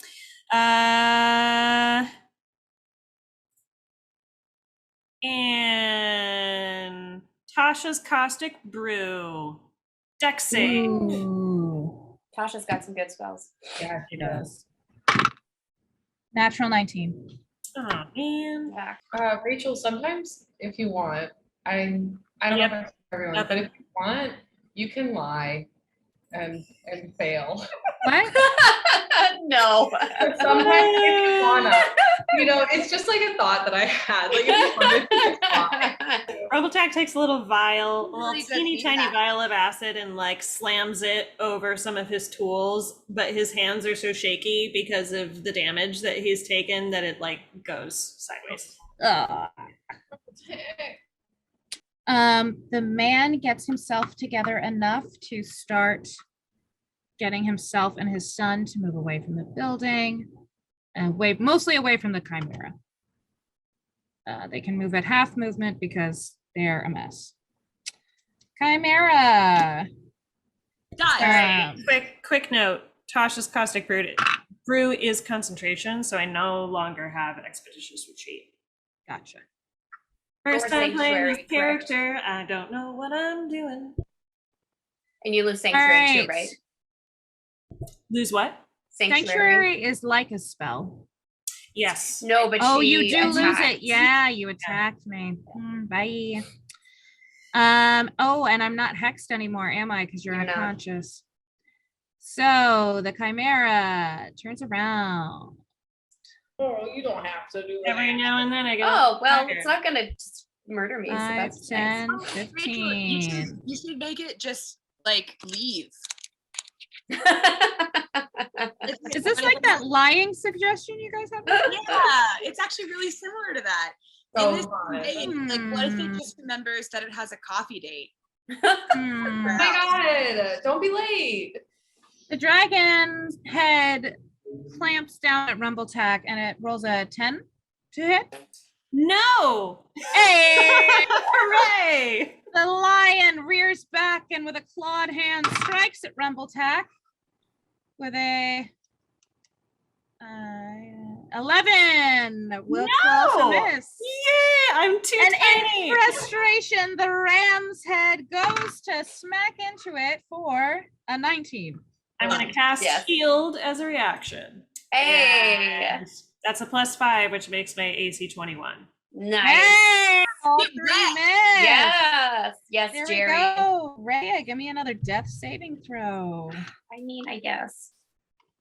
And Tasha's Caustic Brew. Dex save. Ooh. Tasha's got some good spells. Yeah, she does. Natural 19. Oh, man. Yeah. Rachel, sometimes if you want, I don't know if it's for everyone, but if you want, you can lie and fail. What? No. Sometimes if you wanna, it's just like a thought that I had. Like if you wanted to lie. Robotech takes a little vial, a Really little good teeny tiny feedback. vial of acid and like slams it over some of his tools, but his hands are so shaky because of the damage that he's taken that it like goes sideways. The man gets himself together enough to start getting himself and his son to move away from the building and mostly away from the chimera. They can move at half movement because they're a mess. Chimera. Die. Quick note, Tasha's Caustic Brew is concentration, so I no longer have Expeditious Retreat. Gotcha. First Or time playing Sanctuary, this character, I don't know what I'm doing. And you lose Sanctuary too, right? Lose what? Sanctuary is like a spell. Yes. No, but Oh, she you do lose attacked. it. Yeah, you attacked me. Bye. Oh, and I'm not hexed anymore, am I? Because you're You're not. unconscious. So the chimera turns around. Oh, you don't have to do that. Every now and then I go. Oh, well, "Fucker." it's not gonna just murder me, so 5, that's 10, nice. Rachel, 15. you should make it just like leave. Is this like that lying suggestion you guys have? Yeah, it's actually really similar to that. So In this fun. date, like, what if it just remembers that it has a coffee date? Hmm. Oh my god, don't be late. The dragon's head clamps down at Rumbletack and it rolls a 10 to hit. No! Hey! Hooray! The lion rears back and with a clawed hand strikes at Rumbletack with a 11. Will also miss. Yeah, I'm too And tiny. in frustration, the ram's head goes to smack into it for a 19. I'm going to cast Yes. Shield as a reaction. Hey, And that's a +5, which makes my AC 21. nice. Hey, all three miss. Yes, yes, There Jerry. we go. Rhea, give me another death saving throw. I mean, I guess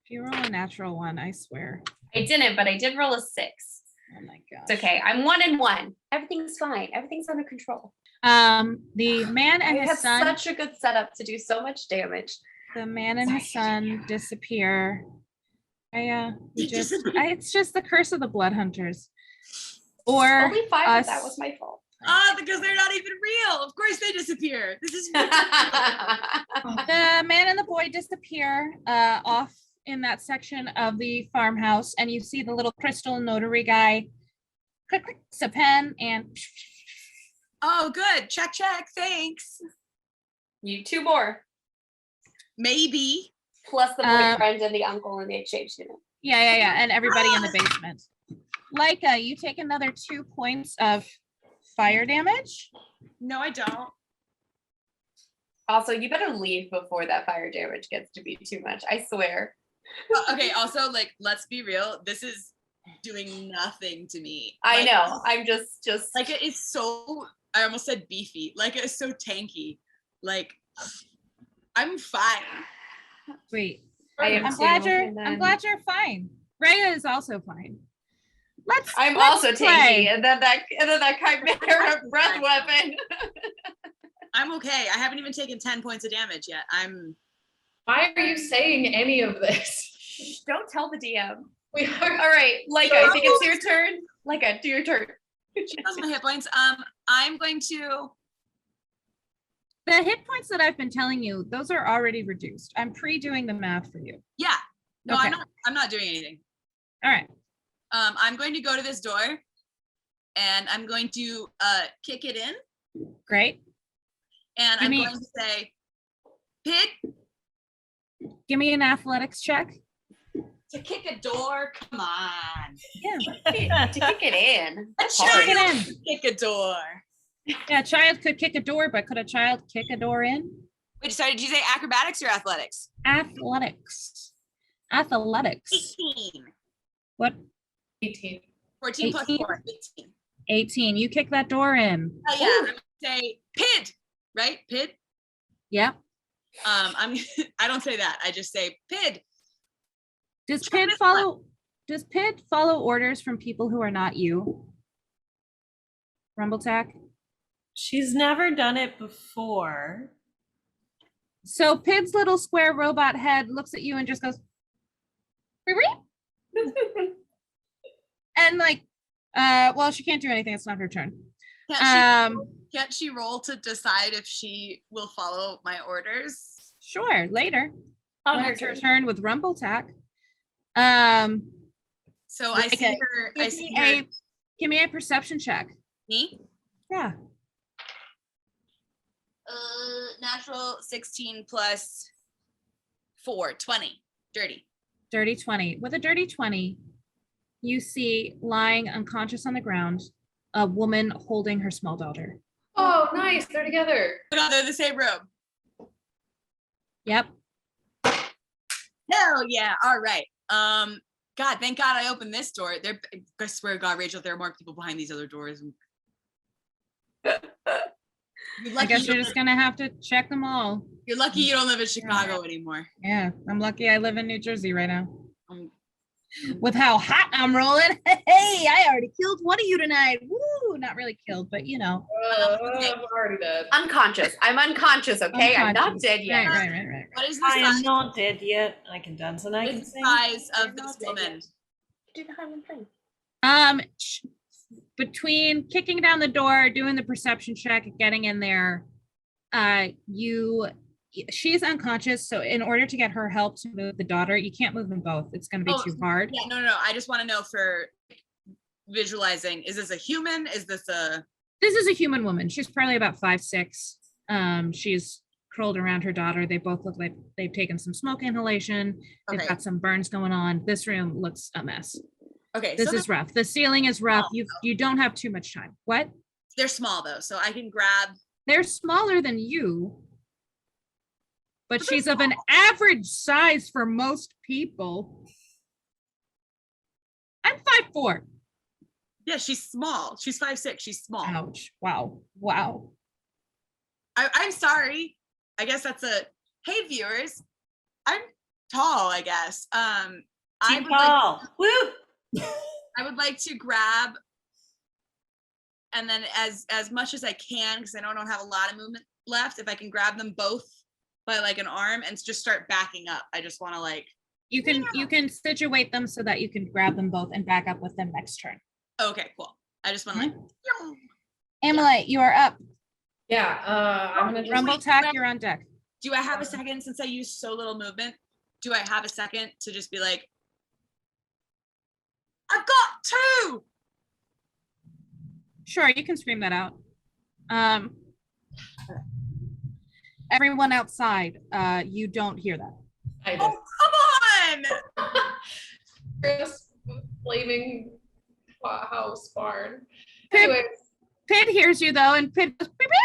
If you roll a natural one, I swear. I didn't, but I did roll a 6. Oh my gosh. It's okay. I'm 1-1. Everything's fine. Everything's under control. The man and I his have son, such a good setup to do so much damage. the man and his son disappear. It's just the curse of the blood hunters. Or Only 5, us. but that was my fault. Because they're not even real. Of course they disappear. This is The man and the boy disappear off in that section of the farmhouse, and you see the little crystal notary guy clicks a pen and Oh, good. Check, thanks. You 2 more, Maybe. plus the boyfriend and the uncle and the exchange student. yeah, and everybody in the basement. Laiika, you take another 2 points of fire damage. No, I don't. Also, you better leave before that fire damage gets to be too much. I swear. Okay, also, like, let's be real. This is doing nothing to me. I Like, know. I'm just Like, it is so, I almost said beefy. Like, it's so tanky. Like, I'm fine. Sweet. I am I'm too, glad you're and I'm then- glad you're fine. Rhea is also fine. I'm let's also play. tanky, and then that chimera breath weapon. I'm okay. I haven't even taken 10 points of damage yet. Why are you saying any of this? Shh, don't tell the DM. We are. All right, Laiika, I think it's your turn. Laiika, do your turn. That's my hit points. I'm going to, The hit points that I've been telling you, those are already reduced. I'm pre-doing the math for you. yeah. No, Okay. I'm not doing anything. All right. I'm going to go to this door and I'm going to kick it in Great. and Give I'm me- going to say, Pit, Give me an athletics check. to kick a door, come on. Yeah. To kick it in. That's A hard. Kick child it in. kick a door. Yeah, a child could kick a door, but could a child kick a door in? Wait, sorry, did you say acrobatics or athletics? Athletics. Athletics. 18. What? 18. 14 plus 18? 4, 18. 18. You kick that door in. Oh yeah, I'm gonna say Pid, right? Pid. Yep. I don't say that. I just say Pid. Does Try Pid this follow? Does Pid follow orders from people who are not you? Rumbletack. She's never done it before. So Pid's little square robot head looks at you and just goes, "Beep, beep." And like, well, she can't do anything. It's not her turn. Can't she roll to decide if she will follow my orders? Sure, later. On When her it's her turn. turn with Rumbletack. So I see Okay. her. I see Give me a perception check. me. Yeah. Natural 16 plus 4, 20. Dirty. Dirty 20. With a dirty 20, you see lying unconscious on the ground a woman holding her small daughter. Oh, nice. They're together. No, they're in the same room. Yep. Hell yeah. All right. God, thank God I opened this door. I swear to God, Rachel, there are more people behind these other doors. You're I lucky, guess you you're don't just gonna have to check them all. you're lucky you don't live in Chicago anymore. Yeah, I'm lucky I live in New Jersey right now. Um, With how hot I'm rolling. Hey, I already killed one of you tonight. Woo! Not really killed, but you know. I'm already dead. Unconscious. I'm unconscious, okay? I'm not Unconscious. dead yet. Right. What is the I am size, not dead yet. I can dance and I can sing. size of I'm this not dead woman? yet. Do the Highland thing. Between kicking down the door, doing the perception check, getting in there, she's unconscious. So in order to get her help to move the daughter, you can't move them both. It's going to be Oh, too hard. Yeah, no. I just want to know for visualizing, is this a human? Is this a This is a human woman. She's probably about 5'6". She's curled around her daughter. They both look like they've taken some smoke inhalation. They've Okay. got some burns going on. This room looks a mess. Okay. This so is rough. The ceiling is rough. You don't have too much time. What? they're small though, so I can grab. They're smaller than you, but she's of an average size for most people. I'm 5'4". Yeah, she's small. She's 5'6". She's small. Ouch. Wow. I'm sorry. I guess that's a. Hey viewers, I'm tall. I guess. I Team would Paul. Woo! I would like to grab, and then as much as I can, because I don't have a lot of movement left. If I can grab them both by like an arm and just start backing up, I just want to like. You can situate them so that you can grab them both and back up with them next turn. Okay, cool. I just want to like. Amalite, you are up. Yeah, I'm gonna just Rumble tack, you're on deck. Do I have a second since I used so little movement? Do I have a second to just be like, I've got 2? Sure, you can scream that out. Everyone outside, you don't hear that. I Oh, come on! Chris flaming house barn. Pip, Anyway, Pit hears you though, and Pit goes, beep, beep.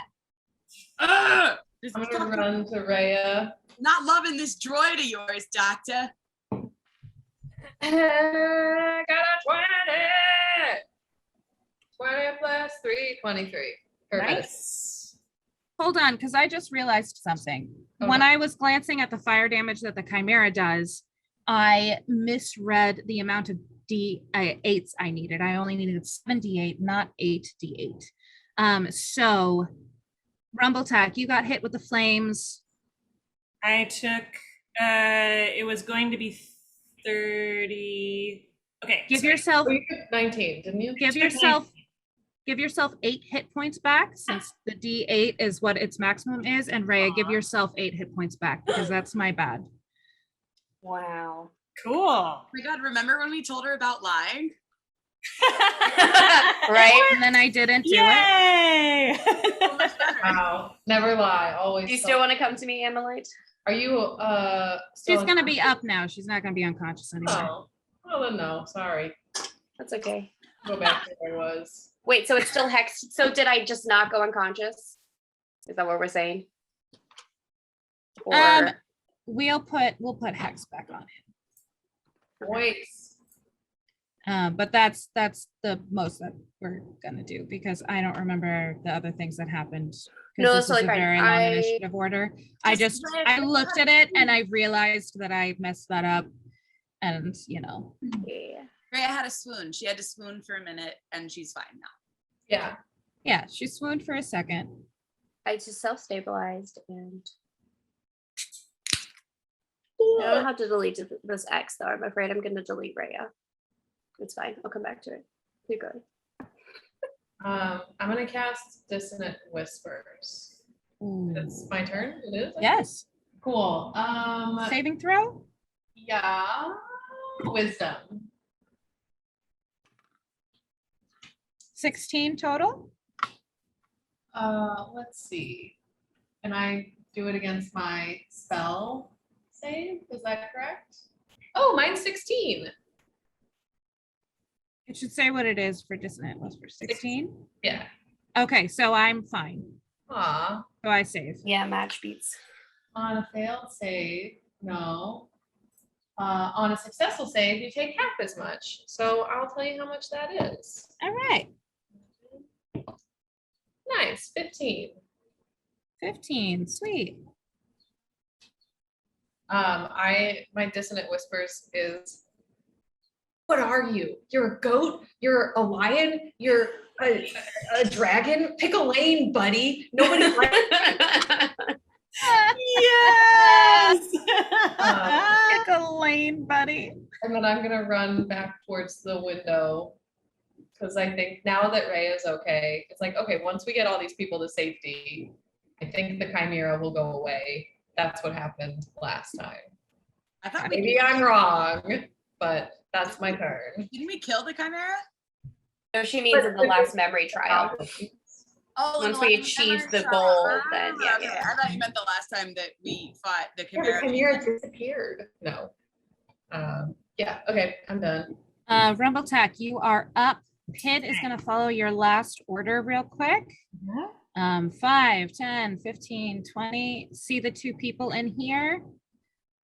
Just I'm gonna run to Rhea. not loving this droid of yours, Doctor. Got a 20! 20 plus 3, 23. Her medicine. Nice. Hold on, because I just realized something. Oh, When no. I was glancing at the fire damage that the Chimera does, I misread the amount of D8s I needed. I only needed 78, not 8d8. So Rumble Tack, you got hit with the flames. I took, it was going to be 30. Okay. Give sorry. yourself Oh, you took 19, didn't you? give yourself 8 hit points back, since the D8 is what its maximum is. And Rhea, give yourself 8 hit points back, because that's my bad. Wow. Cool. Oh my God, remember when we told her about lying? Right? And then I didn't do it. Yay! Wow. Never lie. Always. Do you still want to come to me, Amalite? Are you She's gonna be up now. She's not gonna be unconscious anymore. Oh. Well then no. Sorry. That's okay. Go back to where I was. Wait, so it's still hexed. So did I just not go unconscious? Is that what we're saying? Or We'll put Hex back on Voice. it. But that's the most that we're gonna do, because I don't remember the other things that happened. 'Cause No, this that's is a totally fine. very long I- initiative order. I Just looked at it and I realized that I messed that up, and yeah. Rhea had a swoon. She had to swoon for a minute and she's fine now. Yeah. yeah, she swooned for a second. I just self-stabilized and I don't know how to delete this X though. I'm afraid I'm gonna delete Rhea. It's fine. I'll come back to it. You're good. I'm gonna cast Dissonant Whispers. It's my turn. It is. Yes. Cool. Saving throw. Yeah. Wisdom. 16 total. Let's see. Can I do it against my spell save? Is that correct? Oh, mine's 16. It should say what it is for dissonant whisper. 16. Yeah. Okay, so I'm fine. Aw. So I save. Yeah, match beats. On a failed save, no. On a successful save, you take half as much. So I'll tell you how much that is. All right. Nice, 15. 15. Sweet. My dissonant whispers is, what are you? You're a goat? You're a lion? You're a dragon? Pick a lane, buddy. Nobody likes Yes! Pick a lane, buddy. And then I'm gonna run back towards the window. Because I think now that Ray is okay, it's like, okay, once we get all these people to safety, I think the Chimera will go away. That's what happened last time. I thought Maybe I'm wrong, but that's my turn. didn't we kill the Chimera? No, she means in the last memory trial. Oh, Once the we last achieve time the I saw- goal, then yeah, okay. yeah. I thought you meant the last time that we fought the Yeah, Chimera. the Chimera disappeared. No. Yeah, okay, I'm done. Rumbletech, you are up. Pid is going to follow your last order real quick. 5, 10, 15, 20. See the 2 people in here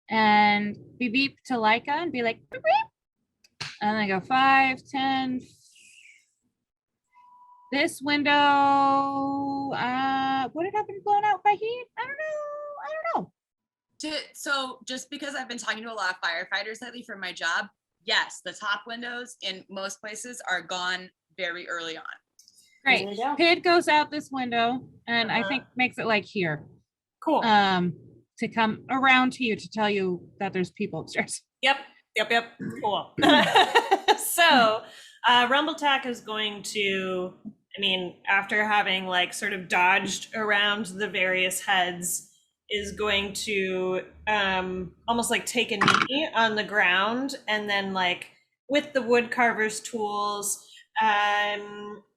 and beep beep to Laiika and be like, beep, beep. And then go 5, 10. This window, would it have been blown out by heat? I don't know. So just because I've been talking to a lot of firefighters lately for my job, yes, the top windows in most places are gone very early on. Great. There you go. Pid goes out this window and I think makes it like here. Cool. To come around to you to tell you that there's people upstairs. Yep. Cool. So, Rumbletak is going to, after having like sort of dodged around the various heads, is going to almost like take a knee on the ground and then like with the wood carver's tools,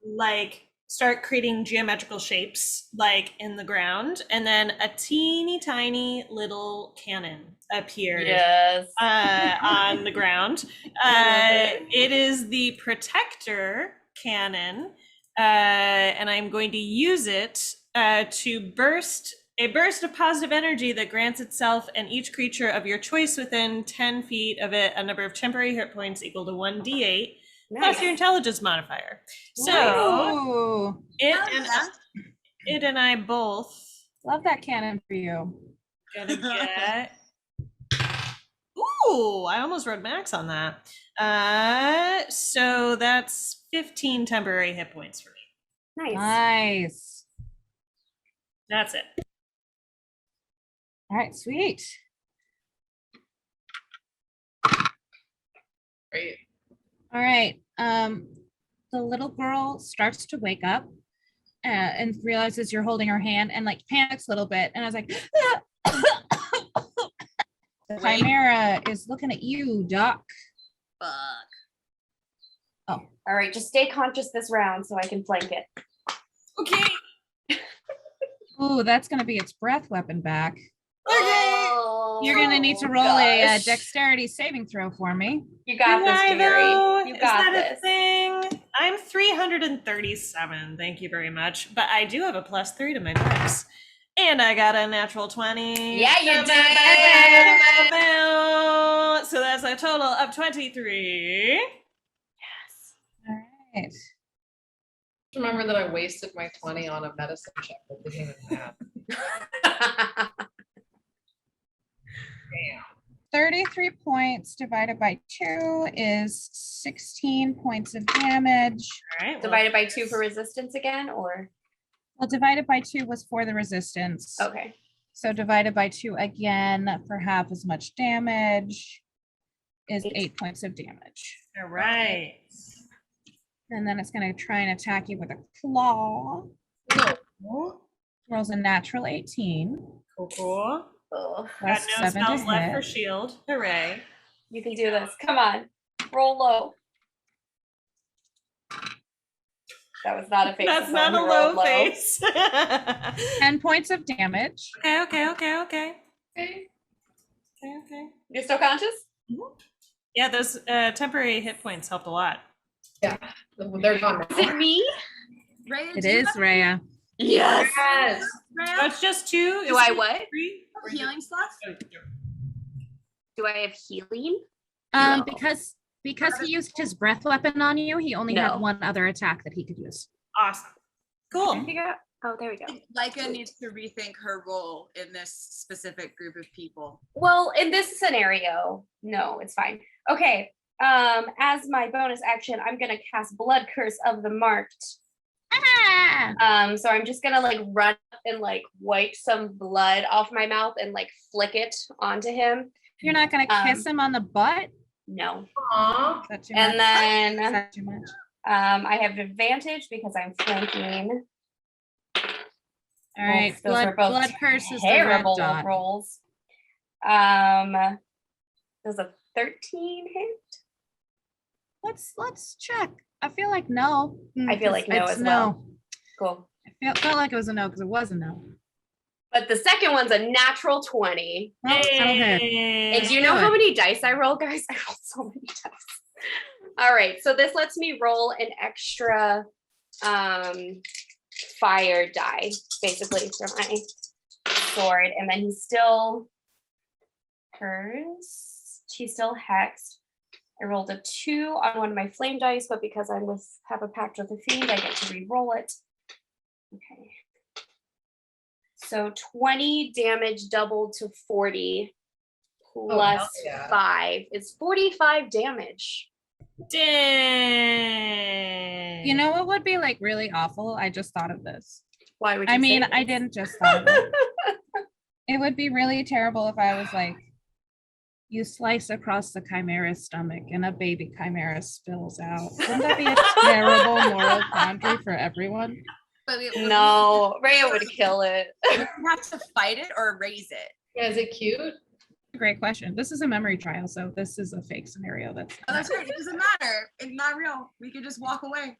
like start creating geometrical shapes like in the ground, and then a teeny tiny little cannon appears Yes. on the ground. It is the protector cannon, and I'm going to use it to burst a burst of positive energy that grants itself and each creature of your choice within 10 feet of it a number of temporary hit points equal to 1d8 plus your intelligence modifier. So Ooh, it and I both love that cannon for you. gonna get. Ooh, I almost wrote max on that. So that's 15 temporary hit points for me. Nice. That's it. All right, sweet. Great. All right. The little girl starts to wake up and realizes you're holding her hand and like panics a little bit. And I was like, the Chimera is looking at you, Doc. Fuck. All right, just stay conscious this round so I can flank it. Okay. Ooh, that's gonna be its breath weapon back. Oh, You're gonna need to roll a gosh. dexterity saving throw for me. You got this, Jerry. You Is got that this. a thing? I'm 337. Thank you very much. But I do have a +3 to my dex. And I got a natural 20. Yeah, you did. So that's a total of 23. Yes. All right. Remember that I wasted my 20 on a medicine check that didn't even happen. Damn. 33 points divided by 2 is 16 points of damage. All right. Divided by 2 for resistance again, or? Well, divided by 2 was for the resistance. Okay. So divided by 2 again for half as much damage is 8 points of damage. All right. And then it's going to try and attack you with a claw. No. Rolls a natural 18. Cool. Oh, Got Plus no 7 to spells left for hit. shield. Hooray. you can do this. Come on. Roll low. That was not a face. That's of not a someone who rolled low face. 10 points of damage. Okay. Okay. You're still conscious? Yeah, those temporary hit points helped a lot. Yeah, they're gone Is it now. me? Raya, It do you is, have- Raya. Yes. Yes. Raya, That's just 2. Do I what? 3? healing stuff? Do I have healing? Um, No. because he used his breath weapon on you, he only had No. one other attack that he could use. Awesome. Cool. Figure out. Oh, there we go. Laiika needs to rethink her role in this specific group of people. Well, in this scenario, no, it's fine. Okay. As my bonus action, I'm gonna cast Blood Curse of the Marked. Ah! So I'm just gonna like run up and like wipe some blood off my mouth and like flick it onto him. You're not gonna kiss him on the butt? No. Aw. Is that too And much? Is then that too much? I have advantage because I'm flanking. All right, Those were both blood curse is the red terrible dot. rolls. Does a 13 hit? Let's check. I feel like no. I feel like no It's as well. Cool. I Felt like it was a no because it was a no. But the second one's a natural 20. Well, that'll hit. And do you know how many dice I roll, guys? I rolled so many dice. All right, so this lets me roll an extra fire die, basically, for my sword. And then he's still cursed. He's still hexed. I rolled a 2 on one of my flame dice, but because I have a pact with the fiend, I get to re-roll it. Okay. So 20 damage doubled to 40 plus 5 is 45 damage. Dang. You know what would be like really awful? I just thought of this. Why would you I mean, say I this? didn't just thought of it. It would be really terrible if I was like, you slice across the chimera's stomach and a baby chimera spills out. Wouldn't that be a terrible moral quandary for everyone? But No, Rhea would kill it. would you have to fight it or raise it? Yeah, is it cute? Great question. This is a memory trial, so this is a fake scenario. Oh, that's right. It doesn't matter. It's not real. We could just walk away.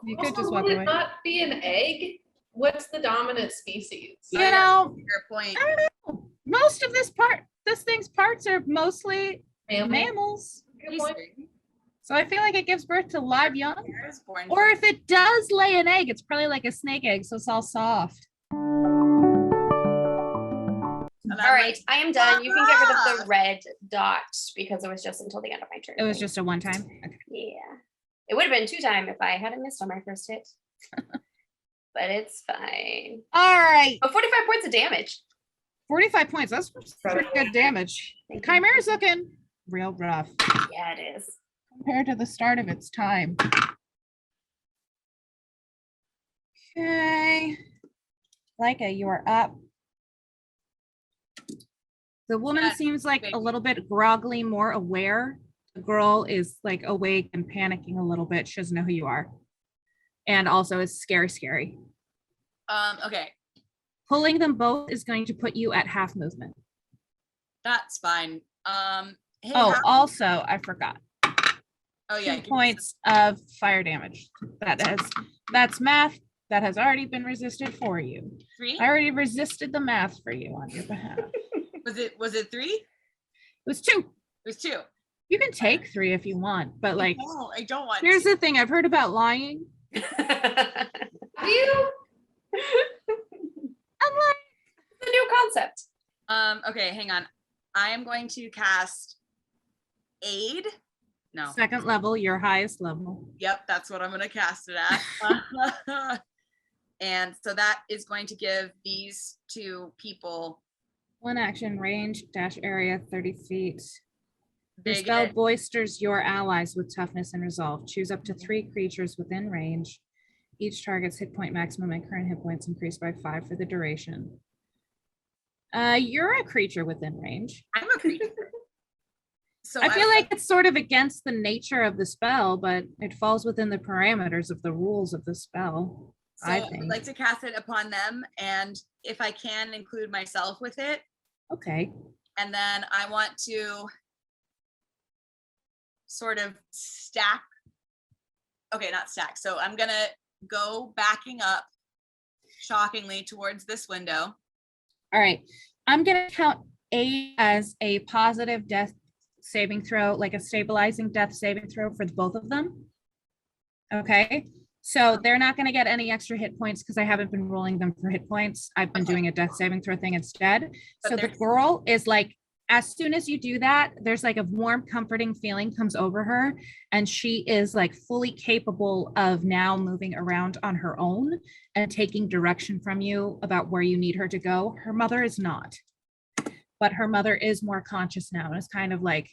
You could Also, just walk would away. it not be an egg? What's the dominant species? You know, Fair point. I don't know. Most of this thing's parts are mostly mammals. Good point. So I feel like it gives birth to live young. I was born Or if it does lay an egg, it's probably like a snake egg, so it's all soft. All right, I am done. You can get rid of the red dot because it was just until the end of my turn. It was just a one time. Okay. Yeah. It would have been 2 time if I hadn't missed on my first hit. But it's fine. All right. But 45 points of damage. 45 points. That's pretty good damage. Thank you. Chimera's looking real rough Yeah, it is. compared to the start of its time. Okay. Laiika, you are up. The woman Yeah, seems like a little bit groggily more aware. The girl is like awake and panicking a little bit. She doesn't know who you are. And also is scary. Okay, Pulling them both is going to put you at half movement. that's fine. Hey, Oh, also, I forgot. oh yeah, 2 points of fire damage. That's math that has already been resisted for you. 3? I already resisted the math for you on your behalf. It Was it 3? It was 2. was 2. You can take 3 if you want, but like, No, I don't want here's to. the thing. I've heard about lying. You? I'm like, It's a new concept. Okay, hang on. I am going to cast aid. No. second level, your highest level. Yep, that's what I'm going to cast it at. And so that is going to give these 2 people One action, range, dash area, 30 feet. Your big spell hit. boisters your allies with toughness and resolve. Choose up to 3 creatures within range. Each target's hit point maximum and current hit points increase by 5 for the duration. You're a creature within range. I'm a creature. So I feel like it's sort of against the nature of the spell, but it falls within the parameters of the rules of the spell. so I I'd think. like to cast it upon them, and if I can include myself with it, Okay. and then I want to sort of stack. Okay, not stack. So I'm gonna go backing up shockingly towards this window. All right. I'm going to count 8 as a positive death saving throw, like a stabilizing death saving throw for both of them. Okay. So they're not going to get any extra hit points because I haven't been rolling them for hit points. I've been doing a death saving throw thing instead. But So the there's- girl is like, as soon as you do that, there's like a warm, comforting feeling comes over her. And she is like fully capable of now moving around on her own and taking direction from you about where you need her to go. Her mother is not, but her mother is more conscious now and is kind of like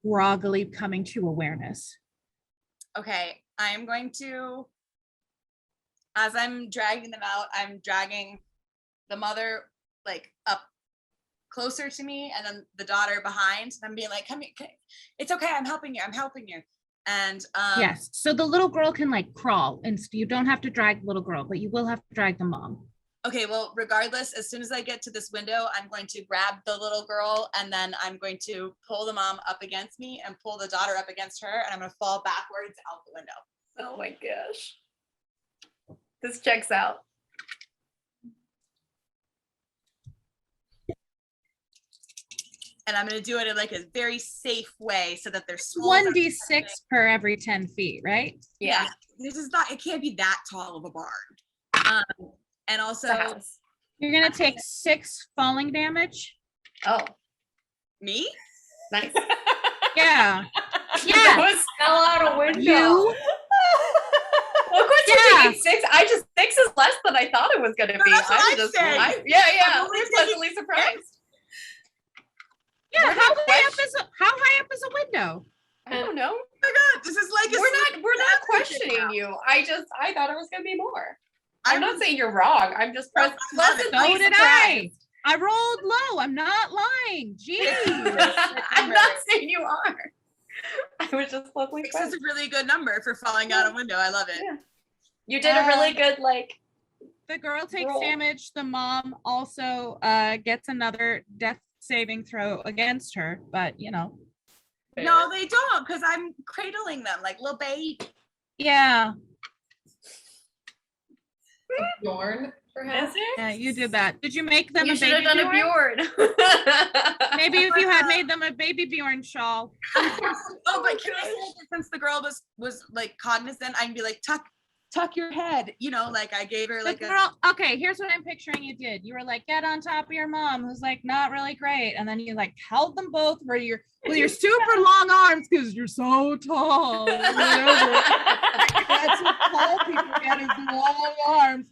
groggily coming to awareness. Okay, I am going to, as I'm dragging them out, I'm dragging the mother like up closer to me and then the daughter behind. And I'm being like, come here, it's okay, I'm helping you. And Yes. So the little girl can like crawl and you don't have to drag the little girl, but you will have to drag the mom. okay, well, regardless, as soon as I get to this window, I'm going to grab the little girl and then I'm going to pull the mom up against me and pull the daughter up against her, and I'm going to fall backwards out the window. Oh my gosh. This checks out. And I'm gonna do it in like a very safe way so that there's small. 1d6 per every 10 feet, right? Yeah. This is not. It can't be that tall of a barn. And also, The house. You're gonna take 6 falling damage. Oh, me? nice. Yeah. That Yeah. was fell out a window. You. Well, of course Yeah. you're taking 6. Six is less than I thought it was gonna be. that's what I'm I'm just saying. I'm only taking pleasantly surprised. Yeah. We're How not high up is a window? I don't know. Oh my god, this is like a We're not secret questioning now. you. I thought it was gonna be more. I'm I'm not saying you're wrong. I'm just No, I love it. pleasantly So did surprised. I rolled low. I'm not lying. Jeez. I'm not saying you are. I was just pleasantly Six is surprised. a really good number for falling out a window. I love it. Yeah. You did a really good The girl takes Roll. damage. The mom also gets another death saving throw against her, but you know. No, they don't, because I'm cradling them like little baby. Yeah. Bjorn, perhaps? Yeah, you did that. Did you make them You a should have baby done a Bjorn? Bjorn. Maybe if you had made them a baby Bjorn shawl. Oh, but can I say that since the girl was like cognizant, I'd be like, tuck your head. You know, like I gave her The like girl, okay, here's what I'm picturing you did. You were like, get on top of your mom, who's like not really great. And then you like held them both with your super long arms because you're so tall. Whatever. That's what tall people get is long arms.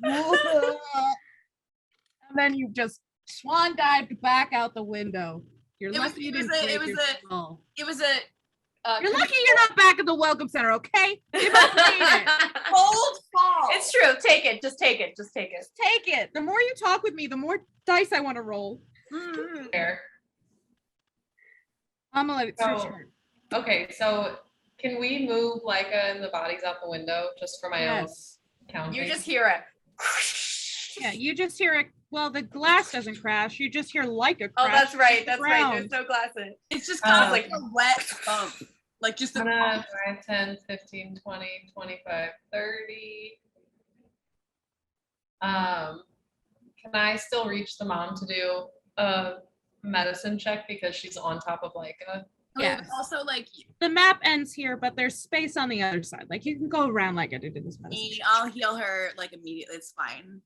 And then you just swan dived back out the window. You're lucky you didn't break your skull. it was a You're lucky you're not back at the welcome center, okay? You must made it. cold fall. It's true. Take it. Just take it. Just take it. Take it. The more you talk with me, the more dice I want to roll. Fair. I'm gonna let it So- switch her. Okay, so can we move Laiika and the bodies out the window just for my Yes. own counting? You just hear it. Yeah, you just hear it. Well, the glass doesn't crash. You just hear Laiika crash. Oh, that's right. to the That's right. There's ground. no glass in it. It's just kind of like Um, a wet bump. Like just a 5, 10, 15, 20, 25, 30. Can I still reach the mom to do a medicine check because she's on top of Laiika? Yes. Also, like The map ends here, but there's space on the other side. Like you can go around like I did in this medicine. I'll heal her like immediately. It's fine.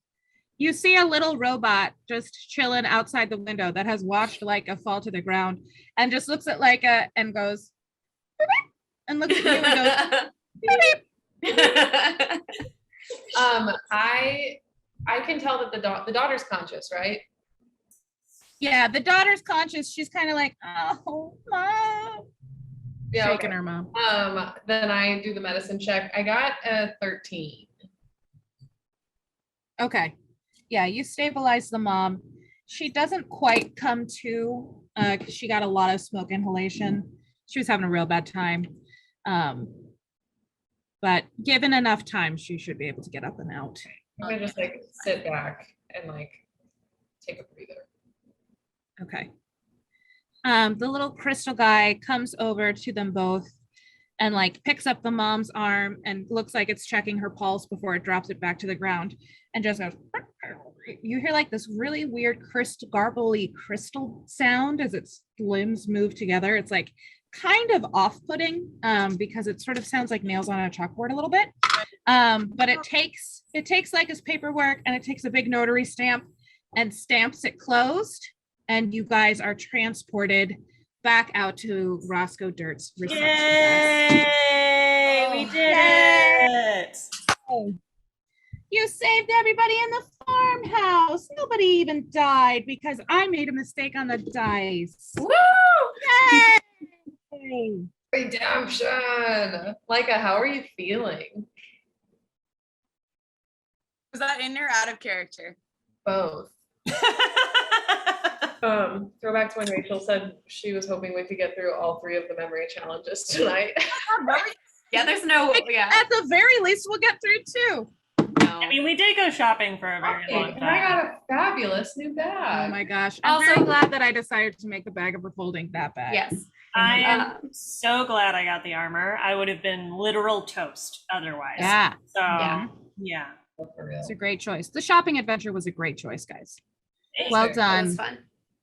You see a little robot just chilling outside the window that has watched Laiika fall to the ground and just looks at Laiika and goes, "Beep, beep," and looks at you and goes, "Beep, beep." I can tell that the daughter's conscious, right? Yeah, the daughter's conscious. She's kind of like, oh, mom. Yeah. Shaking Okay. her mom. Then I do the medicine check. I got a 13. Okay. Yeah, you stabilize the mom. She doesn't quite come to because she got a lot of smoke inhalation. She was having a real bad time. But given enough time, she should be able to get up and out. I'm gonna just like sit back and like take a breather. Okay. The little crystal guy comes over to them both and like picks up the mom's arm and looks like it's checking her pulse before it drops it back to the ground and just goes. You hear like this really weird garbly crystal sound as its limbs move together. It's like kind of off-putting because it sort of sounds like nails on a chalkboard a little bit. But it takes like his paperwork and it takes a big notary stamp and stamps it closed. And you guys are transported back out to Roscoe Dirt's reception desk. Yay! We did it. You saved everybody in the farmhouse. Nobody even died because I made a mistake on the dice. Woo! Yay! Redemption. Laiika, how are you feeling? Was that in or out of character? Both. Throwback to when Rachel said she was hoping we could get through all 3 of the memory challenges tonight. Yeah, there's no. Yeah. At the very least, we'll get through 2. No. I mean, we did go shopping for a very long And I time. got a fabulous new Oh bag. my gosh. I'm Also- very glad that I decided to make the bag of folding that bag. Yes. I am so glad I got the armor. I would have been literal toast otherwise. Yeah. So Yeah. yeah. For real. It's a great choice. The shopping adventure was a great choice, guys. Well Sure. That was done. fun.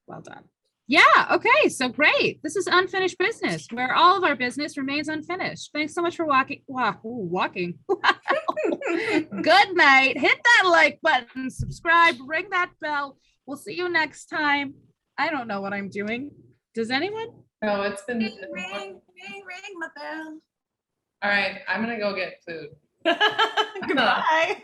Well done. Yeah, okay, so great. This is unfinished business, where all of our business remains unfinished. Thanks so much for walking. Walking. Good night. Hit that like button, subscribe, ring that bell. We'll see you next time. I don't know what I'm doing. Does anyone? No, it's been. Ring, ring, ring my bell. All right, I'm gonna go get food. Goodbye.